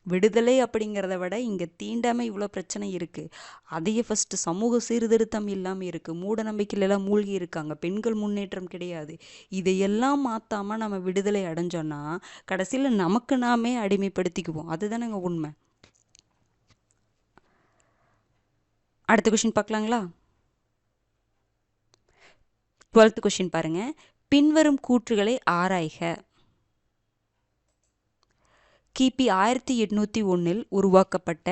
விடுதலை அப்படிங்கிறத விட இங்கே தீண்டாமை இவ்வளோ பிரச்சனை இருக்குது. அதையே ஃபஸ்ட்டு சமூக சீர்திருத்தம் இல்லாமல் இருக்குது. மூட நம்பிக்கையிலலாம் மூழ்கி இருக்காங்க. பெண்கள் முன்னேற்றம் கிடையாது. இதையெல்லாம் மாற்றாமல் நம்ம விடுதலை அடைஞ்சோன்னா கடைசியில் நமக்கு நாமே அடிமைப்படுத்திக்குவோம். அதுதானேங்க உண்மை. அடுத்த கொஷின் பார்க்கலாங்களா. 12th கொஷின் பாருங்க. பின்வரும் கூற்றுகளை ஆராய்க. கிபி 1801 உருவாக்கப்பட்ட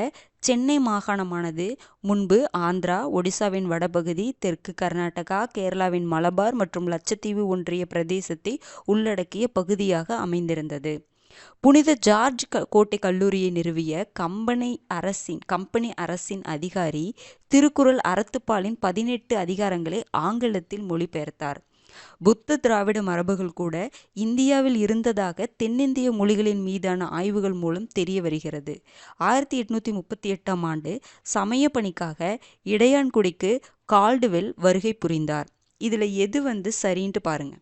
சென்னை மாகாணமானது முன்பு ஆந்திரா, ஒடிசாவின் வடபகுதி, தெற்கு கர்நாடகா, கேரளாவின் மலபார் மற்றும் லட்சத்தீவு ஒன்றிய பிரதேசத்தை உள்ளடக்கிய பகுதியாக அமைந்திருந்தது. புனித ஜார்ஜ் கோட்டை கல்லூரியை நிறுவிய கம்பெனி அரசின் அதிகாரி திருக்குறள் அறத்துப்பாலின் 18 அதிகாரங்களை ஆங்கிலத்தில் மொழிபெயர்த்தார். புத்த திராவிட மரபுகள் கூட இந்தியாவில் இருந்ததாக தென்னிந்திய மொழிகளின் மீதான ஆய்வுகள் மூலம் தெரிய வருகிறது. 1838ஆம் ஆண்டு சமய பணிக்காக இடையான்குடிக்கு கால்டுவெல் வருகை புரிந்தார். இதில் எது வந்து சரின்ட்டு பாருங்க.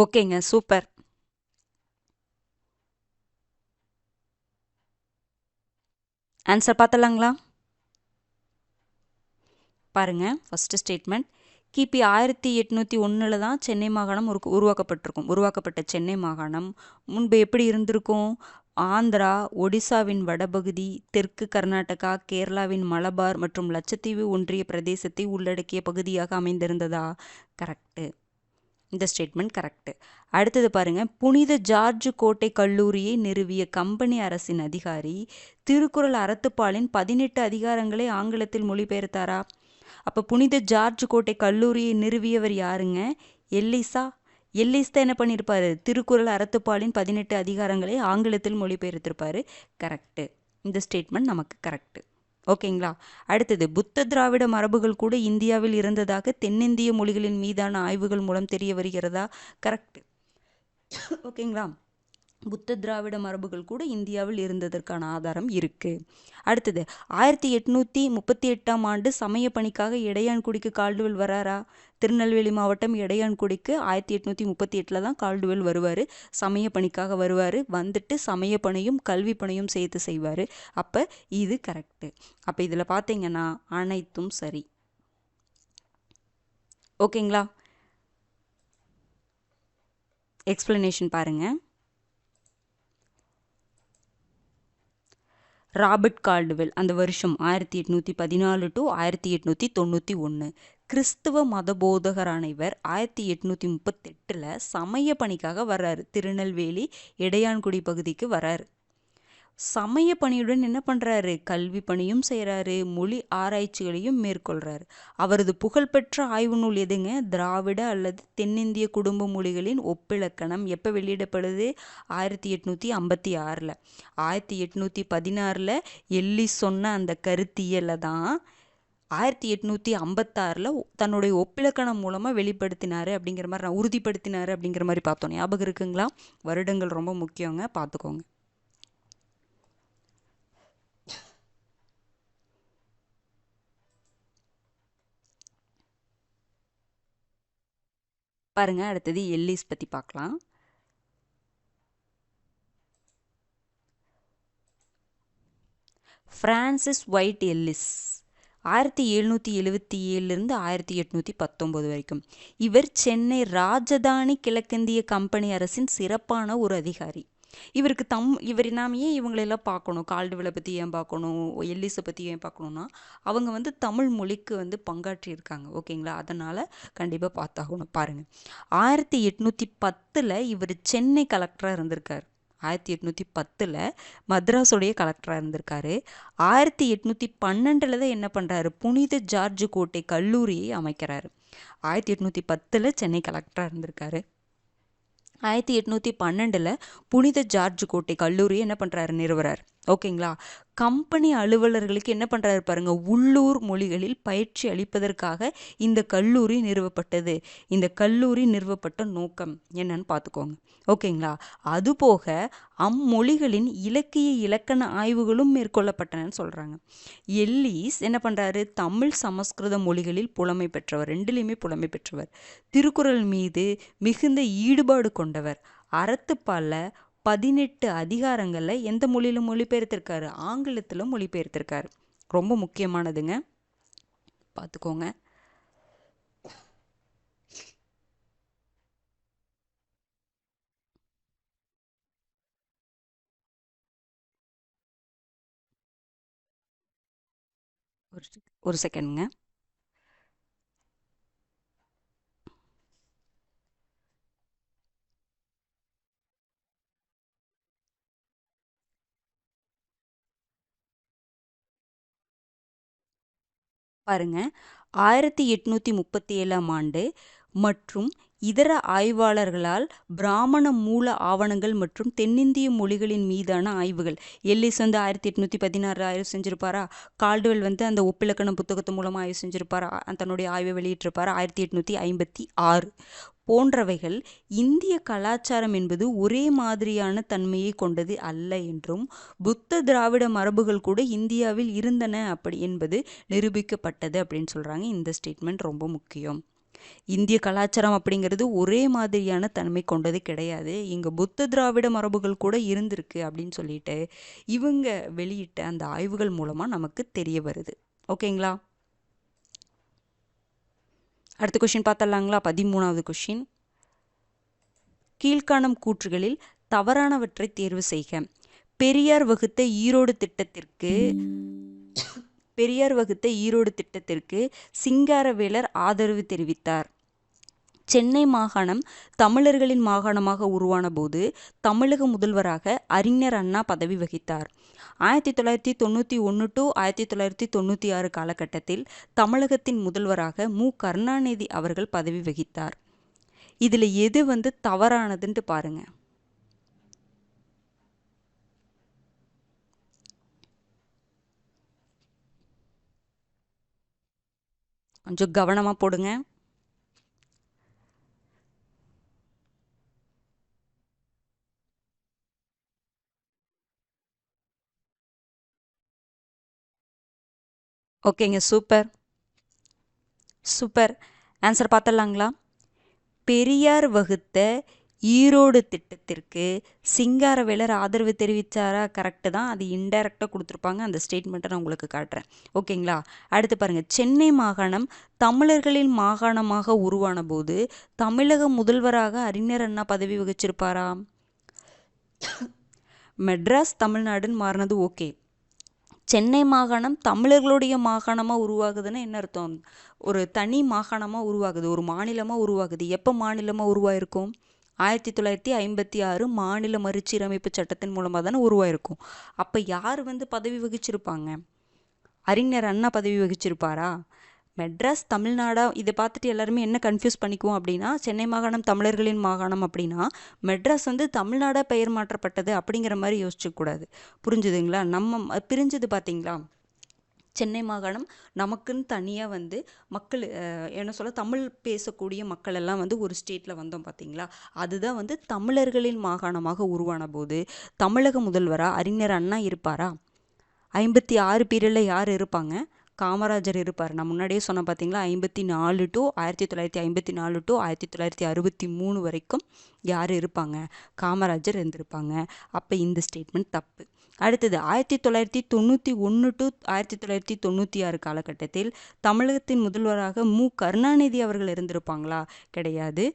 ஓகேங்க, சூப்பர். ஆன்சர் பார்த்தலாங்களா. பாருங்க, ஃபர்ஸ்ட் ஸ்டேட்மெண்ட், கிபி 1801 தான் சென்னை மாகாணம் உருவாக்கப்பட்ட சென்னை மாகாணம் முன்பு எப்படி இருந்திருக்கும், ஆந்திரா, ஒடிசாவின் வடபகுதி, தெற்கு கர்நாடகா, கேரளாவின் மலபார் மற்றும் லட்சத்தீவு ஒன்றிய பிரதேசத்தை உள்ளடக்கிய பகுதியாக அமைந்திருந்ததா. கரெக்டு, இந்த ஸ்டேட்மெண்ட் கரெக்டு. அடுத்தது பாருங்க, புனித ஜார்ஜ் கோட்டை கல்லூரியை நிறுவிய கம்பெனி அரசின் அதிகாரி திருக்குறள் அறத்துப்பாலின் 18 அதிகாரங்களை ஆங்கிலத்தில் மொழிபெயர்த்தாரா. அப்போ புனித ஜார்ஜ் கோட்டை கல்லூரியை நிறுவியவர் யாருங்க, எல்லிஸ் தான் என்ன பண்ணியிருப்பாரு, திருக்குறள் அறத்துப்பாலின் 18 அதிகாரங்களை ஆங்கிலத்தில் மொழிபெயர்த்திருப்பாரு. கரெக்டு, இந்த ஸ்டேட்மெண்ட் நமக்கு கரெக்டு. ஓகேங்களா. அடுத்தது, புத்த திராவிட மரபுகள் கூட இந்தியாவில் இருந்ததாக தென்னிந்திய மொழிகளின் மீதான ஆய்வுகள் மூலம் தெரிய வருகிறதா. கரெக்டு. ஓகேங்களா. புத்த திராவிட மரபுகள் கூட இந்தியாவில் இருந்ததற்கான ஆதாரம் இருக்குது. அடுத்தது, 1838ஆம் ஆண்டு சமய பணிக்காக இடையான்குடிக்கு கால்டுவெல் வராரா. திருநெல்வேலி மாவட்டம் இடையான்குடிக்கு 1838 தான் கால்டுவெல் வருவார். சமய பணிக்காக வருவார். வந்துட்டு சமய பணியும் கல்வி பணியும் சேர்த்து செய்வார். அப்போ இது கரெக்டு. அப்போ இதில் பார்த்தீங்கன்னா அனைத்தும் சரி. ஓகேங்களா. எக்ஸ்பிளனேஷன் பாருங்கள். ராபர்ட் கால்டுவெல் அந்த வருஷம் 1814 டு 1891. கிறிஸ்துவ மதபோதகரான இவர் 1838 சமய பணிக்காக வர்றாரு. திருநெல்வேலி இடையான்குடி பகுதிக்கு வர்றாரு. சமய பணியுடன் என்ன பண்றாரு, கல்வி பணியும் செய்கிறாரு, மொழி ஆராய்ச்சிகளையும் மேற்கொள்றாரு. அவரது புகழ்பெற்ற ஆய்வு நூல் எதுங்க, திராவிட அல்லது தென்னிந்திய குடும்ப மொழிகளின் ஒப்பிலக்கணம். எப்போ வெளியிடப்படுது, 1856. 1816 எல்லிஸ் சொன்ன அந்த கருத்தியலை தான் 1856 தன்னுடைய ஒப்பிலக்கணம் மூலமாக வெளிப்படுத்தினாரு அப்படிங்கிற மாதிரி, நான் உறுதிப்படுத்தினாரு அப்படிங்கிற மாதிரி பார்த்தோம். ஞாபகம் இருக்குங்களா? வருடங்கள் ரொம்ப முக்கியங்க, பார்த்துக்கோங்க. பாருங்க, அடுத்தது எல்லிஸ் பற்றி பார்க்கலாம். பிரான்சிஸ் ஒயிட் எல்லிஸ் 1777 1819 வரைக்கும். இவர் சென்னை ராஜதானி கிழக்கிந்திய கம்பெனி அரசின் சிறப்பான ஒரு அதிகாரி. இவருக்கு இவர் நாம் ஏன் இவங்களெல்லாம் பார்க்கணும், கால்டுவெலை பற்றி ஏன் பார்க்கணும், எல்லிஸை பற்றி ஏன் பார்க்கணுன்னா, அவங்க தமிழ் மொழிக்கு பங்காற்றியிருக்காங்க. ஓகேங்களா? அதனால் கண்டிப்பாக பார்த்தாகணும். பாருங்கள், 1810 இவர் சென்னை கலெக்டராக இருந்திருக்கார். 1810 மദ്രാஸுடைய கலெக்டராக இருந்திருக்காரு. 1812 தான் என்ன பண்ணுறாரு, புனித ஜார்ஜ் கோட்டை கல்லூரியை அமைக்கிறாரு. 1810 சென்னை கலெக்டராக இருந்திருக்காரு. 1812 புனித ஜார்ஜ் கோட்டை கல்லூரியை என்ன பண்ணுறாரு, நிறுவறார். ஓகேங்களா? கம்பெனி அலுவலர்களுக்கு என்ன பண்ணுறாரு பாருங்க, உள்ளூர் மொழிகளில் பயிற்சி அளிப்பதற்காக இந்த கல்லூரி நிறுவப்பட்டது. இந்த கல்லூரி நிறுவப்பட்ட நோக்கம் என்னன்னு பார்த்துக்கோங்க. ஓகேங்களா? அதுபோக அம்மொழிகளின் இலக்கிய இலக்கண ஆய்வுகளும் மேற்கொள்ளப்பட்டனன்னு சொல்கிறாங்க. எல்லிஸ் என்ன பண்ணுறாரு, தமிழ் சமஸ்கிருத மொழிகளில் புலமை பெற்றவர், ரெண்டுலேயுமே புலமை பெற்றவர். திருக்குறள் மீது மிகுந்த ஈடுபாடு கொண்டவர். அறத்துப்பால 18 அதிகாரங்களில் எந்த மொழியில மொழிபெயர்த்திருக்காரு, ஆங்கிலத்தில் மொழிபெயர்த்திருக்காரு. ரொம்ப முக்கியமானதுங்க, பார்த்துக்கோங்க. ஒரு செகண்ட்ங்க. பாருங்க, 1837 மற்றும் இதர ஆய்வாளர்களால் பிராமண மூல ஆவணங்கள் மற்றும் தென்னிந்திய மொழிகளின் மீதான ஆய்வுகள். எல்லிஸ் 1816 ஆய்வு செஞ்சிருப்பாரா, கால்டுவெல் அந்த ஒப்பிலக்கண புத்தகத்து மூலமாக ஆய்வு செஞ்சிருப்பாரா, தன்னுடைய ஆய்வை வெளியிட்டிருப்பாரா 1856. போன்றவைகள் இந்திய கலாச்சாரம் என்பது ஒரே மாதிரியான தன்மையை கொண்டது அல்ல என்றும், புத்த திராவிட மரபுகள் கூட இந்தியாவில் இருந்தன அப்படி என்பது நிரூபிக்கப்பட்டது அப்படின்னு சொல்கிறாங்க. இந்த ஸ்டேட்மெண்ட் ரொம்ப முக்கியம். இந்திய கலாச்சாரம் அப்படிங்கிறது ஒரே மாதிரியான தன்மை கொண்டது கிடையாது, இங்கே புத்த திராவிட மரபுகள் கூட இருந்திருக்கு அப்படின்னு சொல்லிட்டு இவங்க வெளியிட்ட அந்த ஆய்வுகள் மூலமாக நமக்கு தெரிய வருது. ஓகேங்களா? அடுத்த கொஷின் பார்த்தலாங்களா? 13வது கொஷின். கீழ்காணும் கூற்றுகளில் தவறானவற்றை தேர்வு செய்க. பெரியார் வகுத்த ஈரோடு திட்டத்திற்கு சிங்காரவேலர் ஆதரவு தெரிவித்தார். சென்னை மாகாணம் தமிழர்களின் மாகாணமாக உருவான போது தமிழக முதல்வராக அறிஞர் அண்ணா பதவி வகித்தார். 1991 டு 1996 காலகட்டத்தில் தமிழகத்தின் முதல்வராக மு. கருணாநிதி அவர்கள் பதவி வகித்தார். இதில் எது தவறானதுன்ட்டு பாருங்க. கொஞ்சம் கவனமாக போடுங்க. ஓகேங்க, சூப்பர் சூப்பர். ஆன்சர் பார்த்துடலாங்களா? பெரியார் வகுத்த ஈரோடு திட்டத்திற்கு சிங்காரவேலர் ஆதரவு தெரிவித்தாரா? கரெக்டு தான், அது இன்டைரக்டாக கொடுத்துருப்பாங்க. அந்த ஸ்டேட்மெண்ட்டை நான் உங்களுக்கு காட்டுறேன். ஓகேங்களா? அடுத்து பாருங்கள், சென்னை மாகாணம் தமிழர்களின் மாகாணமாக உருவான போது தமிழக முதல்வராக அறிஞர் அண்ணா பதவி வகிச்சிருப்பாரா? மெட்ராஸ் தமிழ்நாடுன்னு மாறினது ஓகே, சென்னை மாகாணம் தமிழர்களுடைய மாகாணமாக உருவாகுதுன்னா என்ன அர்த்தம்? ஒரு தனி மாகாணமாக உருவாகுது, ஒரு மாநிலமாக உருவாகுது. எப்போ மாநிலமாக உருவாயிருக்கும்? 1956 மாநில மறுசீரமைப்பு சட்டத்தின் மூலமாக தானே உருவாயிருக்கும். அப்போ யார் வந்து பதவி வகிச்சிருப்பாங்க? அறிஞர் அண்ணா பதவி வகிச்சிருப்பாரா? மெட்ராஸ் தமிழ்நாடா? இதை பார்த்துட்டு எல்லாருமே என்ன கன்ஃபியூஸ் பண்ணிக்குவோம் அப்படின்னா, சென்னை மாகாணம் தமிழர்களின் மாகாணம் அப்படின்னா மெட்ராஸ் வந்து தமிழ்நாடா பெயர் மாற்றப்பட்டது அப்படிங்கிற மாதிரி யோசிச்சுக்கூடாது. புரிஞ்சுதுங்களா? நம்ம பிரிஞ்சது பார்த்தீங்களா? சென்னை மாகாணம் நமக்குன்னு தனியாக வந்து மக்கள் என்ன சொல்ல தமிழ் பேசக்கூடிய மக்கள் எல்லாம் வந்து ஒரு ஸ்டேட்டில் வந்தோம் பார்த்தீங்களா? அதுதான் வந்து தமிழர்களின் மாகாணமாக உருவான போது தமிழக முதல்வராக அறிஞர் அண்ணா இருப்பாரா? 56 பீரியடில் யார் இருப்பாங்க? காமராஜர் இருப்பார். நான் முன்னாடியே சொன்னேன் பார்த்தீங்களா, 54 டு 1954 டு 1963 வரைக்கும் யார் இருப்பாங்க? காமராஜர் இருந்திருப்பாங்க. அப்போ இந்த ஸ்டேட்மெண்ட் தப்பு. அடுத்தது 1991 டு 1996 காலகட்டத்தில் தமிழகத்தின் முதல்வராக கருணாநிதி அவர்கள் இருந்திருப்பாங்களா? கிடையாது.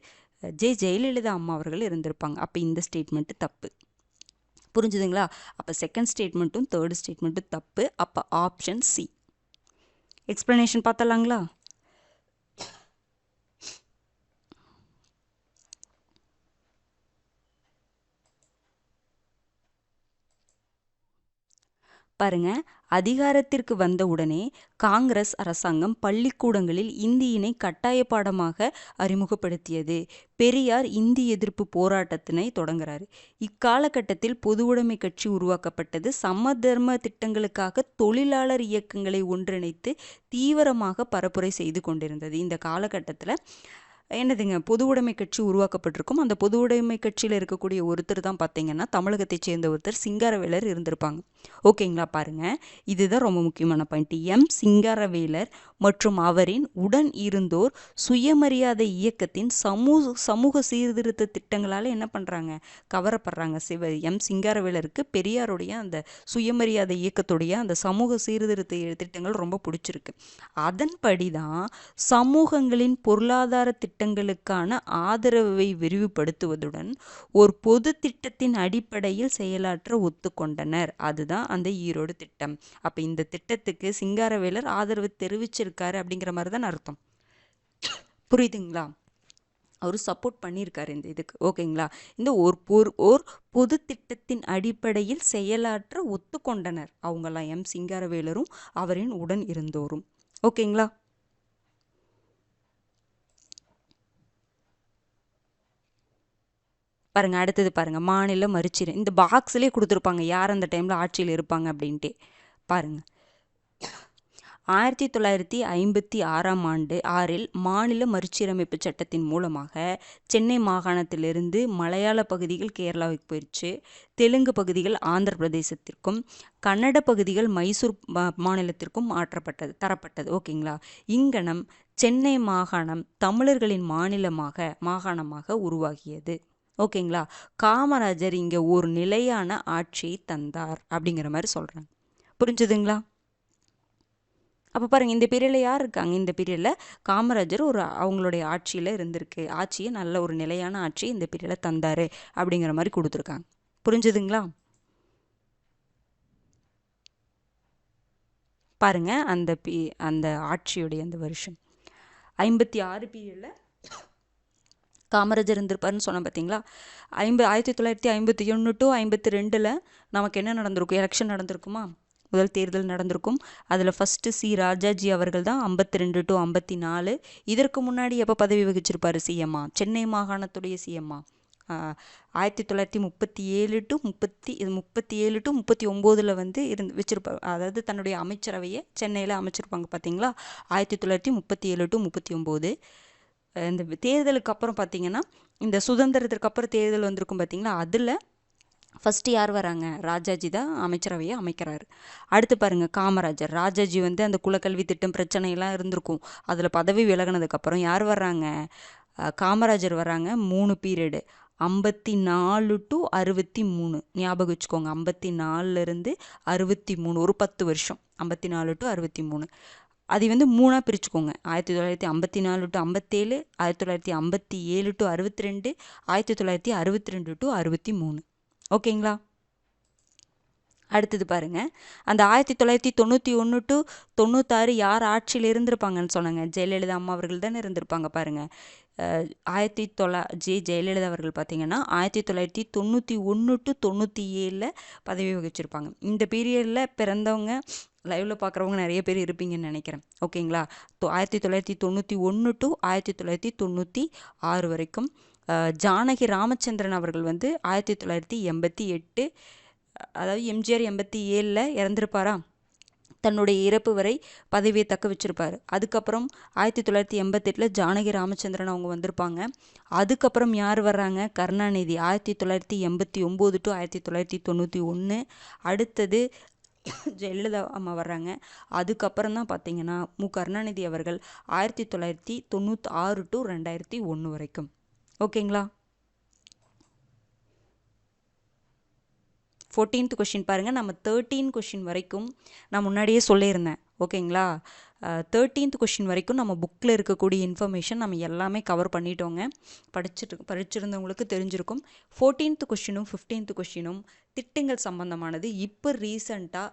ஜெயலலிதா அம்மா அவர்கள் இருந்திருப்பாங்க. அப்போ இந்த ஸ்டேட்மெண்ட் தப்பு. புரிஞ்சுதுங்களா? அப்போ செகண்ட் ஸ்டேட்மெண்ட்டும் தேர்ட் ஸ்டேட்மெண்ட்டும் தப்பு. அப்போ ஆப்ஷன் சி. எக்ஸ்பிளனேஷன் பார்த்தலாங்களா? பாருங்க, அதிகாரத்திற்கு வந்த உடனே காங்கிரஸ் அரசாங்கம் பள்ளிக்கூடங்களில் இந்தியினை கட்டாய பாடமாக அறிமுகப்படுத்தியது. பெரியார் இந்தி எதிர்ப்பு போராட்டத்தினை தொடங்குறாரு. இக்காலகட்டத்தில் பொதுவுடைமை கட்சி உருவாக்கப்பட்டது. சமதர்ம திட்டங்களுக்காக தொழிலாளர் இயக்கங்களை ஒன்றிணைத்து தீவிரமாக பரப்புரை செய்து கொண்டிருந்தது. இந்த காலகட்டத்தில் என்னதுங்க, பொது உடைமை கட்சி உருவாக்கப்பட்டிருக்கும். அந்த பொது உடைமை கட்சியில் இருக்கக்கூடிய ஒருத்தர் தான் பார்த்தீங்கன்னா தமிழகத்தை சேர்ந்த ஒருத்தர் சிங்காரவேலர் இருந்திருப்பாங்க. ஓகேங்களா? பாருங்க, இதுதான் ரொம்ப முக்கியமான பாயிண்ட். எம் சிங்காரவேலர் மற்றும் அவரின் உடன் இருந்தோர் சுயமரியாதை இயக்கத்தின் சமூக சீர்திருத்த திட்டங்களால் என்ன பண்ணுறாங்க? கவரப்படுறாங்க. எம் சிங்காரவேலருக்கு பெரியாருடைய அந்த சுயமரியாதை இயக்கத்துடைய அந்த சமூக சீர்திருத்த திட்டங்கள் ரொம்ப பிடிச்சிருக்கு. அதன்படி தான் சமூகங்களின் பொருளாதார திட்டங்களுக்கான ஆதரவை விரிவுபடுத்துவதுடன் ஒரு பொது திட்டத்தின் அடிப்படையில் செயலாற்ற ஒத்துக்கொண்டனர். அதுதான் அந்த ஈரோடு திட்டம். அப்ப இந்த திட்டத்துக்கு சிங்காரவேலர் ஆதரவு தெரிவிச்சிருக்காரு அப்படிங்கிற மாதிரி தான் அர்த்தம். புரியுதுங்களா? அவர் சப்போர்ட் பண்ணியிருக்காரு இந்த இதுக்கு. ஓகேங்களா? இந்த ஒரு பொது திட்டத்தின் அடிப்படையில் செயலாற்ற ஒத்துக்கொண்டனர் அவங்கெல்லாம், எம் சிங்காரவேலரும் அவரின் உடன் இருந்தோரும். ஓகேங்களா? பாருங்க, அடுத்தது பாருங்க, மாநில மறுசீரமை. இந்த பாக்ஸ்லேயே கொடுத்துருப்பாங்க யார் அந்த டைமில் ஆட்சியில் இருப்பாங்க அப்படின்ட்டு. பாருங்க, 1956 மாநில மறுசீரமைப்பு சட்டத்தின் மூலமாக சென்னை மாகாணத்திலிருந்து மலையாள பகுதிகள் கேரளாவுக்கு போயிடுச்சு, தெலுங்கு பகுதிகள் ஆந்திர பிரதேசத்திற்கும், கன்னட பகுதிகள் மைசூர் மாநிலத்திற்கும் தரப்பட்டது. ஓகேங்களா? இங்கனம் சென்னை மாகாணம் தமிழர்களின் மாகாணமாக உருவாகியது. ஓகேங்களா? காமராஜர் இங்கே ஒரு நிலையான ஆட்சியை தந்தார் அப்படிங்கிற மாதிரி சொல்கிறாங்க. புரிஞ்சுதுங்களா? அப்போ பாருங்கள், இந்த பீரியடில் யார் இருக்காங்க? இந்த பீரியடில் காமராஜர் அவங்களுடைய ஆட்சியில் இருந்திருக்கு. ஆட்சியை நல்ல ஒரு நிலையான ஆட்சியை இந்த பீரியடில் தந்தார் அப்படிங்கிற மாதிரி கொடுத்துருக்காங்க. புரிஞ்சுதுங்களா? பாருங்க, அந்த ஆட்சியுடைய அந்த வருஷம் 56 பீரியடில் காமராஜர் இருந்திருப்பாருன்னு சொன்னேன் பார்த்தீங்களா? 1951 டு 52 நமக்கு என்ன நடந்திருக்கும்? எலெக்ஷன் நடந்திருக்குமா? முதல் தேர்தல் நடந்திருக்கும். அதில் ஃபஸ்ட்டு சி ராஜாஜி அவர்கள் தான் 52 டு 54. இதற்கு முன்னாடி எப்போ பதவி வகிச்சிருப்பார் சிஎம்மா? சென்னை மாகாணத்துடைய சிஎம்மா 1937 டு 39 வந்து வச்சிருப்பார். அதாவது தன்னுடைய அமைச்சரவையை சென்னையில் அமைச்சிருப்பாங்க பார்த்தீங்களா? 1937 டு 39. இந்த தேர்தலுக்கு அப்புறம் பார்த்தீங்கன்னா, இந்த சுதந்திரத்திற்கு அப்புறம் தேர்தல் வந்திருக்கும் பார்த்தீங்களா? அதில் ஃபஸ்ட்டு யார் வராங்க? ராஜாஜி தான் அமைச்சரவையை அமைக்கிறாரு. அடுத்து பாருங்கள், காமராஜர். ராஜாஜி வந்து அந்த குலக்கல்வி திட்டம் பிரச்சனையெல்லாம் இருந்திருக்கும். அதில் பதவி விலகினதுக்கப்புறம் யார் வர்றாங்க? காமராஜர் வர்றாங்க. 3 பீரியடு 54 டு 63. ஞாபகம் வச்சுக்கோங்க, 54லேருந்து 63, ஒரு 10 வருஷம். 54 டு 63 அதை வந்து 3ஆக பிரிச்சுக்கோங்க. 1954 டு 57, 1957 டு 62, 1962 டு 63. ஓகேங்களா? அடுத்தது பாருங்க, அந்த 1991 டு 96 யார் ஆட்சியில் இருந்திருப்பாங்கன்னு சொன்னாங்க? ஜெயலலிதா அம்மா அவர்கள் தானே இருந்திருப்பாங்க. பாருங்க, ஜெயலலிதா அவர்கள் பார்த்தீங்கன்னா 1991 டு 97 பதவி வகிச்சிருப்பாங்க. இந்த பீரியடில் பிறந்தவங்க லைவில் பார்க்குறவங்க நிறைய பேர் இருப்பீங்கன்னு நினைக்கிறேன். ஓகேங்களா? 1991 டு 1996 வரைக்கும். ஜானகி ராமச்சந்திரன் அவர்கள் வந்து 1988, அதாவது எம்ஜிஆர் 87 இறந்திருப்பாரா, தன்னுடைய இறப்பு வரை பதவியை தக்க வச்சிருப்பார். அதுக்கப்புறம் 1988 ஜானகி ராமச்சந்திரன் அவங்க வந்திருப்பாங்க. அதுக்கப்புறம் யார் வர்றாங்க? கருணாநிதி 1989 டு 1991. அடுத்தது ஜெயலலிதா அம்மா வர்றாங்க. அதுக்கப்புறம் தான் பார்த்தீங்கன்னா கருணாநிதி அவர்கள் 1996 டு 2001 வரைக்கும். ஓகேங்களா? 14th கொஷின் பாருங்கள். நம்ம 13 கொஷின் வரைக்கும் நான் முன்னாடியே சொல்லியிருந்தேன். ஓகேங்களா? 13th கொஷின் வரைக்கும் நம்ம புக்கில் இருக்கக்கூடிய இன்ஃபர்மேஷன் நம்ம எல்லாமே கவர் பண்ணிட்டோங்க. படிச்சிருந்தவங்களுக்கு தெரிஞ்சிருக்கும். 14th கொஷினும் 15th கொஷினும் திட்டங்கள் சம்பந்தமானது. இப்போ ரீசண்டாக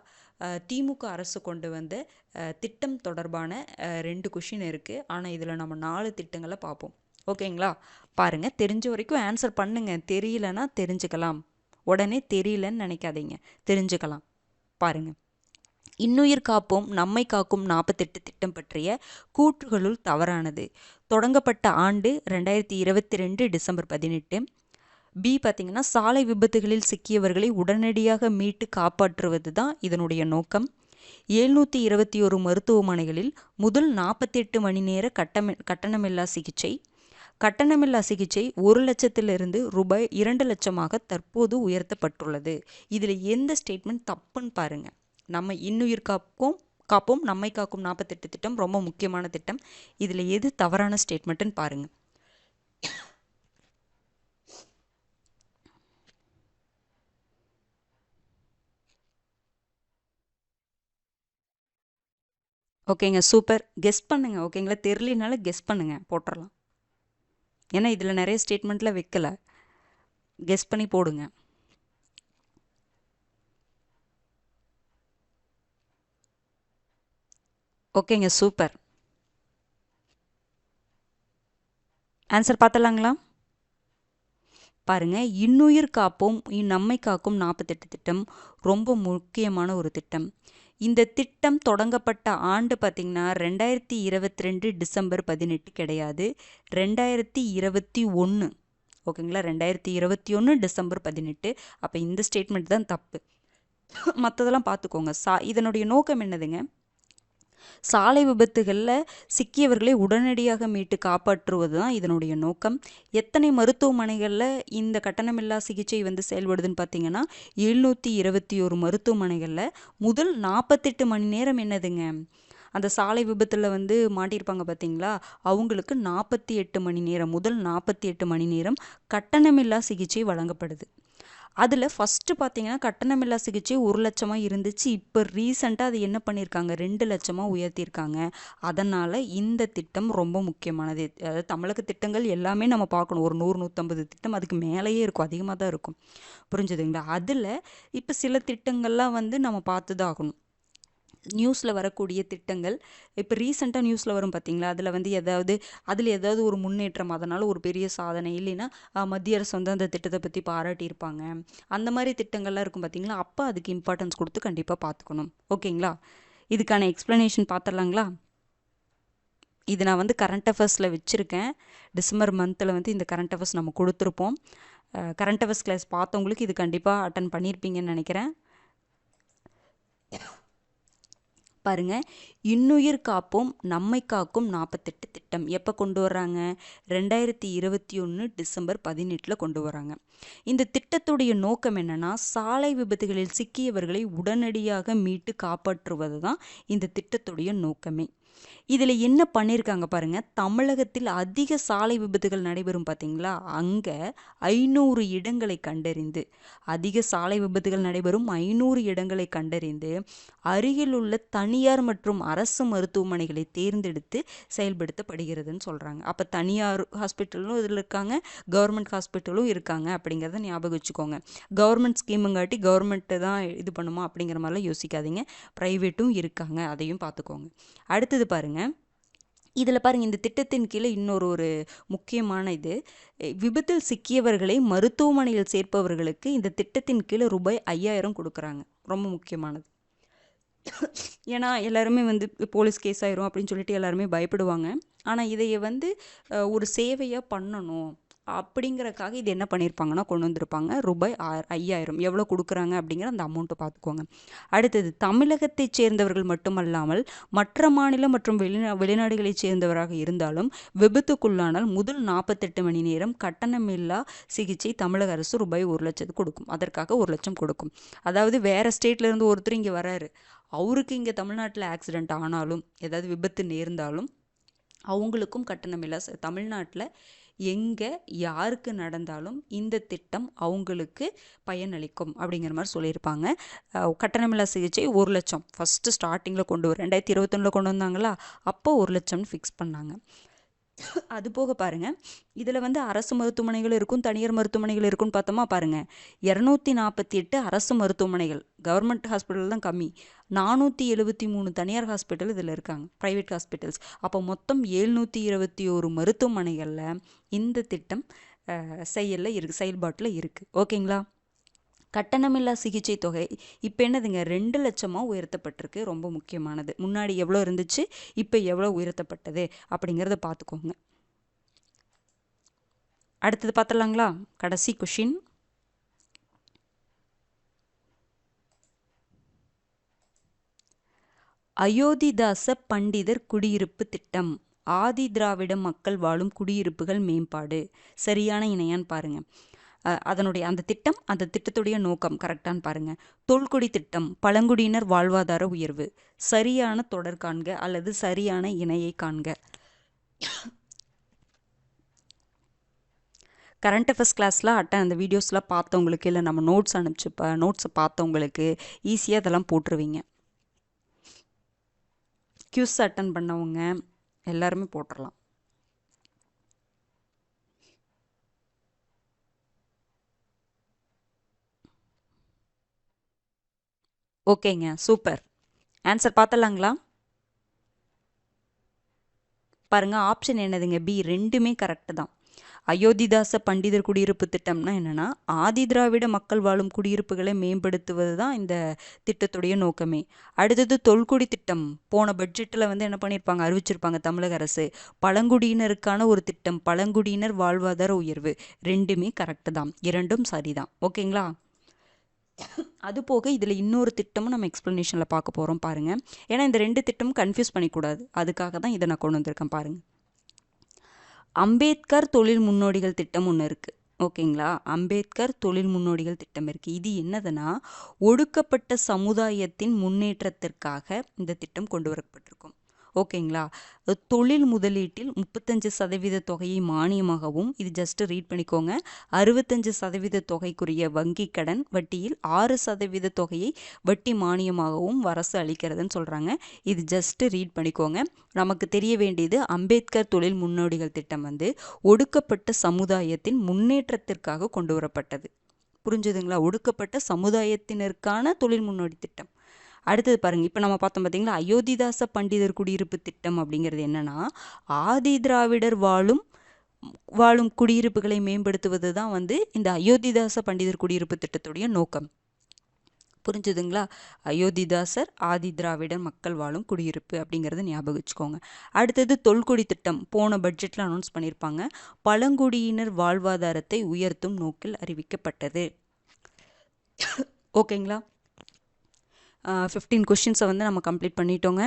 திமுக அரசு கொண்டு வந்த திட்டம் தொடர்பான 2 கொஷின் இருக்குது. ஆனால் இதில் நம்ம 4 திட்டங்களை பார்ப்போம். ஓகேங்களா? பாருங்கள், தெரிஞ்ச வரைக்கும் ஆன்சர் பண்ணுங்கள். தெரியலனா தெரிஞ்சுக்கலாம். உடனே தெரியலன்னு நினைக்காதீங்க, தெரிஞ்சுக்கலாம். பாருங்க, இன்னுயிர் காப்போம் நம்மை காக்கும் 48 திட்டம் பற்றிய கூற்றுகளுள் தவறானது. தொடங்கப்பட்ட ஆண்டு 2022 டிசம்பர் 18. பி பார்த்தீங்கன்னா, சாலை விபத்துகளில் சிக்கியவர்களை உடனடியாக மீட்டு காப்பாற்றுவது தான் இதனுடைய நோக்கம். 721 மருத்துவமனைகளில் முதல் 48 மணி நேர கட்டணமில்லா சிகிச்சை. கட்டணமில்லா சிகிச்சை 1 லட்சத்திலிருந்து ரூபாய் 2 லட்சமாக தற்போது உயர்த்தப்பட்டுள்ளது. இதில் எந்த ஸ்டேட்மெண்ட் தப்புன்னு பாருங்க. நம்ம இன்னுயிர் காப்போம் நம்மை காக்கும் 48 திட்டம் ரொம்ப முக்கியமான திட்டம். இதில் எது தவறான ஸ்டேட்மெண்ட்டுன்னு பாருங்க. ஓகேங்க, சூப்பர். கெஸ் பண்ணுங்க. ஓகேங்களா? தெரியலனால கெஸ் பண்ணுங்க, போட்டுடலாம். ஏன்னா இதில் நிறைய ஸ்டேட்மெண்ட்டில் வைக்கல, கெஸ் பண்ணி போடுங்க. ஓகேங்க, சூப்பர். ஆன்சர் பார்த்தலாங்களா? பாருங்க, இன்னுயிர் காப்போம் நம்மை காக்கும் 48 திட்டம் ரொம்ப முக்கியமான ஒரு திட்டம். இந்த திட்டம் தொடங்கப்பட்ட ஆண்டு பார்த்திங்கன்னா 2022 டிசம்பர் 18 கிடையாது, 2021. ஓகேங்களா? 2021 டிசம்பர் 18. அப்போ இந்த ஸ்டேட்மெண்ட் தான் தப்பு. மற்றதெல்லாம் பார்த்துக்கோங்க. இதனுடைய நோக்கம் என்னதுங்க? சாலை விபத்துகளில் சிக்கியவர்களை உடனடியாக மீட்டு காப்பாற்றுவது தான் இதனுடைய நோக்கம். எத்தனை மருத்துவமனைகளில் இந்த கட்டணமில்லா சிகிச்சை வந்து செயல்படுதுன்னு பார்த்தீங்கன்னா 721 மருத்துவமனைகளில் முதல் 48 மணி நேரம் என்னதுங்க, அந்த சாலை விபத்தில் வந்து மாட்டியிருப்பாங்க பார்த்தீங்களா, அவங்களுக்கு 48 மணி நேரம், முதல் 48 மணி நேரம் கட்டணமில்லா சிகிச்சை வழங்கப்படுது. அதில் ஃபஸ்ட்டு பார்த்தீங்கன்னா கட்டணமில்லா சிகிச்சை 1 லட்சமாக இருந்துச்சு. இப்போ ரீசெண்டாக அது என்ன பண்ணியிருக்காங்க, 2 லட்சமாக உயர்த்தியிருக்காங்க. அதனால் இந்த திட்டம் ரொம்ப முக்கியமானது. அதாவது தமிழக திட்டங்கள் எல்லாமே நம்ம பார்க்கணும். ஒரு 100-150 திட்டம் அதுக்கு மேலேயே இருக்கும், அதிகமாக தான் இருக்கும். புரிஞ்சுதுங்களா? அதில் இப்போ சில திட்டங்கள்லாம் வந்து நம்ம பார்த்து தான் ஆகணும். நியூஸில் வரக்கூடிய திட்டங்கள் இப்போ ரீசெண்டாக நியூஸில் வரும் பார்த்தீங்களா, அதில் ஏதாவது ஒரு முன்னேற்றம், அதனால் ஒரு பெரிய சாதனை, இல்லைன்னா மத்திய அரசு வந்து அந்த திட்டத்தை பற்றி பாராட்டியிருப்பாங்க. அந்த மாதிரி திட்டங்கள்லாம் இருக்கும் பார்த்தீங்களா, அப்போ அதுக்கு இம்பார்ட்டன்ஸ் கொடுத்து கண்டிப்பாக பார்த்துக்கணும். ஓகேங்களா? இதுக்கான எக்ஸ்ப்ளனேஷன் பார்த்துடலாங்களா? இது நான் வந்து கரண்ட் அஃபேர்ஸில் வச்சுருக்கேன். டிசம்பர் மந்தில் வந்து இந்த கரண்ட் அஃபேர்ஸ் நம்ம கொடுத்துருப்போம். கரண்ட் அஃபேர்ஸ் கிளாஸ் பார்த்தவங்களுக்கு இது கண்டிப்பாக அட்டன் பண்ணியிருப்பீங்கன்னு நினைக்கிறேன். பாருங்க, இன்னுயிர் காப்போம் நம்மை காக்கும் 48 திட்டம் எப்போ கொண்டு வர்றாங்க? 2021 டிசம்பர் 18 கொண்டு வராங்க. இந்த திட்டத்துடைய நோக்கம் என்னன்னா, சாலை விபத்துகளில் சிக்கியவர்களை உடனடியாக மீட்டு காப்பாற்றுவது தான் இந்த திட்டத்துடைய நோக்கமே. இதில் என்ன பண்ணியிருக்காங்க பாருங்கள், தமிழகத்தில் அதிக சாலை விபத்துகள் நடைபெறும் பார்த்தீங்களா, அங்கே 500 இடங்களை கண்டறிந்து, அதிக சாலை விபத்துகள் நடைபெறும் 500 இடங்களை கண்டறிந்து அருகில் உள்ள தனியார் மற்றும் அரசு மருத்துவமனைகளை தேர்ந்தெடுத்து செயல்படுத்தப்படுகிறதுன்னு சொல்கிறாங்க. அப்போ தனியார் ஹாஸ்பிட்டலும் இதில் இருக்காங்க, கவர்மெண்ட் ஹாஸ்பிட்டலும் இருக்காங்க அப்படிங்கிறத ஞாபகம் வச்சுக்கோங்க. கவர்மெண்ட் ஸ்கீமுங்காட்டி கவர்மெண்ட்டு தான் இது பண்ணுமா அப்படிங்கிற மாதிரிலாம் யோசிக்காதீங்க, ப்ரைவேட்டும் இருக்காங்க, அதையும் பார்த்துக்கோங்க. அடுத்தது பாருங்கள், இதில் பாருங்கள், இந்த திட்டத்தின் கீழே இன்னொரு முக்கியமான இது, விபத்தில் சிக்கியவர்களை மருத்துவமனையில் சேர்ப்பவர்களுக்கு இந்த திட்டத்தின் கீழே ரூபாய் 5000 கொடுக்குறாங்க. ரொம்ப முக்கியமானது. ஏன்னா எல்லாருமே போலீஸ் கேஸ் ஆயிரும் அப்படின்னு சொல்லிட்டு எல்லாருமே பயப்படுவாங்க. ஆனால் இதையை ஒரு சேவையாக பண்ணணும் அப்படிங்கிறக்காக இது என்ன பண்ணியிருப்பாங்கன்னா கொண்டு வந்திருப்பாங்க. ரூபாய் 5000 எவ்வளோ கொடுக்குறாங்க அப்படிங்கிற அந்த அமௌண்ட்டை பார்த்துக்கோங்க. அடுத்தது, தமிழகத்தைச் சேர்ந்தவர்கள் மட்டுமல்லாமல் மற்ற மாநிலம் மற்றும் வெளிநாடுகளைச் சேர்ந்தவராக இருந்தாலும் விபத்துக்குள்ளானால் முதல் 48 மணி நேரம் கட்டணமில்லா சிகிச்சை தமிழக அரசு ரூபாய் 1,00,000 கொடுக்கும். அதற்காக 1,00,000 கொடுக்கும். அதாவது வேறு ஸ்டேட்லேருந்து ஒருத்தர் இங்கே வராரு, அவருக்கு இங்கே தமிழ்நாட்டில் ஆக்சிடெண்ட் ஆனாலும் ஏதாவது விபத்து நேர்ந்தாலும் அவங்களுக்கும் கட்டணமில்லா, தமிழ்நாட்டில் எங்கே யாருக்கு நடந்தாலும் இந்த திட்டம் அவங்களுக்கு பயனளிக்கும் அப்படிங்கிற மாதிரி சொல்லியிருப்பாங்க. கட்டணமில்லா சிகிச்சை 1,00,000 ஃபஸ்ட்டு ஸ்டார்டிங்கில் 2021 கொண்டு வந்தாங்களா, அப்போ 1,00,000 ஃபிக்ஸ் பண்ணாங்க. அது போக பாருங்கள், இதில் அரசு மருத்துவமனைகள் இருக்கும், தனியார் மருத்துவமனைகள் இருக்குன்னு பார்த்தோமா, பாருங்கள் 248 அரசு மருத்துவமனைகள், கவர்மெண்ட் ஹாஸ்பிட்டல் தான் கம்மி, 473 தனியார் ஹாஸ்பிட்டல் இதில் இருக்காங்க, ப்ரைவேட் ஹாஸ்பிட்டல்ஸ். அப்போ மொத்தம் 721 மருத்துவமனைகளில் இந்த திட்டம் செயல்பாட்டில் இருக்குது. ஓகேங்களா? கட்டணமில்லா சிகிச்சை தொகை இப்போ என்னதுங்க 2,00,000 உயர்த்தப்பட்டிருக்கு. ரொம்ப முக்கியமானது. முன்னாடி எவ்வளோ இருந்துச்சு, இப்போ எவ்வளோ உயர்த்தப்பட்டது அப்படிங்கிறத பார்த்துக்கோங்க. அடுத்தது பார்த்துடலாங்களா? கடைசி கொஷின். அயோத்திதாச பண்டிதர் குடியிருப்பு திட்டம், ஆதி திராவிட மக்கள் வாழும் குடியிருப்புகள் மேம்பாடு சரியான இணையான்னு பாருங்க. அந்த திட்டத்துடைய நோக்கம் கரெக்டான்னு பாருங்க. தொல்குடி திட்டம், பழங்குடியினர் வாழ்வாதார உயர்வு. சரியான தொடர் காண்க அல்லது சரியான இணையை காண்க. கரண்ட் அஃபேர்ஸ் கிளாஸில் அந்த வீடியோஸ்லாம் பார்த்தவங்களுக்கு, இல்லை நம்ம நோட்ஸை பார்த்தவங்களுக்கு ஈஸியாக அதெல்லாம் போட்டுருவீங்க. கியூஸ் அட்டன் பண்ணவங்க எல்லாருமே போட்டுடலாம். ஓகேங்க, சூப்பர். ஆன்சர் பார்த்துடலாங்களா? பாருங்கள், ஆப்ஷன் என்னதுங்க? பி, ரெண்டுமே கரெக்டு தான். அயோத்திதாச பண்டிதர் குடியிருப்பு திட்டம்னா என்னென்னா, ஆதி திராவிட மக்கள் வாழும் குடியிருப்புகளை மேம்படுத்துவது தான் இந்த திட்டத்துடைய நோக்கமே. அடுத்தது தொல்குடி திட்டம், போன பட்ஜெட்டில் என்ன பண்ணியிருப்பாங்க, அறிவிச்சிருப்பாங்க தமிழக அரசு. பழங்குடியினருக்கான ஒரு திட்டம், பழங்குடியினர் வாழ்வாதார உயர்வு. ரெண்டுமே கரெக்டு தான், இரண்டும் சரிதான். ஓகேங்களா? அது போக இதில் இன்னொரு திட்டமும் நம்ம எக்ஸ்ப்ளனேஷனில் பார்க்க போகிறோம் பாருங்கள். ஏன்னா இந்த ரெண்டு திட்டமும் கன்ஃபியூஸ் பண்ணிக்கூடாது, அதுக்காக தான் இதை நான் கொண்டு வந்திருக்கேன் பாருங்கள். அம்பேத்கர் தொழில் முன்னோடிகள் திட்டம் ஒன்று இருக்குது. ஓகேங்களா? அம்பேத்கர் தொழில் முன்னோடிகள் திட்டம் இருக்குது. இது என்னதுன்னா, ஒடுக்கப்பட்ட சமுதாயத்தின் முன்னேற்றத்திற்காக இந்த திட்டம் கொண்டு வரப்பட்டிருக்கும். ஓகேங்களா? தொழில் முதலீட்டில் 35% தொகையை மானியமாகவும், இது ஜஸ்ட் ரீட் பண்ணிக்கோங்க, 65% தொகைக்குரிய வங்கி கடன் வட்டியில் 6% தொகையை வட்டி மானியமாகவும் அரசு அளிக்கிறதுன்னு சொல்கிறாங்க. இது ஜஸ்ட் ரீட் பண்ணிக்கோங்க. நமக்கு தெரிய வேண்டியது, அம்பேத்கர் தொழில் முன்னோடிகள் திட்டம் ஒடுக்கப்பட்ட சமுதாயத்தின் முன்னேற்றத்திற்காக கொண்டு வரப்பட்டது. புரிஞ்சுதுங்களா? ஒடுக்கப்பட்ட சமுதாயத்தினருக்கான தொழில் முன்னோடி திட்டம். அடுத்தது பாருங்கள், இப்போ நம்ம பார்த்தோம் பார்த்தீங்களா, அயோத்திதாச பண்டிதர் குடியிருப்பு திட்டம் அப்படிங்கிறது என்னென்னா, ஆதி திராவிடர் வாழும் குடியிருப்புகளை மேம்படுத்துவது தான் இந்த அயோத்திதாச பண்டிதர் குடியிருப்பு திட்டத்துடைய நோக்கம். புரிஞ்சுதுங்களா? அயோத்திதாசர் ஆதி திராவிடர் மக்கள் வாழும் குடியிருப்பு அப்படிங்கிறத ஞாபகம் வச்சுக்கோங்க. அடுத்தது தொல்குடி திட்டம், போன பட்ஜெட்டில் அனௌன்ஸ் பண்ணியிருப்பாங்க. பழங்குடியினர் வாழ்வாதாரத்தை உயர்த்தும் நோக்கில் அறிவிக்கப்பட்டது. ஓகேங்களா? 15 கொஷின்ஸை நம்ம கம்ப்ளீட் பண்ணிட்டோங்க.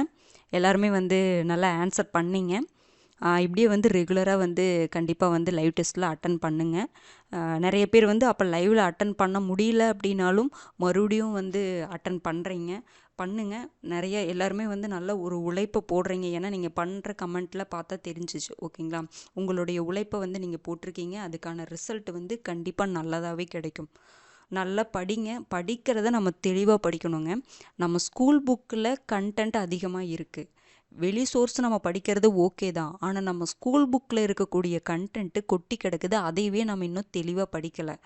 எல்லாருமே நல்லா ஆன்சர் பண்ணிங்க. இப்படியே வந்து ரெகுலராக வந்து கண்டிப்பாக வந்து லைவ் டெஸ்ட்டில் அட்டன் பண்ணுங்கள். நிறைய பேர் வந்து அப்போ லைவில் அட்டன் பண்ண முடியல அப்படின்னாலும் மறுபடியும் வந்து அட்டன் பண்ணுங்க. நிறைய எல்லாருமே வந்து நல்ல ஒரு உழைப்பை போடுறீங்க. ஏன்னா நீங்கள் பண்ணுற கமெண்ட்டில் பார்த்தா தெரிஞ்சிச்சு. ஓகேங்களா? உங்களுடைய உழைப்பை வந்து நீங்கள் போட்டிருக்கீங்க. அதுக்கான ரிசல்ட் வந்து கண்டிப்பாக நல்லதாகவே கிடைக்கும். நல்லா படிங்க. படிக்கிறத நம்ம தெளிவாக படிக்கணுங்க. நம்ம ஸ்கூல் புக்கில் கண்டென்ட் அதிகமாக இருக்குது. வெளி சோர்ஸ் நம்ம படிக்கிறது ஓகே தான். ஆனால் நம்ம ஸ்கூல் புக்கில் இருக்கக்கூடிய கண்டென்ட்டு கொட்டி கிடக்குது. அதையவே நம்ம இன்னும் தெளிவாக படிக்கலை.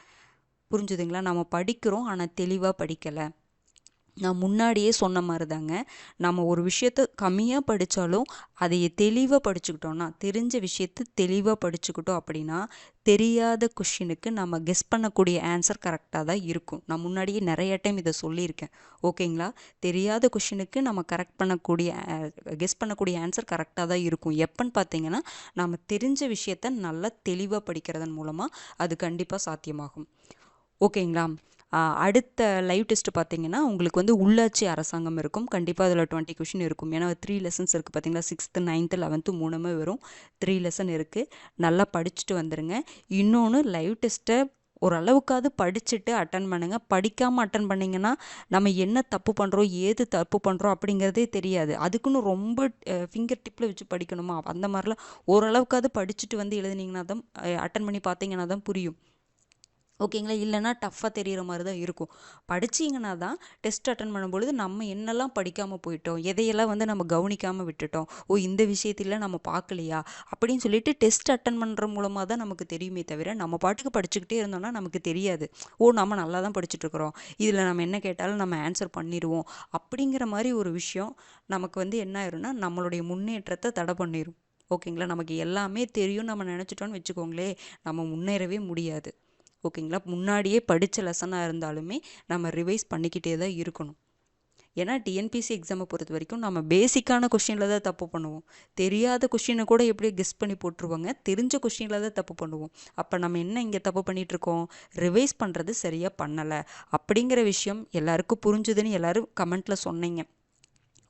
புரிஞ்சுதுங்களா? நம்ம படிக்கிறோம், ஆனால் தெளிவாக படிக்கலை. நான் முன்னாடியே சொன்ன மாதிரி தாங்க, நம்ம ஒரு விஷயத்த கம்மியாக படித்தாலும் அதைய தெளிவாக படிச்சுக்கிட்டோன்னா, தெரிஞ்ச விஷயத்த தெளிவாக படிச்சுக்கிட்டோம் அப்படின்னா, தெரியாத கொஷினுக்கு நம்ம கெஸ் பண்ணக்கூடிய ஆன்சர் கரெக்டாக தான் இருக்கும். நான் முன்னாடியே நிறைய டைம் இதை சொல்லியிருக்கேன். ஓகேங்களா? தெரியாத கொஷினுக்கு நம்ம கெஸ் பண்ணக்கூடிய ஆன்சர் கரெக்டாக தான் இருக்கும். எப்போன்னு பார்த்தீங்கன்னா, நம்ம தெரிஞ்ச விஷயத்த நல்லா தெளிவாக படிக்கிறதன் மூலமாக அது கண்டிப்பாக சாத்தியமாகும். ஓகேங்களா? அடுத்த லைவ் டெஸ்ட் பார்த்தீங்கன்னா, உங்களுக்கு வந்து உள்ளாட்சி அரசாங்கம் இருக்கும். கண்டிப்பாக அதில் 20 கொஷின் இருக்கும். ஏன்னா 3 லெசன்ஸ் இருக்குது பார்த்தீங்களா? 6th 9th 11th 3மே வரும். 3 லெசன் இருக்குது. நல்லா படிச்சுட்டு வந்துடுங்க. இன்னொன்று, லைவ் டெஸ்ட்டை ஓரளவுக்காவது படிச்சுட்டு அட்டன் பண்ணுங்கள். படிக்காமல் அட்டன் பண்ணிங்கன்னா நம்ம என்ன தப்பு பண்ணுறோம், ஏது தப்பு பண்ணுறோம் அப்படிங்கிறதே தெரியாது. அதுக்குன்னு ரொம்ப ஃபிங்கர் டிப்பில் வச்சு படிக்கணுமா? அந்த மாதிரிலாம் ஓரளவுக்காவது படிச்சுட்டு வந்து எழுதுனீங்கன்னா தான், அட்டன் பண்ணி பார்த்தீங்கன்னா தான் புரியும். ஓகேங்களா? இல்லைனா டஃப்பாக தெரிகிற மாதிரி தான் இருக்கும். படிச்சிங்கன்னா தான் டெஸ்ட் அட்டன் பண்ணும்பொழுது நம்ம என்னெல்லாம் படிக்காமல் போயிட்டோம், எதையெல்லாம் வந்து நம்ம கவனிக்காமல் விட்டுட்டோம், இந்த விஷயத்தில் நம்ம பார்க்கலையா அப்படின்னு சொல்லிட்டு டெஸ்ட் அட்டன் பண்ணுற மூலமாக தான் நமக்கு தெரியுமே தவிர, நம்ம பாட்டுக்கு படிச்சுக்கிட்டே இருந்தோம்னா நமக்கு தெரியாது. நம்ம நல்லா தான் படிச்சுட்ருக்குறோம், இதில் நம்ம என்ன கேட்டாலும் நம்ம ஆன்சர் பண்ணிடுவோம் அப்படிங்கிற மாதிரி ஒரு விஷயம் நமக்கு வந்து என்ன ஆயிரும்னா நம்மளுடைய முன்னேற்றத்தை தடை பண்ணிடும். ஓகேங்களா? நமக்கு எல்லாமே தெரியும் நம்ம நினச்சிட்டோன்னு வச்சுக்கோங்களே, நம்ம முன்னேறவே முடியாது. ஓகேங்களா? முன்னாடியே படித்த லெசனாக இருந்தாலுமே நம்ம ரிவைஸ் பண்ணிக்கிட்டே தான் இருக்கணும். ஏன்னா டிஎன்பிசி எக்ஸாமை பொறுத்த வரைக்கும் நம்ம பேசிக்கான கொஷினில் தான் தப்பு பண்ணுவோம். தெரியாத கொஷினை கூட எப்படியோ கெஸ் பண்ணி போட்டுருவாங்க. தெரிஞ்ச கொஷினில் தான் தப்பு பண்ணுவோம். அப்போ நம்ம என்ன இங்கே தப்பு பண்ணிகிட்ருக்கோம்? ரிவைஸ் பண்ணுறது சரியாக பண்ணலை அப்படிங்கிற விஷயம் எல்லாருக்கும் புரிஞ்சுதுன்னு எல்லோரும் கமெண்ட்டில் சொன்னீங்க.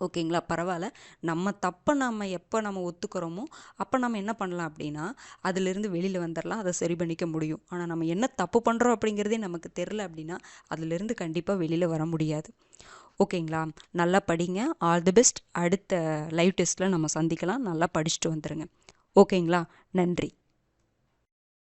ஓகேங்களா? பரவாயில்ல. நம்ம தப்பை எப்போ நம்ம ஒத்துக்கிறோமோ அப்போ நம்ம என்ன பண்ணலாம் அப்படின்னா, அதிலிருந்து வெளியில் வந்துடலாம். அதை சரி பண்ணிக்க முடியும். ஆனால் நம்ம என்ன தப்பு பண்ணுறோம் அப்படிங்கிறதே நமக்கு தெரில அப்படின்னா அதிலிருந்து கண்டிப்பாக வெளியில் வர முடியாது. ஓகேங்களா? நல்லா படிங்க. All the best. அடுத்த லைவ் டெஸ்ட்டில் நம்ம சந்திக்கலாம். நல்லா படிச்சுட்டு வந்துடுங்க. ஓகேங்களா? நன்றி.